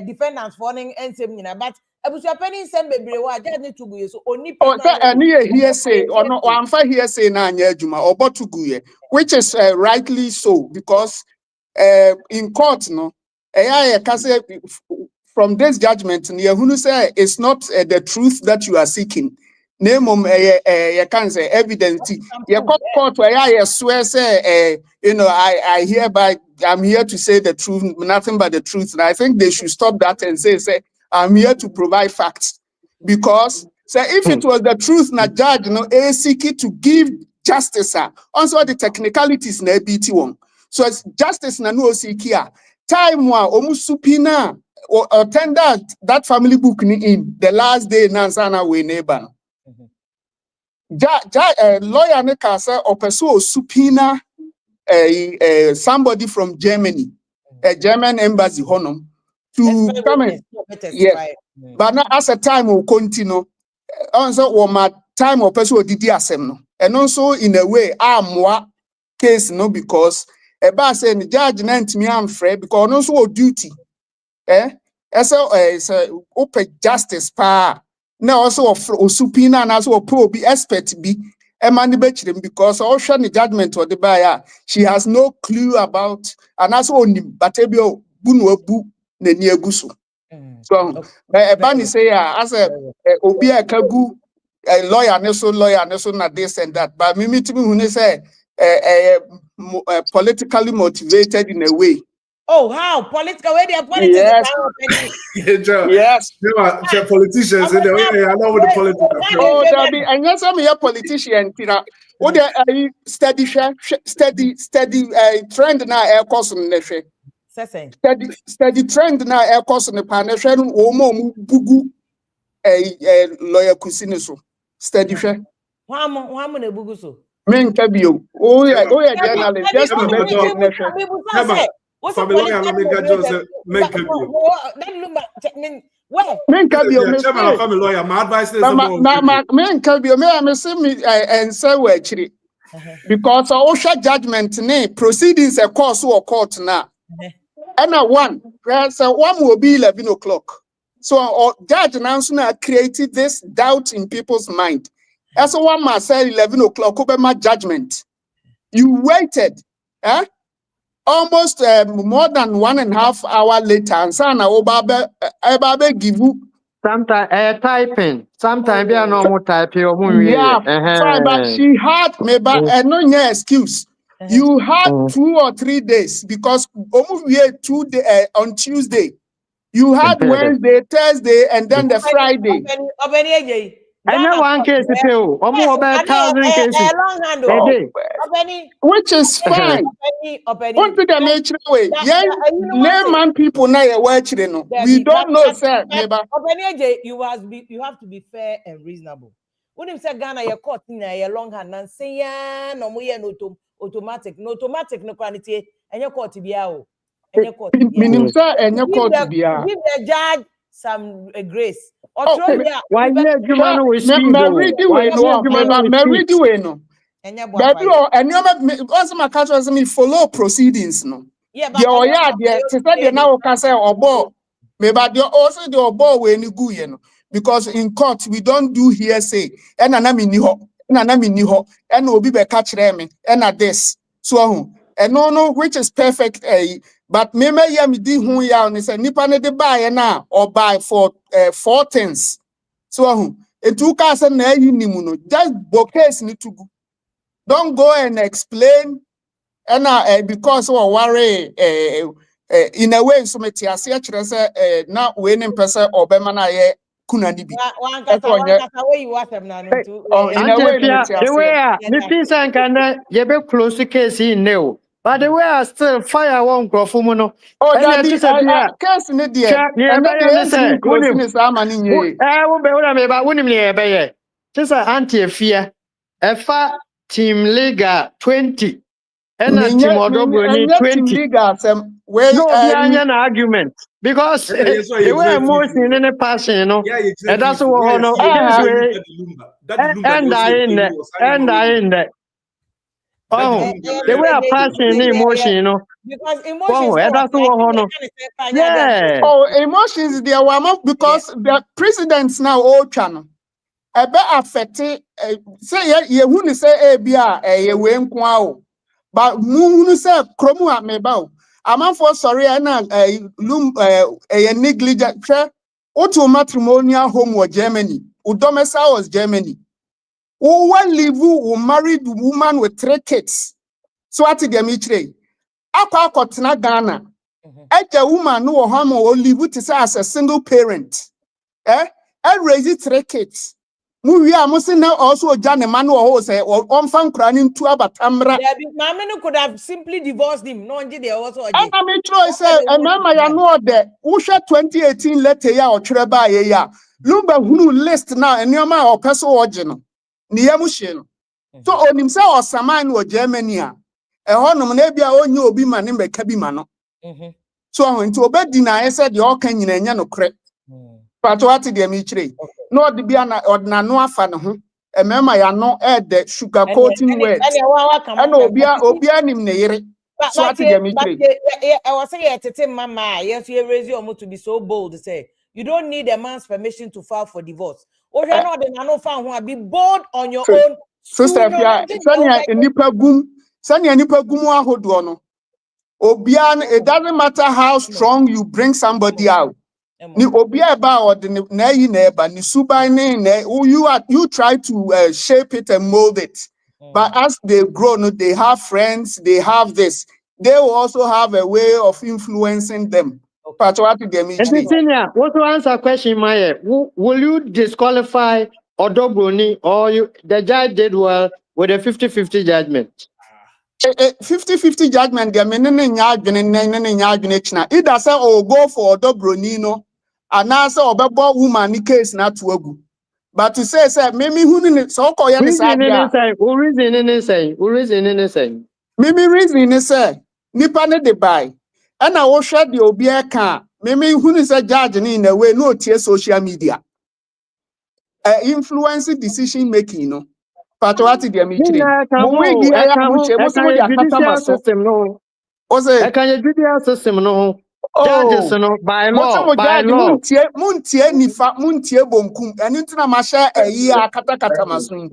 defendants for ning ensem nyina but ebusuapani nsem bebre wa judge ne tugu ye so oni oh and here say or no amfa here say na anya adwuma obo tugu ye which is rightly so because in court no from this judgment Yehunu say it's not the truth that you are seeking. Name you can say evidence. You court where I swear say I hereby I'm here to say the truth, nothing but the truth. And I think they should stop that and say I'm here to provide facts. Because say if it was the truth, na judge seeking to give justice also the technicalities na BT one. So it's justice na no seekia. Time wa omusupina or tender that family book in the last day Nansana we neighbor. Lawyer ne kasa or pursue supina somebody from Germany, a German embassy honum to come in. Yes, but now as a time will continue. Also, my time or person did the and also in a way, moi case no because a bass and the judge named me I'm afraid because also duty. It's open justice pa now also of supina and also probe expert be a man because also the judgment or the buyer she has no clue about and also only batebio bunwebu ne niegusu. So Bani say as a obia kagu a lawyer neso na this and that but me who say politically motivated in a way. Oh, how political way they are politics? Yes. Yes. Politicians in the way I know with the politics. Oh, there be and yes, I'm a politician. Oh, there steady trend now air course on the steady trend now air course on the panel. Omo bugu a lawyer kusiniso steady share. One more bugu so. Men kabio. Oh yeah, journalist. Just to what's the family lawyer, my advice is and so actually because OSHA judgment proceedings a course or court now. And one will be 11 o'clock. So judge now created this doubt in people's mind. As one must say 11 o'clock over my judgment. You waited, almost more than 1.5 hours later, and Sana Obabe give you sometimes typing, sometimes be a normal typing. Yeah, fine, but she had maybe no excuse. You had 2 or 3 days because on Tuesday. You had Wednesday, Thursday, and then the Friday. And no one case to tell. About 1,000 cases. Which is fine. What did I make way? Yeah, layman people now watching. We don't know, sir. You have to be fair and reasonable. When you say Ghana, your court in a long hand and say, yeah, no more automatic no quantity, and your court to be out. And your court meaning, sir, and your court to be out. Give the judge some grace. Or Oh, Why yeah, Jumano with me speed? read the way no, me read the way no. Baby, and you also my catch was me follow proceedings no. Yeah, The oya the to say the now can say obo. Me but the also the obo we ni gu ye no. Because in court we don't do hearsay. And anami ni ho, and anami ni ho, and obi be catch them, and at this. So and no, which is perfect. But me ya me di hu ya ni say nipa ne de buy na or buy for 4 things. So it took us na yi ni mu no just bokes ni to go. Don't go and explain and because we worry in a way so me tia se kire say na we ne mpese obema na ye kuna ni bi. One kasa where you want them now into. In a way the way me think and can you be close to case in no. But the way I still fire one grofumuno. Oh, that case ni there. And that the close ni sa mani nye. Wo be wona me ba wonim ne be ye. Just anti fear. Efa team league 20. And a team odoboni 20. No, an argument because the way emotion in a passion, you know, and that's what no, and I in that. Oh, the way a passion in emotion, you know. Because emotions. That's what yeah. Oh, emotions there were because the presidents now all channel. Ebe affected say ye who say bia ye we nko o. But mu say kromu ameba o. Amanfo sorry na negligent auto matrimonial home was Germany. Udomesa was Germany. Who live married woman with 3 kids. So at the mitre. Akwa kotna Ghana. A woman no home or live to say as a single parent. And raise 3 kids. We are now also Johnny Manu say or on crying to Abatamra. Mamma could have simply divorced him. No, they also. And I mean, Troy said, and Mama, I know that Usha 2018 letter ya or Treba ya. Lumba who list now and Yama or Peso original. Niamushin. So on himself or Saman or Germany. A honor nebia on you be man in Cabimano. So into a bed dinner, I said, you all can in a crack. But what did you meet? No, the Biana or Nanoa fan. Remember, I know the sugar coating words. And Obianim Nere. But I was saying to Mama, yes, you raise your to be so bold to say you don't need a man's permission to file for divorce. Or you're not the nano fan who be bold on your own. Sister, Sanya Nipa Gum, Sanya Nipa Gumwa Hodono. Obian, it doesn't matter how strong you bring somebody out. Ni obia ba or the na yi neighbor ni subai ne you try to shape it and mold it. But as they grow, they have friends, they have this. They will also have a way of influencing them. But what them what to answer question, Maya? Will you disqualify Odobroni or the judge did well with a 50-50 judgment? 50-50 judgment, either say or go for Odobronino and answer or bebo woman case not to go. But to say maybe who so call you reason anything. Maybe reason is say nipa ne de buy. And I will share the obia can maybe who is a judge in a way no tear social media. Influence decision making, no. But what did you mean? Judicial system, no. I can judicial system, no. Judges, no, by law. Muntie nifa muntie bonkum. And into na masha year kata masun.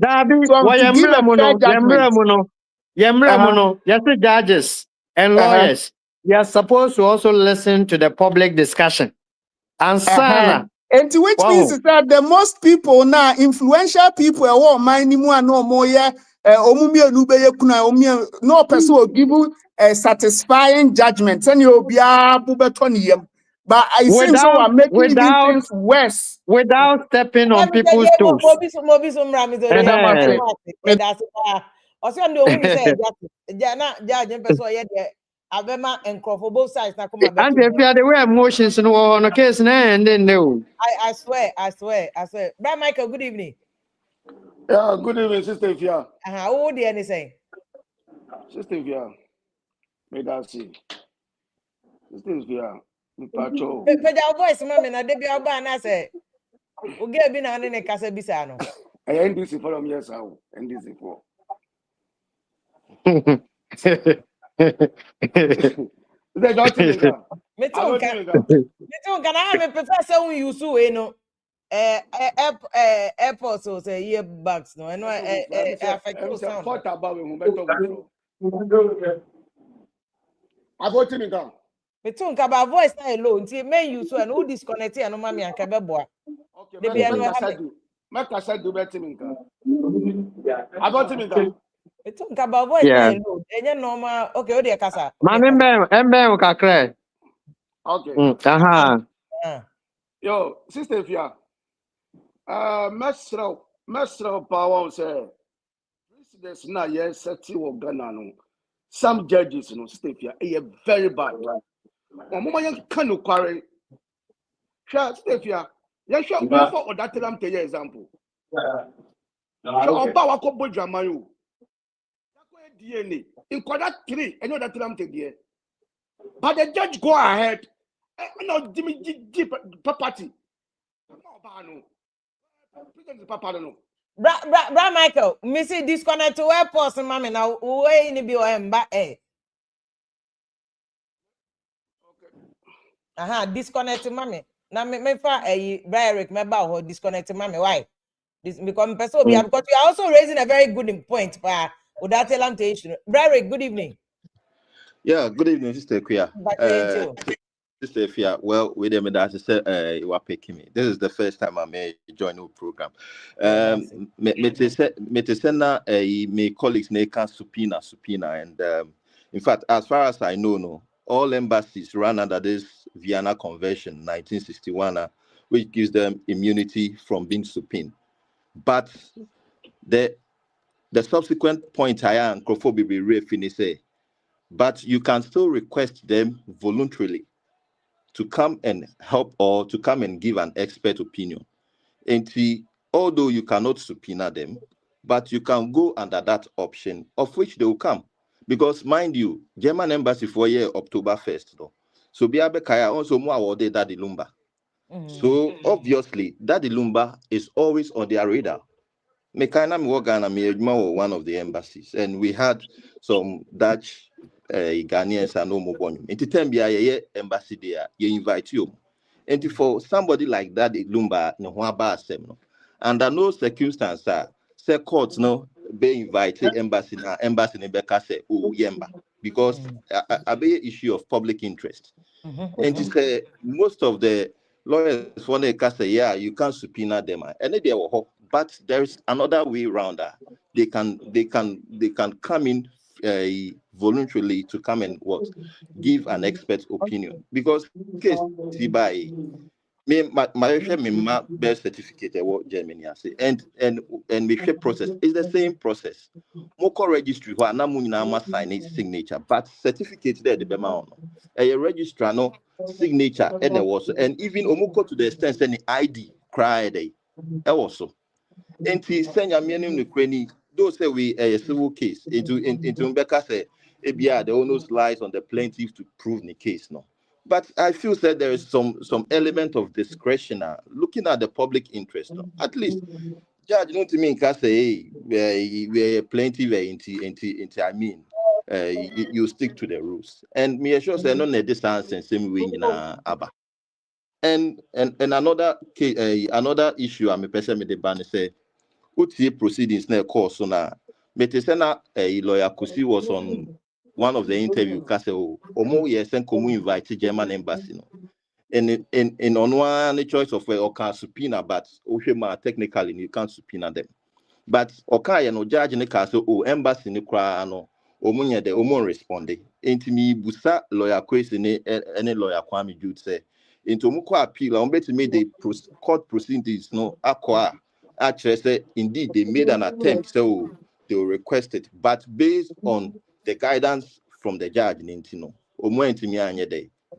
Yemremuno, yes, the judges and lawyers. You are supposed to also listen to the public discussion. And Sana. And to which means is that the most people now, influential people, no more, no person will give you a satisfying judgment. And you'll be but I think so I'm making things worse. Without stepping on people's toes. Abema and for both sides. And if you are the way emotions in one case, and then no. I swear. Brother Michael, good evening. Yeah, good evening, Sister Ifya. How old are you saying? Sister Ifya, may that see. Sister Ifya, Pacho. Peja voice mama na de bia oba na say oge bi na ne kasa bisa no. NDC for them, yes, how NDC for. They don't think me. Me I too don't kan think me. me too kan I me prefer say we use we no airport so say earbuds no no affect I'm sound. fought about me. Better withdraw. I don't think me. Me too kan ba voice na low nti me use we no disconnect e no ma me anka be boa. Okay, De bia no ha me. make I said do better me. I don't think me. Me too kan ba voice Yeah. na low. Enye normal. Okay, o de kasa. Mami mbem kakra. Okay. Aha. Yo, sister Fia. Mesro power say. There's not yet setting of Ghana. No. Some judges, you know, sister Fia, are very bad. Mama yan can no quarry. Sister Fia. Yeah, sure. We have for that time to example. So Oba wako bo drama you. DNA in quarter 3, I know that time to the. But the judge go ahead. No, Jimmy G property. No, Papa no. Bra Michael, me see disconnect to airport mama na we ni bi o emba Aha, disconnect mama. Na me fa Bra Eric me ba ho disconnect mama. Why? This because because you are also raising a very good point pa with that issue. Bra Eric, good evening. Yeah, good evening, Sister Kuya. Sister Fia, well, with them that I said you are picking me. This is the first time I may join your program. My colleagues may can subpoena, and in fact, as far as I know, all embassies run under this Vienna Convention 1961, which gives them immunity from being subpoenaed. But the subsequent point I am say, but you can still request them voluntarily to come and help or to come and give an expert opinion. And although you cannot subpoena them, but you can go under that option of which they will come. Because mind you, German embassy for year October 1st, though. So Biabekaya also more awarded Daddy Lumba. So obviously, Daddy Lumba is always on their radar. Mekaina Mwagana Miejma one of the embassies, and we had some Dutch Ghanaians and no more. In the embassy there, you invite you. And for somebody like that, Lumba no under no circumstance, say courts no be invited embassy in Beka say oh yemba because a be issue of public interest. And to say most of the lawyers want to say, yeah, you can't subpoena them, and they were hope. But there is another way around that. They can come in voluntarily to come and give an expert opinion because case by me my birth certificate what Germany I say and me process is the same process. Moko registry who na sign signature but certificate there the bema a registrar no signature and also and even omoko to the extent any ID cry day also. And send your meaning the those say we a civil case into Mbeka say the onus lies on the plaintiff to prove the case no. But I feel that there is some element of discretion looking at the public interest. No? At least, judge, you know to me, can say, hey, we're plaintiff I mean, you stick to the rules. And me assure say no distance and same way in Abba. And another case, another issue I'm a person with the ban say, what proceedings na course so na Metesena lawyer Kusi was on one of the interview Castle Omo yes and come invite German embassy no. In on one choice of way or can subpoena, but technically you can't subpoena them. But okay, no judge in the castle or embassy in the cry no omunya de omo responding. Into me busa lawyer question any lawyer Kwame Jude say into muko appeal on bet me the court proceedings no aqua. Actually say indeed they made an attempt, so they will request it, but based on the guidance from the judge Nintino,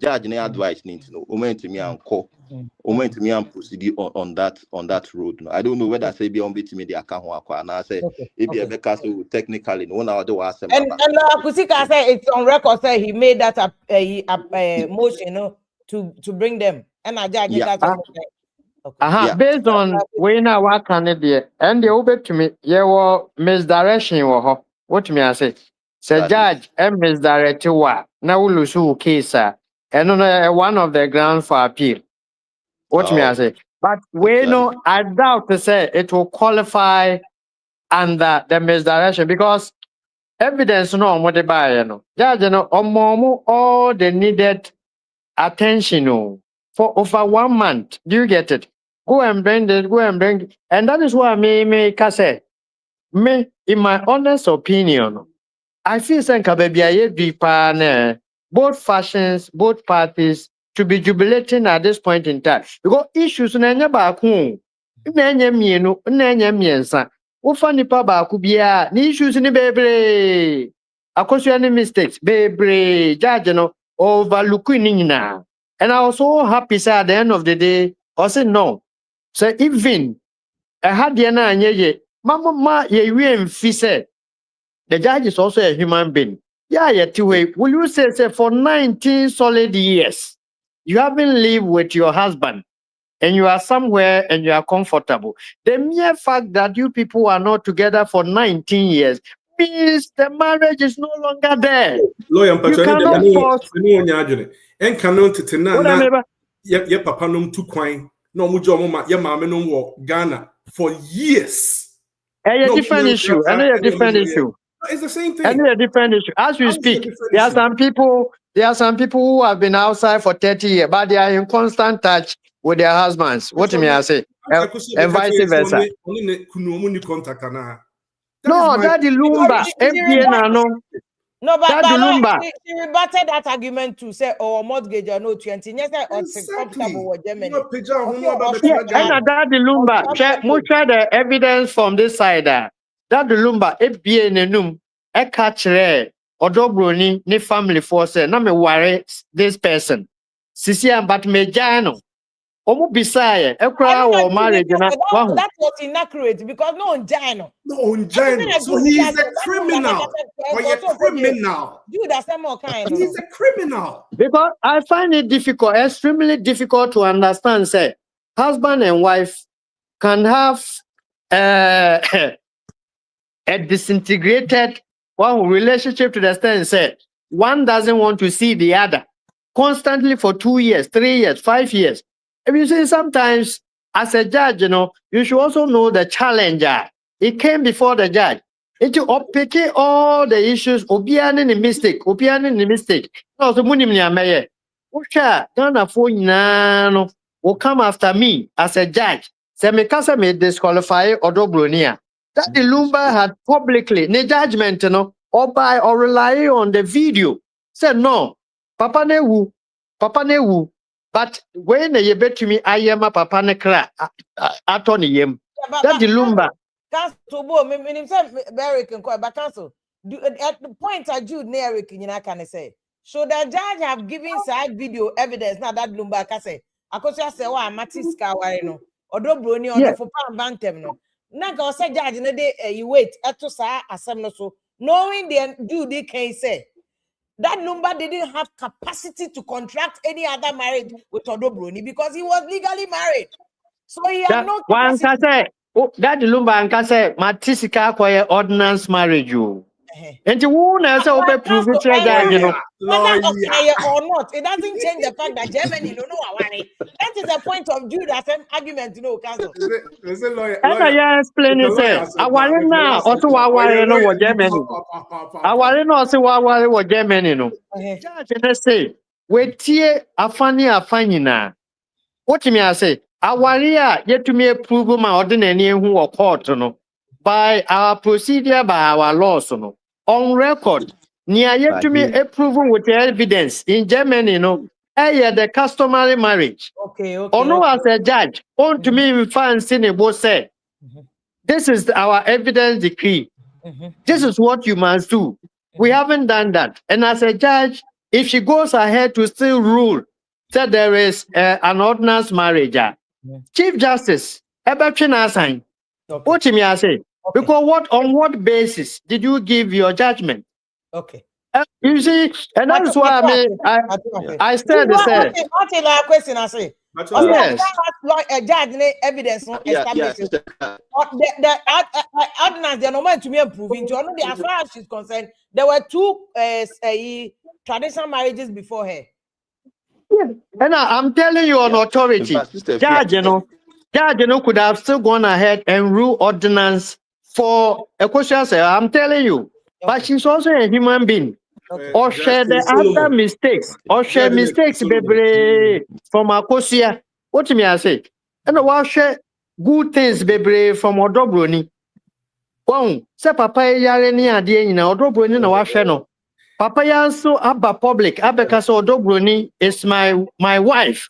judge advice Nintino, proceed on that road. No. I don't know whether I say beyond between the account and I say if technically no one other was and Kusika say it's on record say he made that a motion no to bring them. And I judge Yeah. that. Okay. Yeah. Based on when I work on it there, and the over to me, you were misdirection or what me I say. Say That is- judge and misdirect what now will lose case, and on one of the grounds for appeal. What me I Oh, say. But we that is- know I doubt to say it will qualify under the misdirection because evidence no what they buy, you know. Judge, you know, all the needed attention for over 1 month. Do you get it? Go and bring it, go and bring it. And that is why me can say, me, in my honest opinion, I feel like baby I deeper both factions, both parties to be jubilating at this point in time. Because issues na nya ba ku na nya mienu na nya miensa. Wo fa nipa ba ku bia ni issues ni bebre. Akosua ni mistakes bebre. Judge no overlook ni nyina. And I was so happy say at the end of the day, I said no. So even I had the na anya ye mama ye wi mfi say the judge is also a human being. Yeah, yeah, Tiwe. Will you say for 19 solid years, you haven't lived with your husband and you are somewhere and you are comfortable? The mere fact that you people are not together for 19 years means the marriage is no longer there. Lawyer You Mpacho, cannot force. and canon titena What I na mean, ye papa num tu kwan no mu jo ma ye maame num wo Ghana for years. a No, different issue. A different issue. it's the same And thing. a different issue. As we How is it a speak, different there are issue? some people who have been outside for 30 years, but they are in constant touch with their husbands. What may I say? And vice versa. No, my that the No, Lumba, FBN, no, No, but that the Lumba. she rebutted that argument to say, oh, mortgage or no 20. Yes, I was comfortable with Germany. Yeah, and that the Lumba, much the evidence from this side. That the Lumba, FBN, num, a catch rare, or Dobroni, ni family force, no me worry this person. Sisia, but me jano. Omo bisaye, ekra or marriage na wahu. That was inaccurate because no Gino. No, Njano. So he is a criminal. Or a criminal. Dude, that's more kind. He's a criminal. Because I find it difficult, extremely difficult to understand. Say, husband and wife can have a disintegrated one relationship to the extent say one doesn't want to see the other constantly for 2 years, 3 years, 5 years. If you say sometimes as a judge, you know, you should also know the challenger. It came before the judge. It will pick all the issues, obiane the mistake, obiane the mistake. No, so munim ni ameye. Usha, Ghana for no will come after me as a judge. Say me kasa me disqualify Odobronia. That the Lumba had publicly, ne judgment, you know, or by or rely on the video. Said no, Papa ne wu, Papa ne wu. But when you bet to me, I am a Papa ne kra atoni yem. That the Lumba. Cancel, meaning Eric and but cancel. At the point I Jude Eric, you know, can I say? So the judge have given side video evidence now that Lumba can say. I could say, well, Matis Kawai, or Dobroni, or for Pan Bantem, no. Now, say judge in the day, you wait, at to say, assembly so, knowing the Jude they can say. That Lumba didn't have capacity to contract any other marriage with Odobroni because he was legally married. So he had no capacity. That Lumba and Kase, Matisika acquire ordinance marriage. You. And you won't answer over prove it, you know. Whether okay or not, it doesn't change the fact that Germany don't know what worry. That is the point of view that same argument, you know, council. And I explain it, say, I worry now, also I worry no what Germany. I worry no, also I worry what Germany, no. Judge, let's say, wait here, a funny na. What me I say? I worry yet to me approve my ordinary who are court, no. By our procedure, by our laws, no. On record, near yet to me approval with the evidence in Germany, the customary marriage. Okay. Or no, as a judge, on to me, fancy both say, this is our evidence decree. This is what you must do. We haven't done that. And as a judge, if she goes ahead to still rule that there is an ordinance marriage, Chief Justice, sign. What me I say? Because on what basis did you give your judgment? Okay. You see, and that is why I said the same. What is the question I say? Yes. Judge evidence established. The ordinance, they are not to me proving. To know as far as she's concerned, there were 2 traditional marriages before her. And I'm telling you on authority, Judge, Judge, could have still gone ahead and rule ordinance for a question. I'm telling you, but she's also a human being. Or share the other mistakes, or share mistakes, baby, from Akosia. What do I say? And I share good things, baby, from Odobroni. Wow, say Papa Yareni Adia in Odobroni no Washano. Papa Yanso Abba public, Abacas Odobroni is my wife.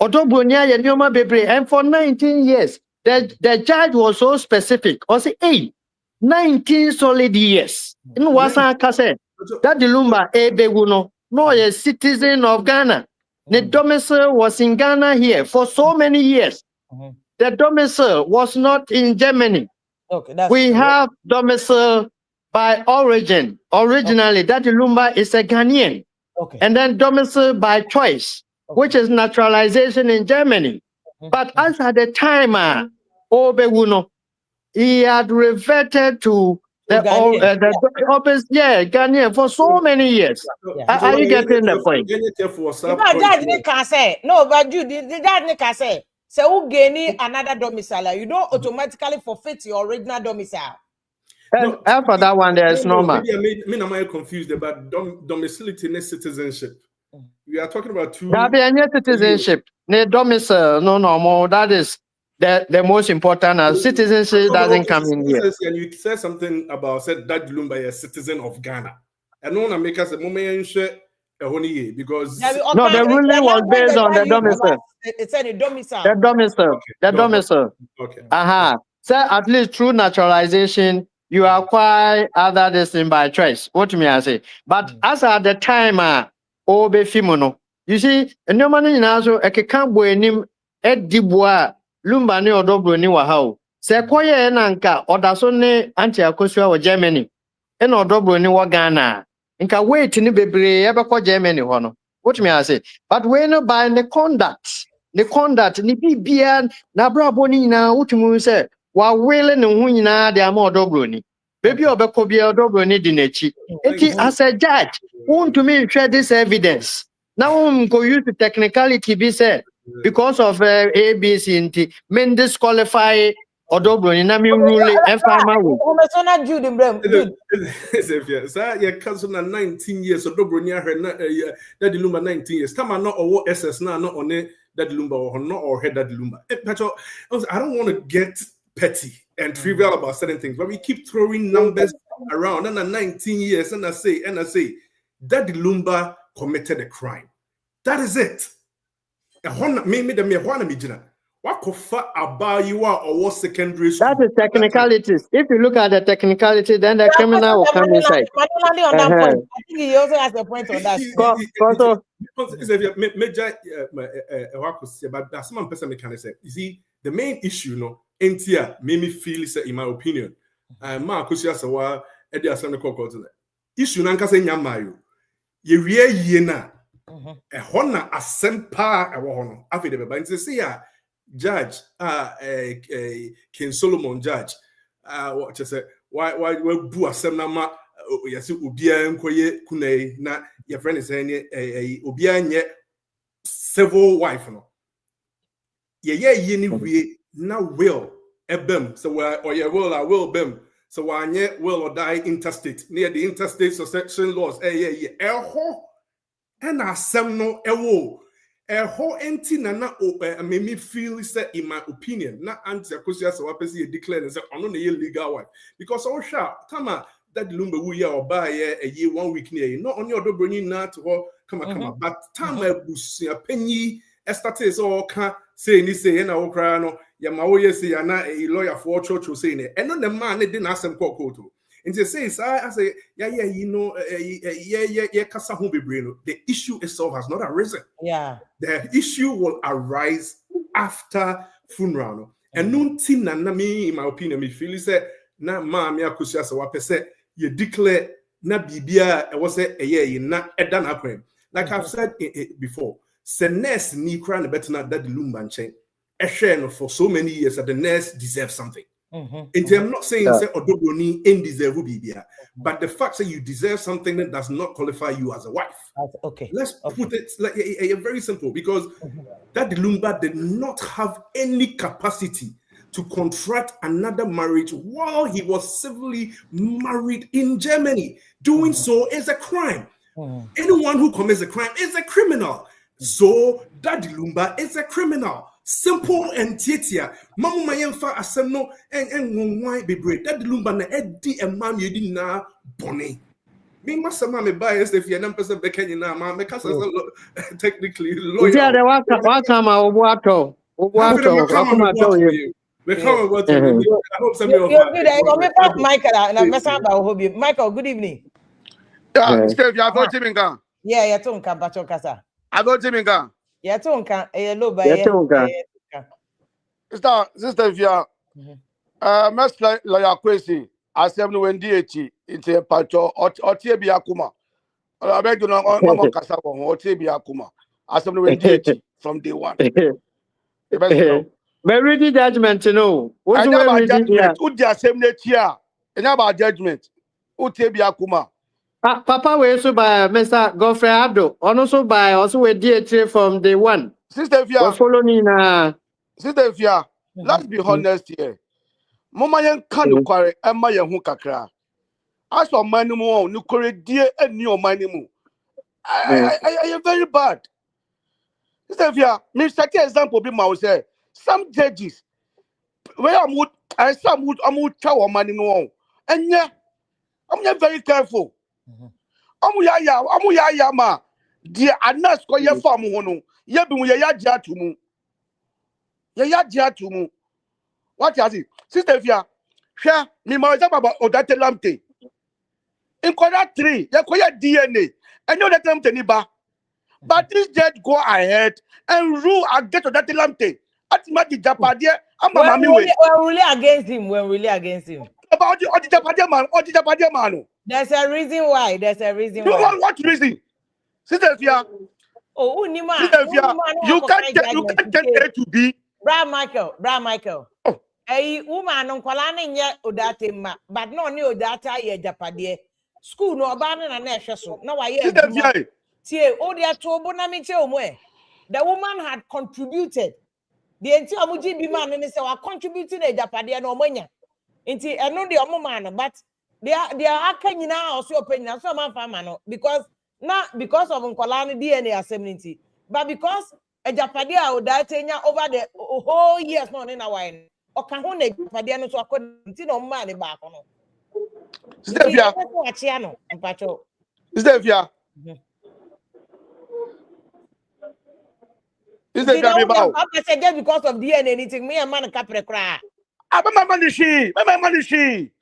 Odobroni and Yoma baby, and for 19 years, the judge was so specific. I say, hey, 19 solid years. In Wasa Kase. That Lumba Ebeguno, no a citizen of Ghana. The domicile was in Ghana here for so many years. The domicile was not in Germany. Okay, we have domicile by origin. Originally, that Lumba is a Ghanaian. Okay. And then domicile by choice, which is naturalization in Germany. But as at the time, Obeguno, he had reverted to Ghanaian for so many years. Are you getting the point? Judge can say no, but you the judge can say so who gain another domicile, you don't automatically forfeit your original domicile. And for that one, there is normal. Maybe I'm confused about domicility and citizenship. We are talking about two. Citizenship, domicile, no, that is the most important. Citizenship doesn't come in here. And you said something about that Lumba is a citizen of Ghana. I don't want to make us a moment because no, the ruling was based on the domicile. It's a domicile. The domicile. Okay. The domicile. Okay. So at least through naturalization, you acquire other destined by choice. What do I say? But as at the time, Obe Fimono, you see, and no money in also a cambo nim Ed Dibois. Lumba ni Odobro ni wahao. Se koye enanka odasone anti akosua wa Germany. Ena Odobro ni wa Ghana. Nka wait ni bebre ebekọ Germany ho no. What me I say? But we no by the conduct ni bibia na brabo ni na utumu se wa wele ne hu nyina de ama Odobro ni. Baby obekọ bia Odobro ni di nachi. Eti as a judge, want to me share this evidence. Now go use the technicality be said. Because of ABC and T, men disqualify Odobro in Nami ruling and farmer. Sir, your cousin 19 years, Odobro near her, that Lumba 19 years. Come on, not or SS now, not on it, that Lumba or not or head that Lumba. I don't want to get petty and trivial about certain things, but we keep throwing numbers around. And 19 years, and I say, that Lumba committed a crime. That is it. Maybe the Mijina. What kofa about you are or what secondary school? That is technicalities. If you look at the technicality, then the criminal will come inside. I think he also has a point on that. But some person can say, you see, the main issue, NTR made me feel, in my opinion, Marcus Yasawa, Eddie Asana Coco, issue Nanka Nyamayo. Ye yena. A honor a sempa a woman. After the bank to see a judge, King Solomon judge. What you say? Why boo a semnama? Yes, Ubia and Koye Kune, na your friend is saying a Ubia yet several wife. No, ye we now will a bem. So why or your will I will bem. So why yet will or die interstate near the interstate succession laws. And asem no ewo ho enti na make me feel say in my opinion na anti akosia so wapesi declare say ono na legal wife because all sha tama that Lumba wu ya oba ye a year 1 week near no only Odobro ni na to ho kama but tama busia panyi estate so kan say ni say na wo kra no ya ma wo yes ya na a lawyer for church say ne eno ne man ne dey na asem court. And they say, I say, kasa ho bebre no. The issue itself has not arisen. Yeah. The issue will arise after funeral. No? And no team na me, in my opinion, me feel say na ma me akusia se wapese ye declare na bibia e was say na edan happen. Like I've said before, se nurse ni kra na betena that the Lumba nchen. No for so many years that the nurse deserves something. And I'm not saying say odobroni in deserve bibia, but the fact that you deserve something that does not qualify you as a wife. Okay. Let's put it like a very simple, because that Lumba did not have any capacity to contract another marriage while he was civilly married in Germany. Doing so is a crime. Anyone who commits a crime is a criminal. So that Lumba is a criminal. Simple and titia. Mamu mayemfa asem and why be brave. That Lumba na edi a man you did na bonny. Me must have my bias if you're not person Bekenya na ma make us technically lawyer. Yeah, the welcome Obuato. I hope some Michael and Michael, good evening. Yeah, Steve, you are voting in Ghana. Yeah, you're talking about Kasa. I voting in Ghana. You're talking Sister, if you are must lawyer crazy. I said no when DH into a pacho or TB Akuma. I beg you no Kasa or TB Akuma. I said no when DH from day one. But ready judgment, you know. What's about judgment? Who the same here? And about judgment? Who TB Akuma? Papa we also by Mr. Godfrey Abdo, also by also with DH from day one. Sister Fia, following Sister Fia, let's be honest here. Mama yen kanu kware ema ye hu kakra. As for money mo no kore die eni o money mo. I am very bad. Sister Fia, me set example be ma say some judges where some would tell money no. And yeah, I'm very careful. Amu ya ma die anas ko ye fam ho no ye bi mu ye ya gya to mu what you see sister Fia hwe me ma za baba odate lamte in quarter 3 ye ko ye DNA and you odate lamte ni ba but this judge go ahead and rule against odate lamte atimati japade ama mami we when really against him about the japade man there's a reason why what reason Sister Fia, Sister Fia, you can't tell A to B. Bra Michael. Oh. Hey, woman on Kwalani yet odate ma, but no new data ye japade. School no abandon an so. No, I hear. See, oh, they are to Bonamiche. The woman had contributed. The entire Muji be man and they say, I contributed a japade no money. Inti, I know the woman, but they are can now also opinion. So, my family, not because of Nkolani DNA assembly, but because a Japadia would die over the whole years not in a wine. Or can one Japadiano so I couldn't no money back on. Stevia, I said just because of DNA anything, me and man capre cry. My money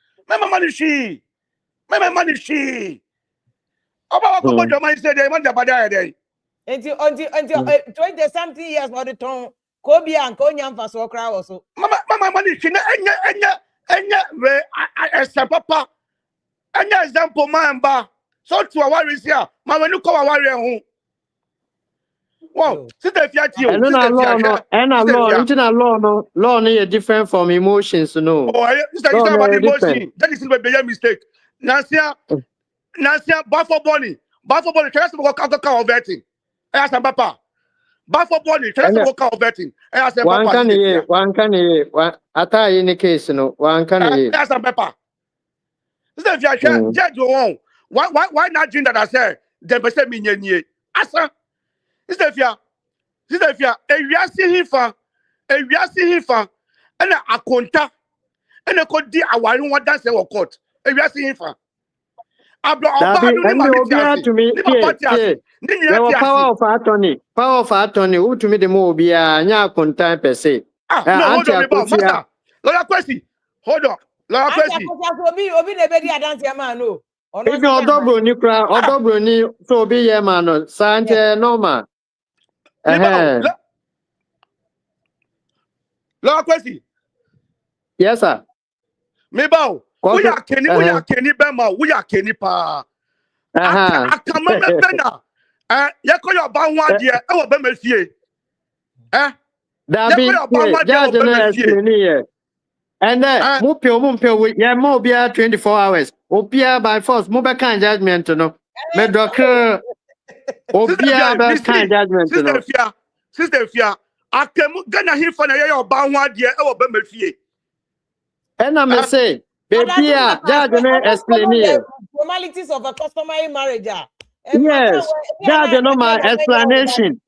about your mind said they want Japadia day. Until 20-something years for the tongue, Kobe and Konyam for so crowd also. Mama money and papa. And example, man, so to a warrior here, Mamma, you call a warrior home. Wow, sit there, law is different from emotions, no. Oh, it's about emotion. That is a mistake. Nasia, Buffalo Bonnie, tries to work out the car of betting. I asked Papa. Buffalo Bonnie, tries to work out betting. I asked Papa. One can I tell you in the case, no, one can I asked Papa. If you are judge your why not drink that I said, then be say me nye. Asa. If you a wiase hifa, and a conta, and a could dear a while one dance or court. A wiase hifa. To me, power of attorney, who to me the more be a nyakon time per se. No, hold on, master. Lola question. Hold on. Lola question. Obi the baby dance your man no. If you double ni kra, or double ni so be your man no. Sante normal. Lola question. Yes, sir. Mebao. We are Kenny Bema. We are Kenny Pa. Uh-huh. Akamama bena. Yakoya banwa dia e wo be mafie. That be Yakoya banwa dia wo judge be no mafie. explain here. And then mupio yeah more be 24 hours. Opia by force mo be kan judgment no. Me doctor Opia be kan judgment no. Sister Fia. Akamu Ghana hifa na ya banwa dia e wo be mafie. And I may say baby judge no explain here. Formalities of a customary marriage. Yes. Judge no my explanation.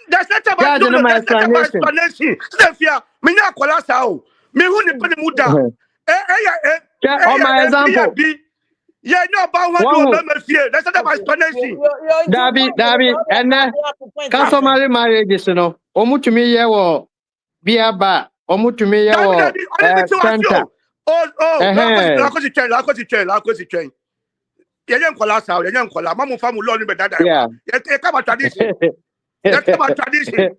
That's not about no, that's not about explanation. Stefia, me na kwala sa o. Me hu ni pani muda. On my example. Yeah, no about what you remember fear. That's not about explanation. Dabi, and customary marriages, you know. Omutumi ye wo biaba. Omutumi ye wo center. Lakosi train. Yenye kwala sa o, yenye kwala. Mamu famu lo ni be dada. Yeah. Ye kama tradition. That's about tradition.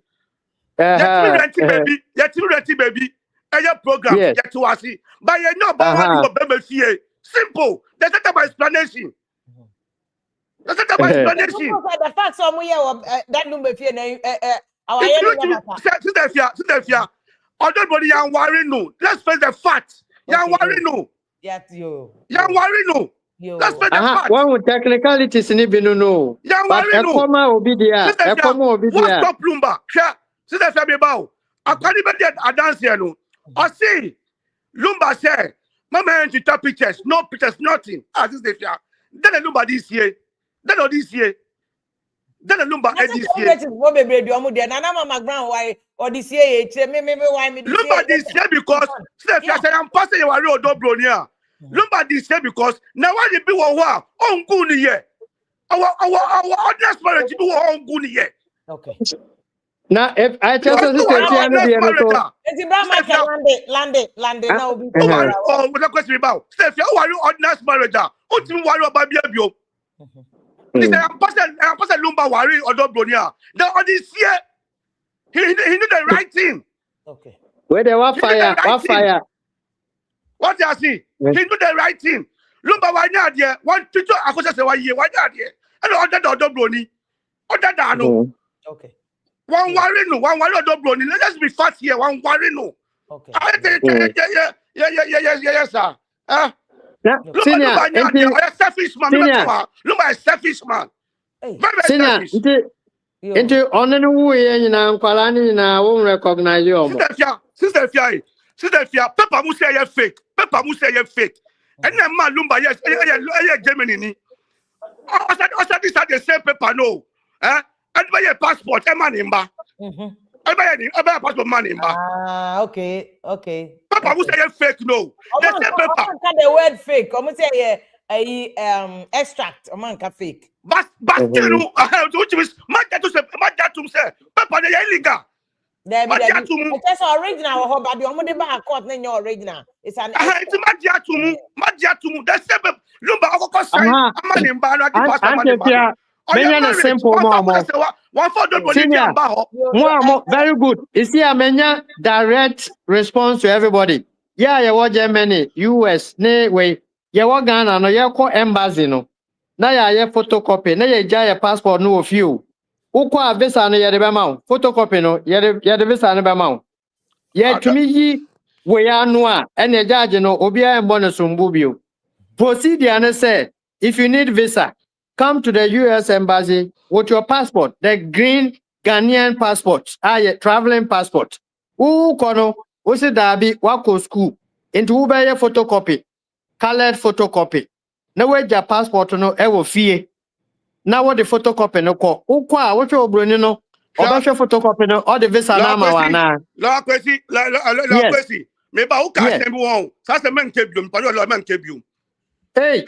Yet you baby. And your program, yes. yet to see. But you know about what you fear. Simple. That's not about explanation. That's not about explanation. The facts are that number fear. Sister Fia. Everybody are worrying no. Let's face the facts. You're worrying no. Yes, you. You're worrying no. Let's face the facts. One with technicalities in it, no. But a comma will be there. A comma will be there. What's up, Lumba? Sister Fia, bow. I can't even get a dance here, no. I see. Lumba said, my man to take pictures, no pictures, nothing. This is the fear. Then a Lumba this year. Then this year. Then a Lumba this year. Lumba this year because I'm passing your road, Dobronia. Lumba this year because now what you be on good year. Our honest marriage be on good year. Okay. Now, if I tell you this, landed now. Oh, what a question about? Steph, who are you honest marriage? What you worry about baby? I'm passing Lumba worry or Dobronia. Now, this year, he did the right thing. Okay. Where there was fire, fire. What do you see? He did the right thing. Lumba, why not here? One teacher, I could say, why not here? And other Dobroni. Other Dano. Okay. One worry no, one worry Dobroni. Let's be fast here. One worry no. Okay. Yes, sir. Senior, a selfish man. Look at a selfish man. Senior, into on the way in Kwalani na won't recognize you. Sister Fia, Papa Musa ye fake. Papa Musa ye fake. And then man Lumba yes, Germany. I said this are the same paper no. Everybody a passport, man in ba. Everybody passport man in ba. Okay. Papa Musa ye fake no. The same paper. The word fake. I'm say extract. Man ka fake. But you which is Majatum say Papa they illegal. It's original, but the only back court your original. It's an Majatum. The same Lumba say man in ba no passport. Menya simple one for senior. Very good. You see, menya direct response to everybody. Yeah, you watch Germany, US, ne way. You walk Ghana, no, you call embassy no. Na ya photocopy, na ya jaya passport no of you. Ukwa visa no ya de bema photocopy no ya de visa no bema. Ya to me yi we ya no a ene judge no obi a embo no sumbu bio. Procedure na say if you need visa, come to the US embassy with your passport, the green Ghanaian passport, traveling passport. Kono, usi dabi wako school into ubeye photocopy, colored photocopy. Na weja passport no ewo fie. Na what the photocopy no ko. Ukwa what you broni no. Obasho photocopy no all the visa na mawana. La kwesi. Me ba uka sembu won. Sa se men kebium, pa lo men kebium. Hey.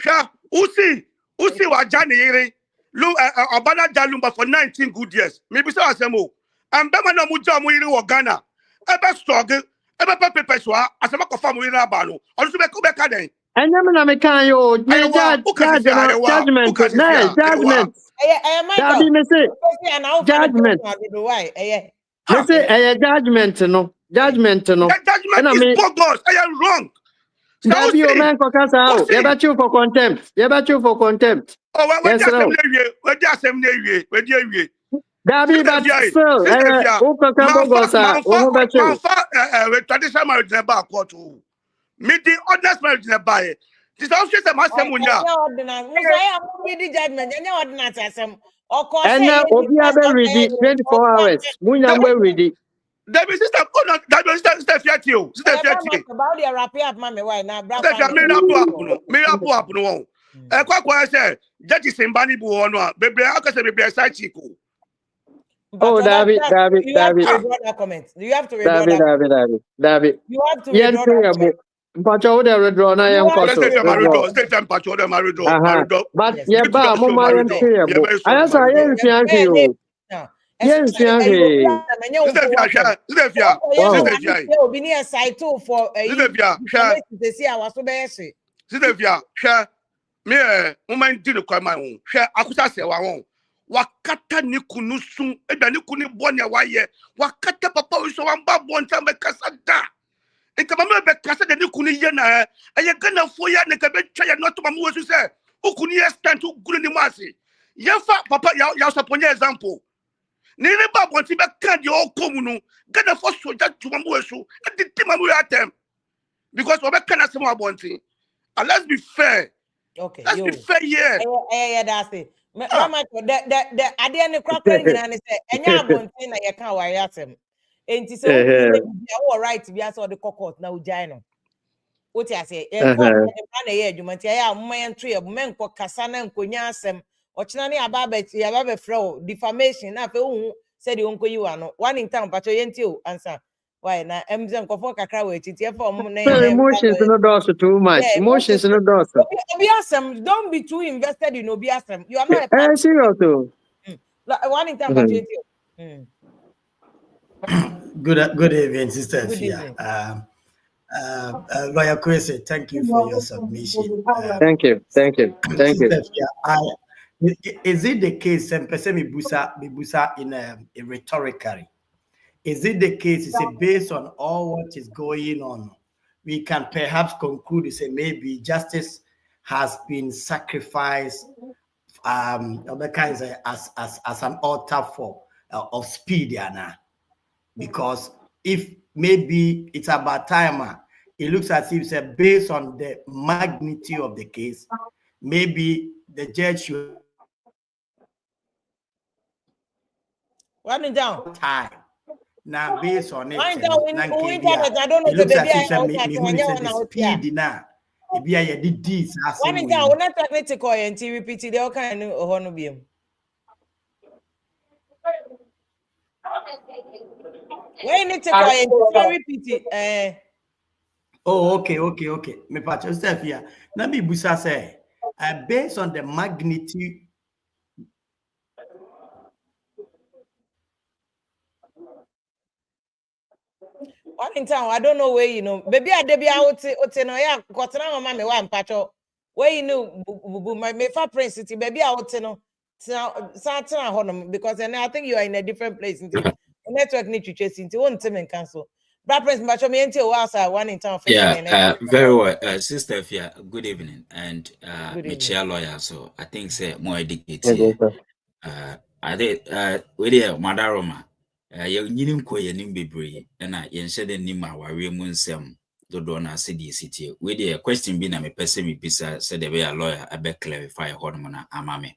Usi wa jani yiri. Obana Lumba for 19 good years. Maybe so asemo. And Bema no muja mu yiri wo Ghana. Ebe struggle, ebe pepe so asema ko fam yiri abano. Onu be ko be ka den. Enya me na me kan yo, me judgment. Dabi me say judgment. Me say judgment no. Judgment no. Judgment is bogus. I am wrong. Dabi o man for kasa. You bet you for contempt. You bet you for contempt. Oh, what Yes, just sir. what just what you Dabi, but still, uka kambo gosa. Uhu bet you. traditional marriage never court. Meeting honest marriage never. This also a massive one. Ordinance. I am reading judgment. Any ordinance asem. Or cause And obi abe ready 24 hours. Munyamwe ready. David sister, that was sister Fiatio. Sister Fiatio. about the rapper up, mammy. Why now? Sister Fiatio, miracle up, no. A quack say, that is in Banny Buono, baby, I can say, baby, a side chico. Oh, David. You have to redraw that comment. You have to redraw David. You have to redraw that comment. Mpacho de redraw na yam kwaso. State time pacho de marido. But yeah, ba mo ma yam triable. Ayasa yam fianke yo. Yes, fianke. Obi ni aside too for me woman did kwa my own. Share akusa se wa won. Wakata ni kunu sun eda ni kunu bonya waye. Wakata papa we so wan ba bon tan be kasa da. Enta mama be kasa de ni kunu ye na. Aye gana fo ya ne ka be twa ya no to mama we so say. Ukunu ye stand to guru ni masi. Ye fa papa ya saponya example. Ni ne ba bon ti be kan de o komunu. Gana fo so ja to mama we so. E di mama we atem. Because we be kan asem wa ti. And let's be fair. Okay. Let's be fair here. Yeah, that's it. Mama, the idea in the crack and say, and you have one thing I can't worry at him. And so, all right to be answered the cockot now, Gino. What I say, you might say, man, tree of men for Cassana and Kunyasem, or Chinani Ababet, you have a flow, defamation, after said you uncle you are no one in town, but you answer. Why now? Emzem kofo kakra we titi for emotions no does too much. Emotions no does. Obiasem, don't be too invested in Obiasem. You are not a part. Serious too. One in time, but Good evening, sister. Good evening. Lawyer Kwesi, thank you for your submission. Thank you. Is it the case? Bibusa in rhetorically. Is it the case? Is it based on all what is going on? We can perhaps conclude to say maybe justice has been sacrificed as an altar for of speed, Anna. Because if maybe it's about time, it looks as if it's based on the magnitude of the case, maybe the judge should one down time. Now, based on it, I don't know the speed now. Maybe I did this. One down, not technical and repeat the all kind of honobium. When need to repeat it. Oh, okay. Me patch yourself here. Let me busa say, based on the magnitude. One in town, I don't know where you know. Baby, I debut out no yeah, got now mammy one patcho. Where you know my fa prince city, baby out no because then I think you are in a different place. Network need to chase into one team and cancel. But prince macho me until one in town. Yeah, very well. Sister Fia, good evening. And me chair lawyer, so I think say more educated. I did with the Madaroma. You need ko yenim bebre na yen shede nim aware mu nsem dodo na city city we the question be na me person me bisa said the lawyer abe clarify hodom na amame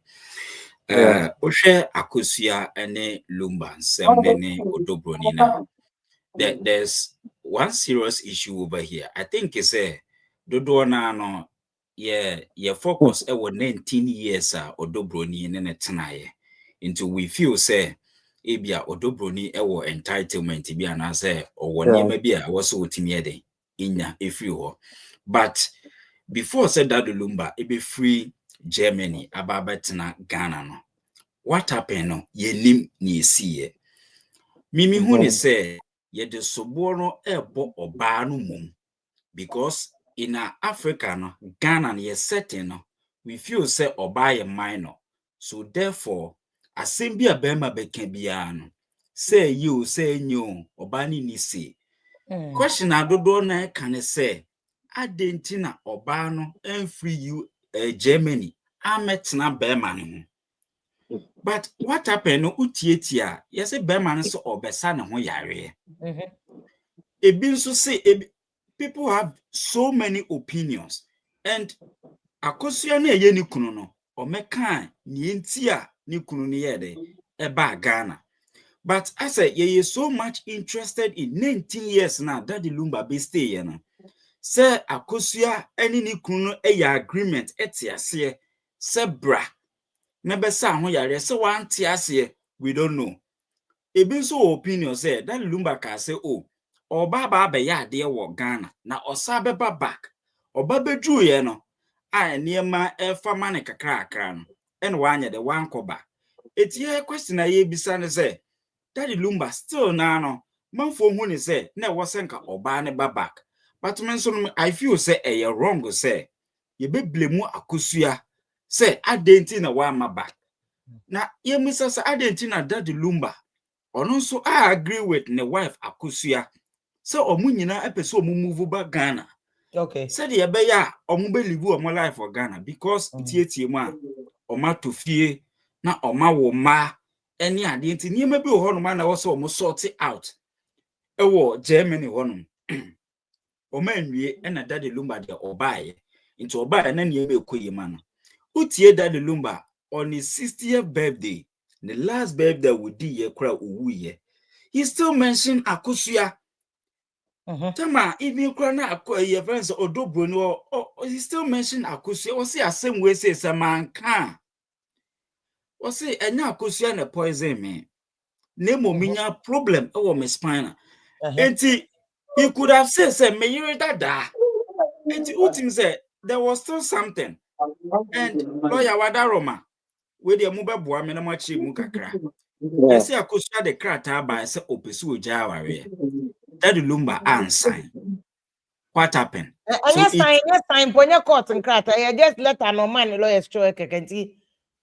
ohwe akosua ene lumba nsem ne odobroni na there's one serious issue over here. I think it's dodo na no ye focus e 19 years odobroni ne tenaye into we feel say ebia odobroni ewo entitlement bi anase owo niema bi a wo so otimi ede inya efri ho but before said that Lumba e be free Germany ababetena Ghana no what happened no yenim ni esiye mimi hu ni say ye de sobo no ebo oba no mum because in Africa no Ghana ye setting no we feel say oba ye minor so therefore assemby abema beka bia no say you say nyo obani ni say question adodo na can say adentina obano and free you Germany ametna beman. But what happened no utietia yes a beman so obesa na ho yare. Ebin so say people have so many opinions and akosua na ye ni kunu no o mekan ni ntia ni kunu ni yede eba Ghana. But I said ye so much interested in 19 years now that the Lumba be stay you know. Say akosua any ni kunu eya agreement etiase se bra nebesa ho yare se wan tiase we don't know. Ebin so opinion say that Lumba ka say oh oba ba be ya de wo Ghana na osa beba back oba bedru ye no a niema e fama ne kakra no en wanya de wan koba etie question na ye bisa ne say Daddy Lumba still na no manfo hu ne say na wo senka oba ne ba back but men so I feel say e wrong say ye be blame akosua say adenti na wa ma back na ye misa say adenti na Daddy Lumba ono so I agree with ne wife akosua so omunyina epese omumuvu ba Ghana. Okay. Said ye be ya omube live omo life for Ghana because tietie mu a oma to fie na oma wo ma eni ade nti niema bi ho no ma na wo so omo sort it out. Ewo Germany ho no. Oma nwie na Daddy Lumba de obaye. Nti obaye na niema ekoye ma no. Utie Daddy Lumba on his 60th birthday, the last birthday we did ye kra owu ye. He still mentioned akosua. Tama even krana your friends Odobro no he still mention akosua. Was say same way say some man can. Was say enya akosua na poison me. Name minya problem over my spine. Enti he could have said say me yire dada. Enti ultim say there was still something. And lawyer Wadaroma we dey mu beboa me na machi mu kakra. Yes akosua de krata ba say opesu oja aware. Daddy Lumba ansign. What happened? And yes, time, when you court and crater, you just let an man lawyers show a canty.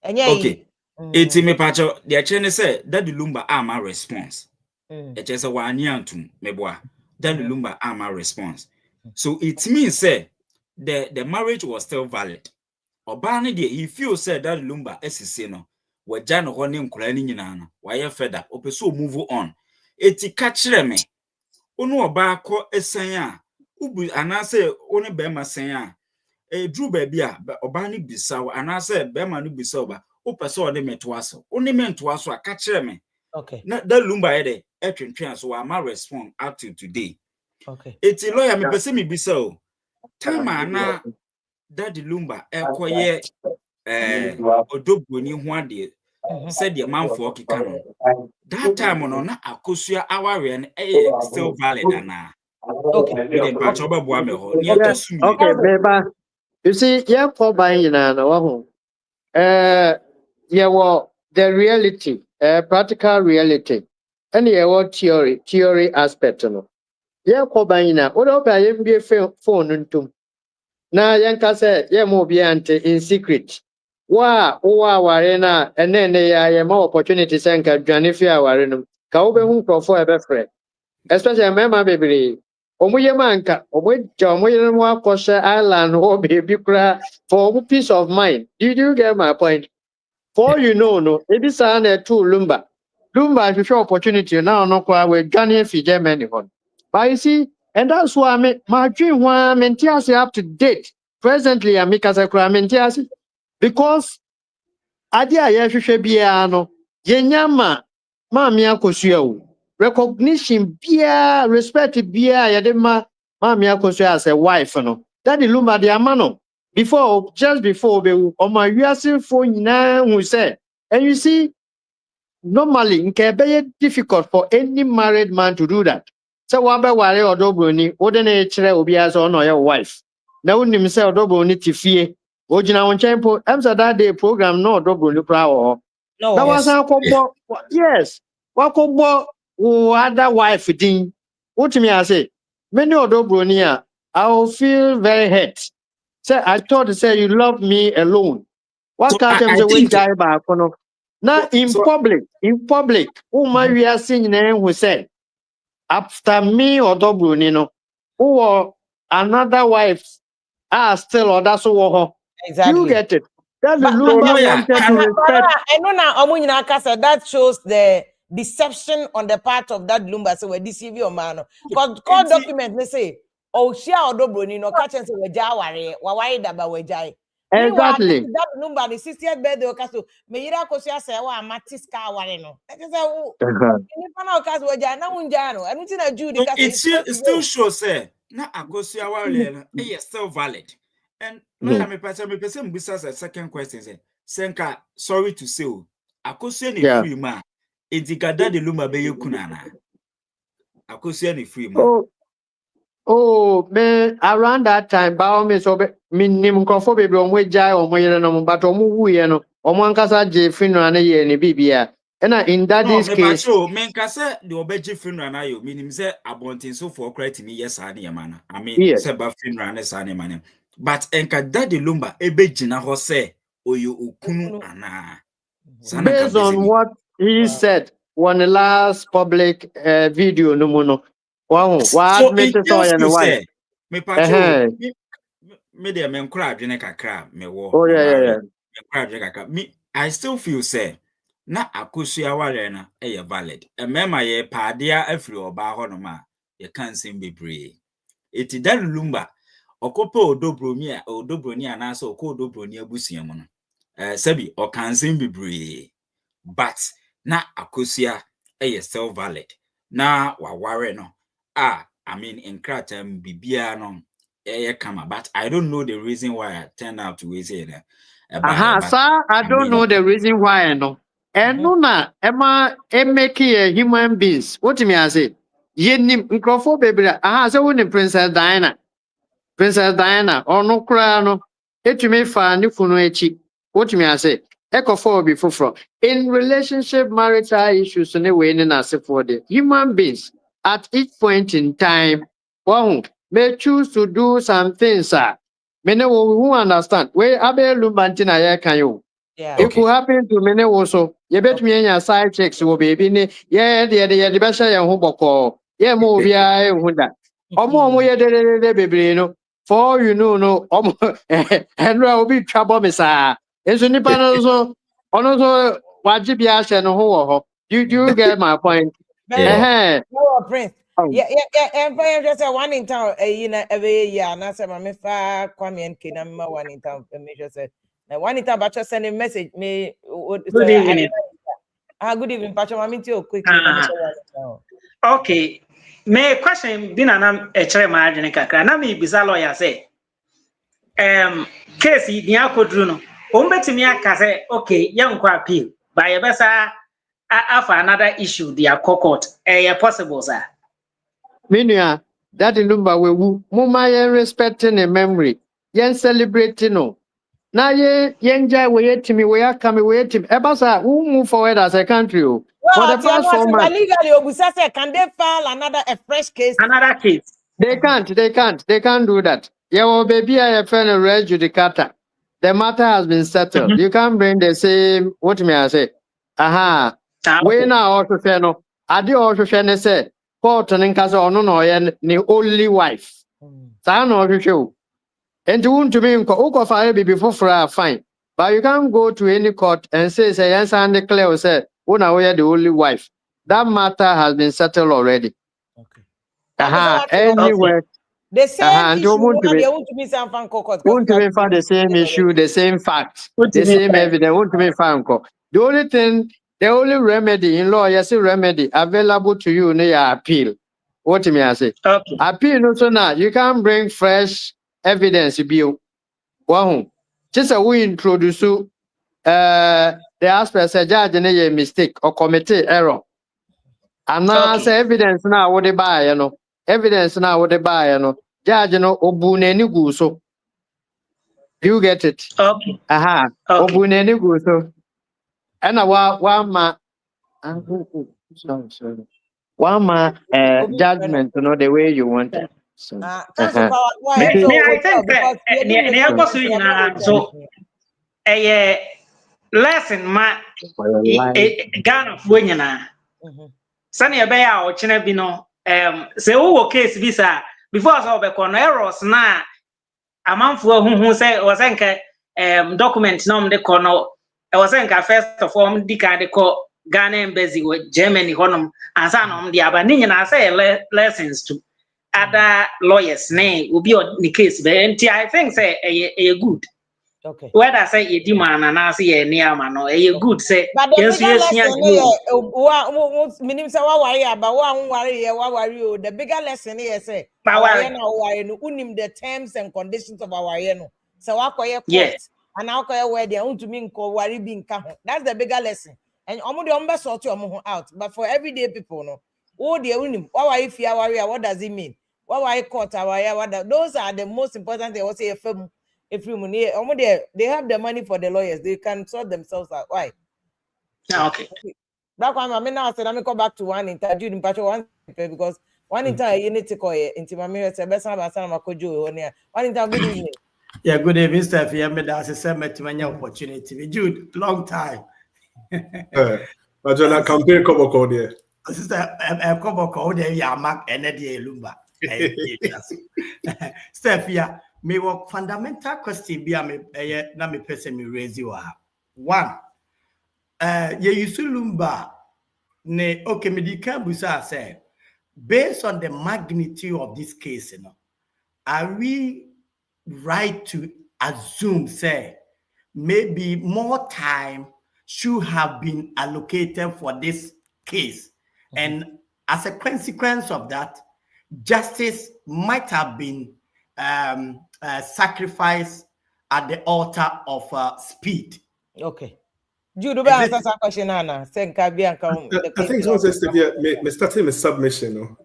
Okay. It's me pacho. The attorney said that the Lumba armor response. It just a 1 year to meboa. That the Lumba armor response. So it means say the marriage was still valid. Obani de he feels said that Lumba esiseno. We jano honing crying in an why fed up. Opeso move on. Eti catch me. Ono oba ko esenya. Ubu anase one bema senya. Drew baby obani bisaw anase bema no bisaw ba opese ode metoaso oni mentoaso aka kire me okay na da Lumba yede etwentwen so ama respond up to today. Okay, Eti lawyer me pese me bisaw time na Daddy Lumba ekoye Odobroni ho ade said the man for kikano that time no na akosua aware no still valid ana. Okay. Okay, but obaboa me ho ni eto sumi. Okay, beba. You see, yeah, for buying in an yeah, well, the reality, practical reality, and yeah, what theory aspect, no. Yeah, for buying na. What up, I am be a phone into. Na yanka say, yeah, mo be ante in secret. Wa warena, and then I am more opportunity sanka, Janifia warenum. Kaube hum for a befre. Especially a member baby. Omuye manka, omuye mwa kosha island or baby cry for peace of mind. Did you get my point? For you know, no, it is an two Lumba. Lumba is show opportunity now, no qua with Johnny F. Germany one. But you see, and that's why I mean, my dream one mentiasi up to date. Presently, I make as a crime mentiasi because idea ya biano yenyama mami akosua recognition bia respect bia yadema mami akosua as a wife no that the Lumba the amano before just before be on my wiase phone nyina hu say and you see normally nke be difficult for any married man to do that so wa be ware odobroni wode na kire obi as ono your wife na unim say odobroni tifie ojina won chempo emsa that day program no odobroni pra wo no that was akobo yes wakobo other wife din what me I say many odobroni a I will feel very hurt say I thought say you love me alone what So can't I say we think die back no now in so public we are seeing who said after me odobroni no who another wife still or that's what Exactly. you get it. That But Lumba lawyer, wanted to respect. that shows the deception on the part of that Lumba. So we're deceiving your man. Because court document, they say, oh, she or dobroni no catch and say we jawari, why daba we jai. Meanwhile, Exactly. that Lumba, the 60th birthday, okaso, me yira kosia say wa matiska wari no. That is a it still shows na akosia wale no still valid. And lawyer me person business a second question say senka sorry to say akosia ni free ma intikada de Lumba be yekunana akosia ni free ma. Oh man, around that time bao me so me nim nkofo bebre omo jai omo yere no but omo wuye no omo ankasa je funeral na ye ne bibia. And in daddy's case, men kase the obeji funeral na yo meaning say abontin so for credit me yes ani yamana. I mean yes. say ba funeral na sa man. But enka daddy Lumba ebejina ho say oyo okunu ana. Based on what he said on the last public video no mono. Wow, what made it so and wife. Me pacho me de men kra adwene kakra me wo. Oh yeah. Me I still feel say na akosua ware na valid. Emema ye paadea afiri oba ho no ma ye kan sim bebre. Eti dan Lumba okope odobroni ana so okodobroni abusia mu no. Sabi o kan sim bebre. But na akosua still valid. Na waware no. I mean in kratam bibia no kama, but I don't know the reason why I turned out to say that. Sir, I don't know the reason why no. And no na Emma make a human beings. What me I say? Yenim microphone baby. Say when Princess Diana. Princess Diana or no cry no. Etumi fa ni kunu echi. What me I say? Ekofo be fufro. In relationship marital issues anyway in as for the human beings at each point in time one may choose to do some things many will understand where abe lumbantina ya can you it could happen to many also you bet me any side checks will be yeah the basha ya huboko yeah mo bia hunda omo ye de bebre no for you know no omo and will be trouble me sir enso nipa no so ono so wajibia hye no ho you get my point Prince. And just one in town, every year, and I said, my fa Kwame and Kinama one in town, and Major said, now one in town, but just send a message. Me, good evening. Good evening, Pacho. I'm into quickly. Okay. Me question bin anam chere ma adwene kakra na me bisa lawyer say case ni akodru no o mbetimi aka say okay yankwa appeal by ye besa afa another issue their court possible sir. Minia, that Lumba we muma yen respecting a memory. Yen celebrating no. Na yenja we yetimi we akame we yetim. Ebasa who move forward as a country. Well, for the past 4 months. Legally, can they file a fresh case? Another case. They can't do that. Yeah, baby, I have a red judicata. The matter has been settled. You can't bring the same, what may I say? Aha. We now also say no. I do also say, court and Casa no, and the only wife. San or show. And to want to be in Oko before for a fine. But you can't go to any court and say, yes, and declare, say, oh, now we are the only wife. That matter has been settled already. Anyway. The same issue, they want to be some fan court. Want to be found the same issue, the same facts, the same evidence. Want to be found. The only thing, the only remedy in law, yes, remedy available to you, near appeal. What do I say? Okay. Appeal also now. You can bring fresh evidence. Bill. Wow. Just a we introduce the aspect say judge a mistake or committed error. And now say evidence now what they buy, you know. Evidence now what they buy, you know. Judge no obuneni guso. You get it? Okay. Obuneni guso. And one ma judgment, you know, the way you want it. So, I think that so a lesson ma Ghana funyana. Sani ebe ya ochine bi no say wo case bi sa before so be kono errors na amanfo hu say was enka document no de kono e was enka first of all di ka de ko Ghana embassy with Germany honum ansa no de aba ni nyina say lessons to other lawyers ne obi on the case be I think say a good. Okay. Whether say ye demand and I say near man or a good say but the bigger lesson meaning say what worry about one worry the bigger lesson here say our no unim the terms and conditions of our no so what court and now where they want to mean ko worry being that's the bigger lesson and omo de ombe sort you out but for everyday people no oh they unim what worry fear worry what does it mean what worry court what those are the most important they say if you money they have the money for the lawyers they can sort themselves out. Why? Okay. That's why I mean now said let me go back to one interview in patch one because one interview you need to call it into my mirror say best about some makojo on here. One interview good evening. Yeah, good evening, Steph. Yeah, me that's a semi to my opportunity. Jude, long time. But John campaign come call there. Sister, I come call there ya mark and Lumba. Steph, yeah, me work fundamental question be me na me person me raise you one. You use Lumba ne okay me di kan busa say based on the magnitude of this case, you know, are we right to assume say maybe more time should have been allocated for this case, and as a consequence of that, justice might have been sacrificed at the altar of speed? Okay. Jude, be answer some question, Anna. I think so. Me starting my submission.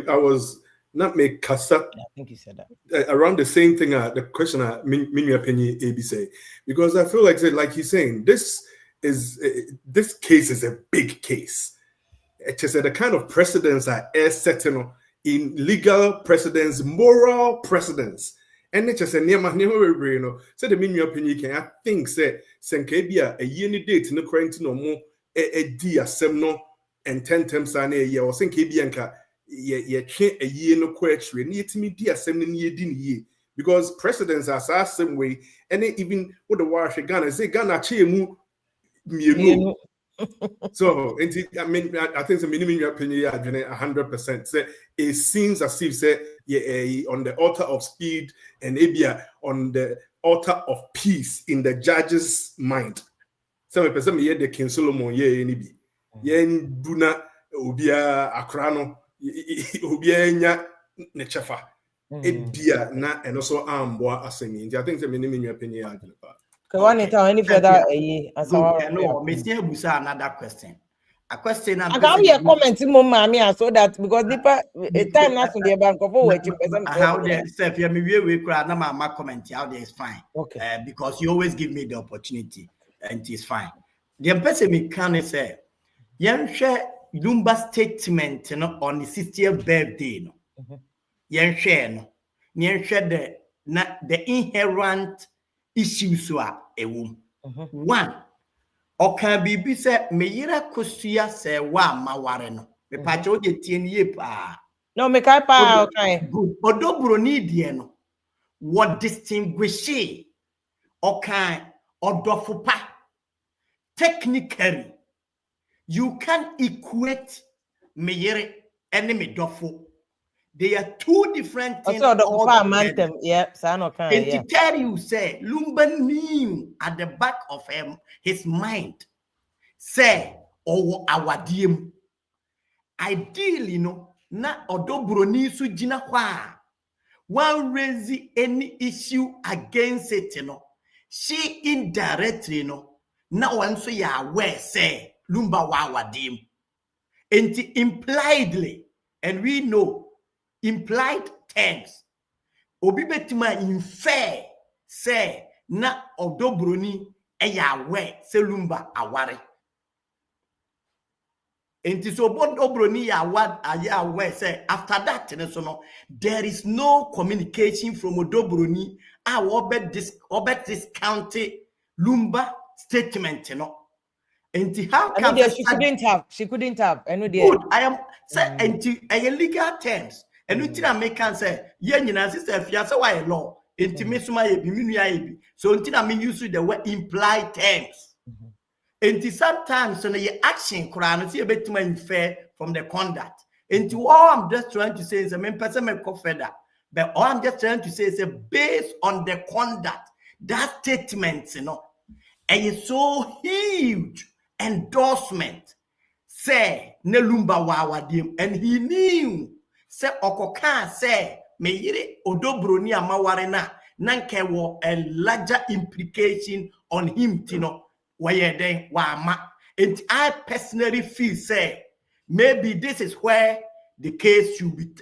I was not make kasa. I think you said that around the same thing. The question, Minu opinion, AB say, because I feel like he's saying this case is a big case. It is the kind of precedents are setting in legal precedents, moral precedents. And it just a near no. So the Minu opinion can I think say Senkebia a yearly date no quarantine no more a dia semno and 10 times an a year or Senkebianka ye a year no question near to me dia semni year din ye because precedents are the same way and even with the wash Ghana say Ghana chemu me. So I mean I think the minimum opinion 100%. Say it seems as if say on the altar of speed and Abia on the altar of peace in the judge's mind. Some person me the King Solomon any be yen buna obia akrano obia nya ne chefa ebia na and also amboa asemi. I think the minimum opinion any further no, me see another question. A question I got a comment in so that because deeper time not from the bank of how the Steph we cry na my comment how there is fine. Okay. Because you always give me the opportunity and it is fine. The person me can say yen share Lumba statement on the 60th birthday no. Yen share no. Yen share the inherent issues are a womb. One, or can be said, Meyira Kosia say, wa maware no. Me pacho de tien ye pa. No, me kai pa, okay. Good. Odobro ni die no. What distinguish okay, odofupa. Technically, you can equate Meyere and Medofo. They are two different things. Yeah, and to tell you, say, Lumba knew at the back of his mind, say, oh, our diem. Ideally, no, na odobroni su jina kwa. One raise any issue against it, you know. She indirectly, you know, now one so ya aware, say, Lumba wa our diem. And impliedly, and we know, implied terms. Obi betima infer say na odobroni eya we se Lumba aware. Enti so odobroni ya we say after that there is no communication from odobroni obet discount Lumba statement Enti how can she couldn't have. I know good. I am say enti legal terms. And until I make answer, yeah, sister, if you say why law, intimate my be. So until I use the word implied terms. And sometimes so your action crown see a bit more infer from the conduct. And all I'm just trying to say is I mean person may further. But all I'm just trying to say is based on the conduct, that statement, and it's so huge endorsement. Say ne Lumba wawadim, and he knew say okoka say me yire odobroni amaware na nanke wo a larger implication on him tino where then wama. And I personally feel say maybe this is where the case should be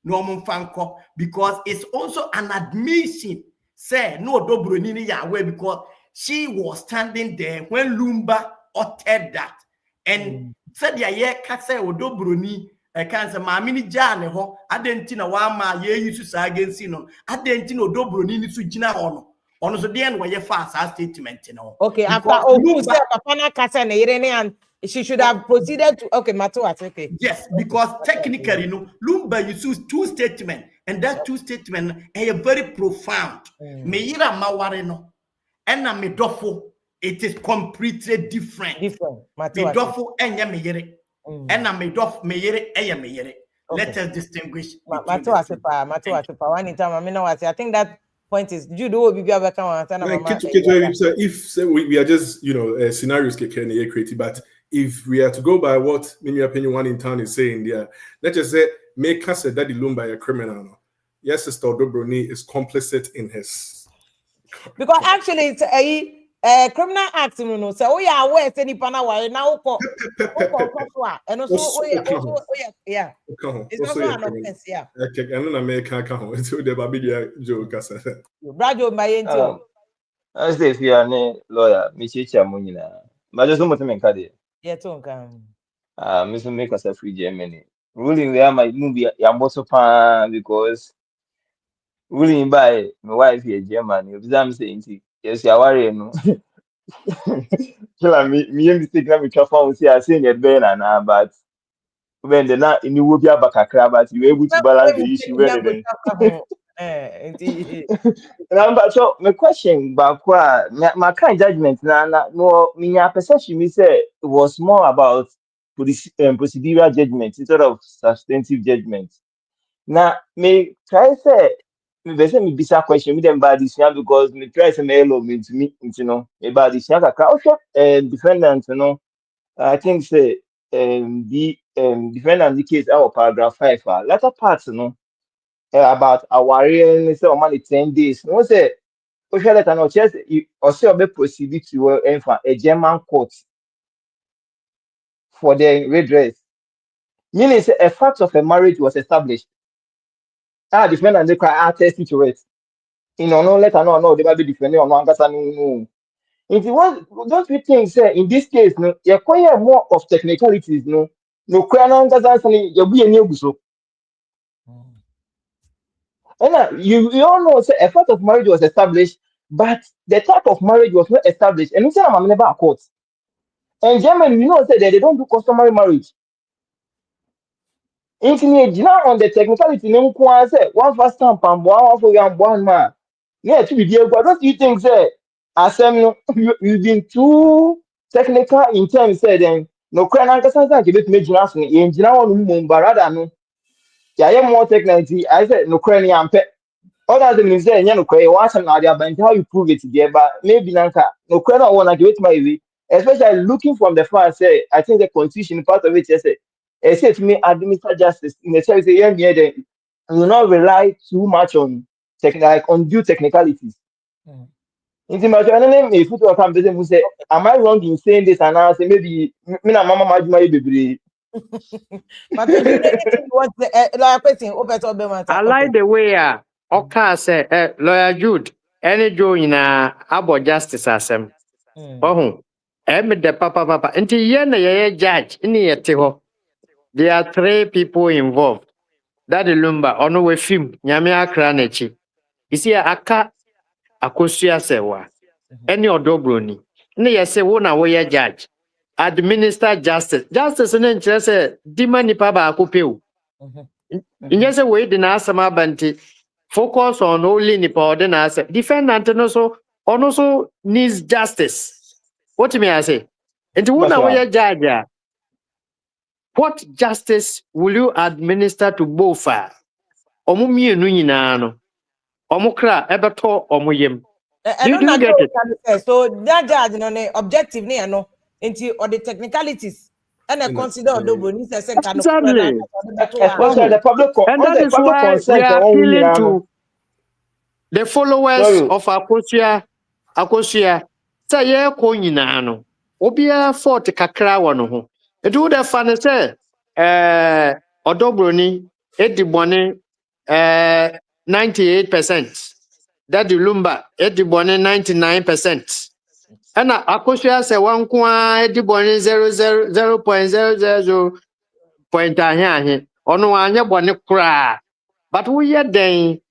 normal fanko, because it's also an admission say no odobroni ni Yahweh, because she was standing there when Lumba uttered that. And said ya ye kase odobroni can say maami ni jane ho adenti na wa ma ye yusu sa against no adenti no odobroni ni su gina ho no ono so de en ye fast statement no. Okay, after Ogu said Papa kase na yire ne, and she should have proceeded to okay. Yes, because technically Lumba uses two statements, and that two statements are very profound. Me yira maware no and na me dofo, it is completely different. Me dofo enya me yere. And na me dof me yere eya me yere. Let us distinguish. One in time, I think that point is Jude will be able to if we are just scenarios creative, but if we are to go by what many opinion one in town is saying there, let's just say make us say that the Lumba a criminal. Yes, Sister Odobroni is complicit in his, because actually it's a criminal act, so we are aware any pana now and also yeah, it's also an offense, yeah. Okay, and American so the Babidia joke. Brado Mayento. As if you are a lawyer, Michicha Munina. But there's no more to yeah, Tonka. Mr. Make us a free Germany. Ruling there might movie Yamboso Pan because ruling by my wife here, Germany. If I'm saying, yes, you are worrying. So me mistake na me travel see I say get better now, but when the na in will be back but you able to balance the issue when Number so my question back my kind judgment no me perception me say it was more about procedural judgment instead of substantive judgment. Now me try say me say me bisa question me them bad this because me try say me hello me to me about this defendant I think say the defendant the case our paragraph 5 latter part about our say on 10 days no say let no just or say be proceed to a German court for the redress, meaning say a fact of a marriage was established. Defendant they cry attest to it. No letter no they might be defending on one no. If you want, don't we think say in this case no you acquire more of technicalities no cry no you be a new so. And you all know say a fact of marriage was established, but the type of marriage was not established. And inside I'm never a court. And Germany, say that they don't do customary marriage. Intimate now on the technicality, no one say one first stamp and one for young one man. Yeah, to be there, but don't you think say you've been too technical in terms say then no crown and Cassandra give it major in general Mumbarada no. Yeah, more technicality. I said no crown and pet. Other than say, no, watch an idea, but how you prove it there, but maybe Nanka, no, I want to give it my way, especially looking from the far say, I think the constitution part of it, I say to me, administer justice in the service, yeah, you will not rely too much on undue technicalities. In the matter, if you come visit, who say, am I wrong in saying this? And I say, maybe, me and Mama my baby. But do you know anything you want the question over I like the way Oka say lawyer Jude any Joe in about justice asem. Oh, the papa until ye judge in the there are 3 people involved. That is Lumba on we film Nyamia Kranechi. You see aka akosia sewa any odobroni. Ne say one away judge. Administer justice. Justice in say demand ni pa ba akopeu. Yes, a way the Nasama Banti focus on only Nipo then I say defendant and also needs justice. What do you mean I say? And to one way judge, what justice will you administer to both? Omumi no omukra ebeto omuyem. Do you get it? So that judge no objective ne no into or the technicalities and consider Odobro says exactly. Also, the public, and that is why we are appealing to the followers of Akosia. Say ye ko nyina no. Obia fort kakra wo no ho. It would have fun say Odobro ni edibone 98%. That the Lumba edibone 99%. And Akosia say one kwa edibone 0.000 point ahia ono anya bone kra. But we are den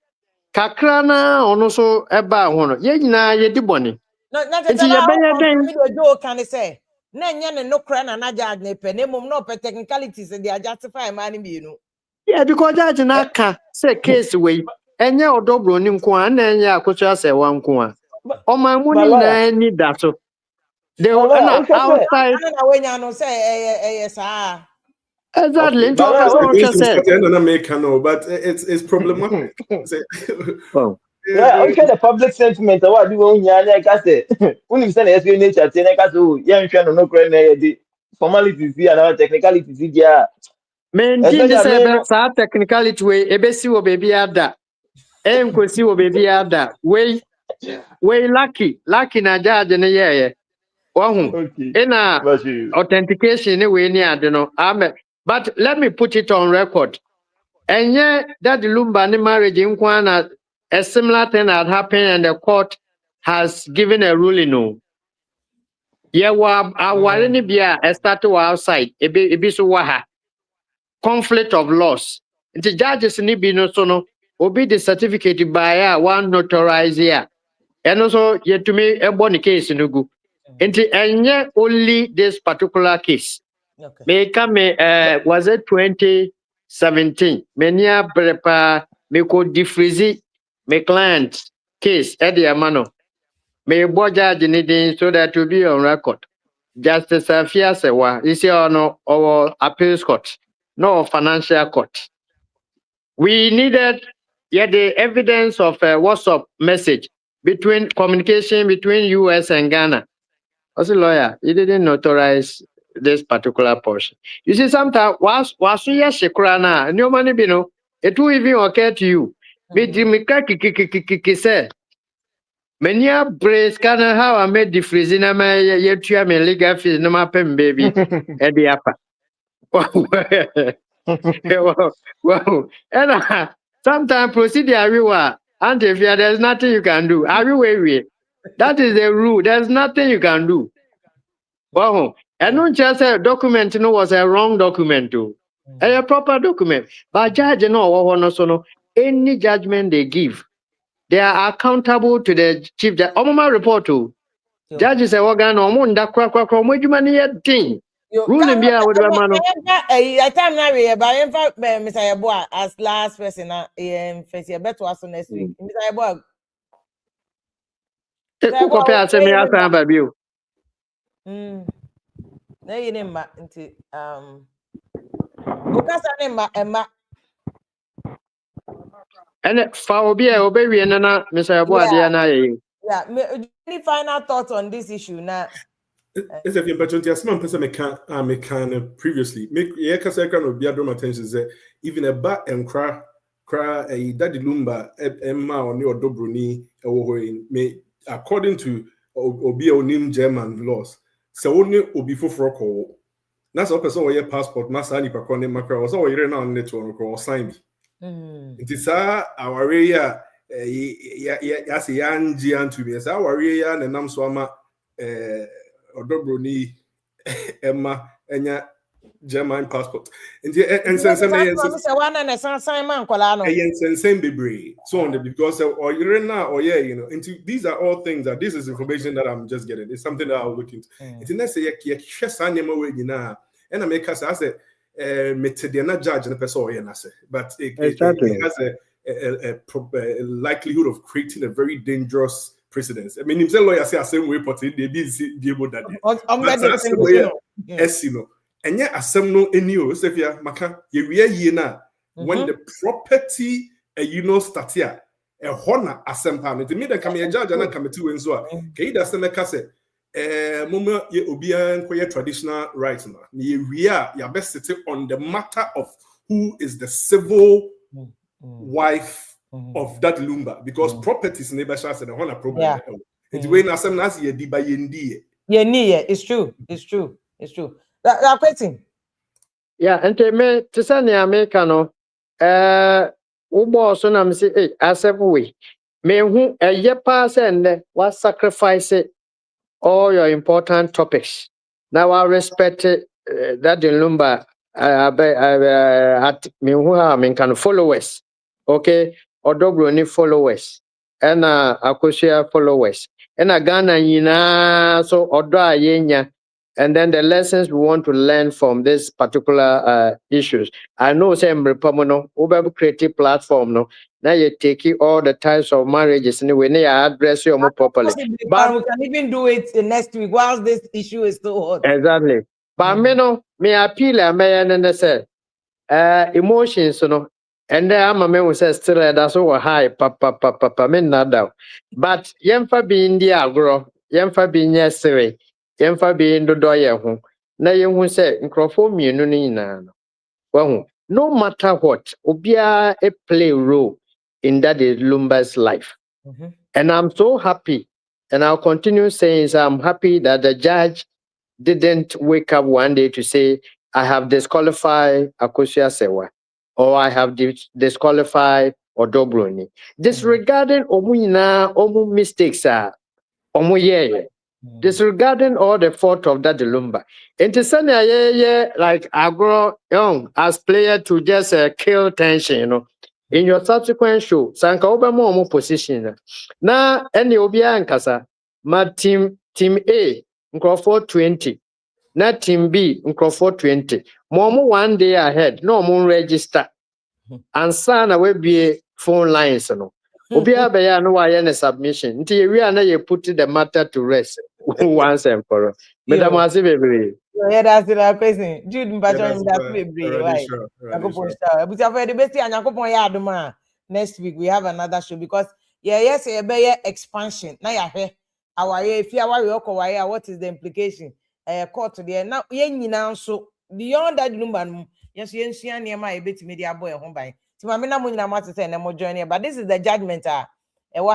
kakra na ono so eba ho no ye nyina ye di bone. No, nti ye benya den video can say na nya no kra na judge ne pe ne mum no pe technicalities they justify man bi no. Yeah, because judge na ka say case we enye Odobro ni nko an na enye Akosia say wan nko a. O man mu ni na ni da so. They were outside na we nya no say sa. Exactly. Okay. But it's problematic. Oh. Yeah, okay, the public sentiment. What do you want? I say, when you send SQ nature, I say, yeah, no crane, formalities here and technicalities here. Men, say technicality way, ebesi wo baby ada. Enkosi wo baby ada. We lucky na judge ne ye. Wahu. Ina authentication ne we ni ade no. Amen. But let me put it on record. And yet, that Lumba ni marriage in Kwana, a similar thing had happened and the court has given a ruling. No. Yeah, our ni bia started outside. Ebi so waha. Conflict of laws. The judges ni bi no so no. Obi the certificate by one notarized here. And also yet to me a bony case no go. And yet only this particular case. Okay. Was it 2017? Menia prepa me ko defreeze me client case Eddie Amano. Me boja jini so that to be on record. Justice Afia Sewa is no our appeals court, no financial court. We needed the evidence of a WhatsApp message between communication between US and Ghana. As a lawyer, he didn't notarize this particular portion. You see, sometimes was you shekrana and your money bino, it will even occur to you. Say many a brace can how I made the freezing a man yet you am legal fees no mapping baby at the upper. Wow. And sometimes procedure we were and if there's nothing you can do. Are you way? That is the rule. There's nothing you can do. Wow. And not just a document, was a wrong document too. A proper document. But judge any judgment they give, they are accountable to the chief judge. Omama report to judges a organ or that crack thing. Ruling be with I time now we but in fact Mr. Yeboah as last person face your better was next week. Mr. Yeboah. Who compare to me as I'm baby? Na yini mma nti okasa ne mma and for obi we na Mr. Yeboah dey na ye. Yeah, any final thoughts on this issue now? It's a but some person me can previously make kasa no be draw attention say even a ba and cry a daddy Lumba Emma or new Odobro ni me according to obi onim German laws. So only obi for call. That's a person where passport master ni pakone makra or so you're now on network or sign. It is our area yes yan gian to me. As our area and nam swama Odobro ni Emma enya German passport. And same be so on the because or you're now or into these are all things that this is information that I'm just getting. It's something that I'll look into. It's next say and I make us I said metediana judge and person or but Exactly. it has a likelihood of creating a very dangerous precedence. I mean, himself lawyer say same way, but they be able that. But that's the way esino. And yet, asem no enio. So if you maka ye na when the property start here, a honor asem pan. To me, the come a judge and a committee when so. Kei da seme kase. Mama ye obian koye traditional rights na. Ni we are your best sitting on the matter of who is the civil wife of that Lumba, because properties neighbor shots and a problem. It's when as some as ye di by yendi. Yeah, it's true. It's true. It's true. That question. Yeah, and me to send the Americano. Ubo so na me say, we. Me who a ye pass and what sacrifice it all your important topics. Now I respect that in Lumba. At me who are can followers. Okay, or Dobroni followers. And Akosia followers. And Ghana so Odra Yenya. And then the lessons we want to learn from this particular issues. I know some Republican creative platform no. Now you take all the types of marriages and when they address you more properly. But we can even do it next week whilst this issue is still hot. Exactly. But me no, me appeal a man and say emotions no. And then I'm a man who says still that's so high papa me not down. But yemfa be in the agro, yemfa be yesterday, yemfa be in the doye home. Na yemu say nkrofo mienu ni na no. No matter what, obia a play role in that is Lumba's life. And I'm so happy, and I'll continue saying so I'm happy that the judge didn't wake up one day to say, I have disqualified Akosia Sewa, or I have disqualified Odobroni. Disregarding omu mistakes are disregarding all the fault of that Lumba. And to say like agro young as player to just kill tension, in your subsequent show, Sanka Obama position. Now any Obia Ankasa, my team A, Crawford 20. Not team B, Crawford 20. Momo 1 day ahead, no more register. And son will be phone lines. Obia Baya no I submission. Until we are not put the matter to rest once and for all. Madam Asibe. Yeah, that's the question. Jude Mbacho, that's me. Why? Next week we have another show because yes, a expansion. Now yeah, our if you are what is the implication? Court there now. Now so beyond that, Lumba, yes, my bit media boy home by. So my must say no more journey, but this is the judgment. Who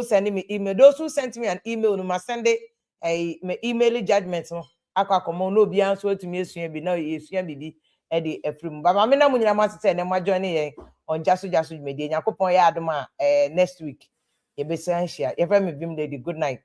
send me email. Those who sent me an email, you must send it. Me email judgment no akwakomo no bi anso atumi esua bi na esua bibi e de afrim ba ma me na munyina ma se na ma join yen on jaso dwumedi yakopon ya adoma next week ye be san hia ye fa me bim lady good night.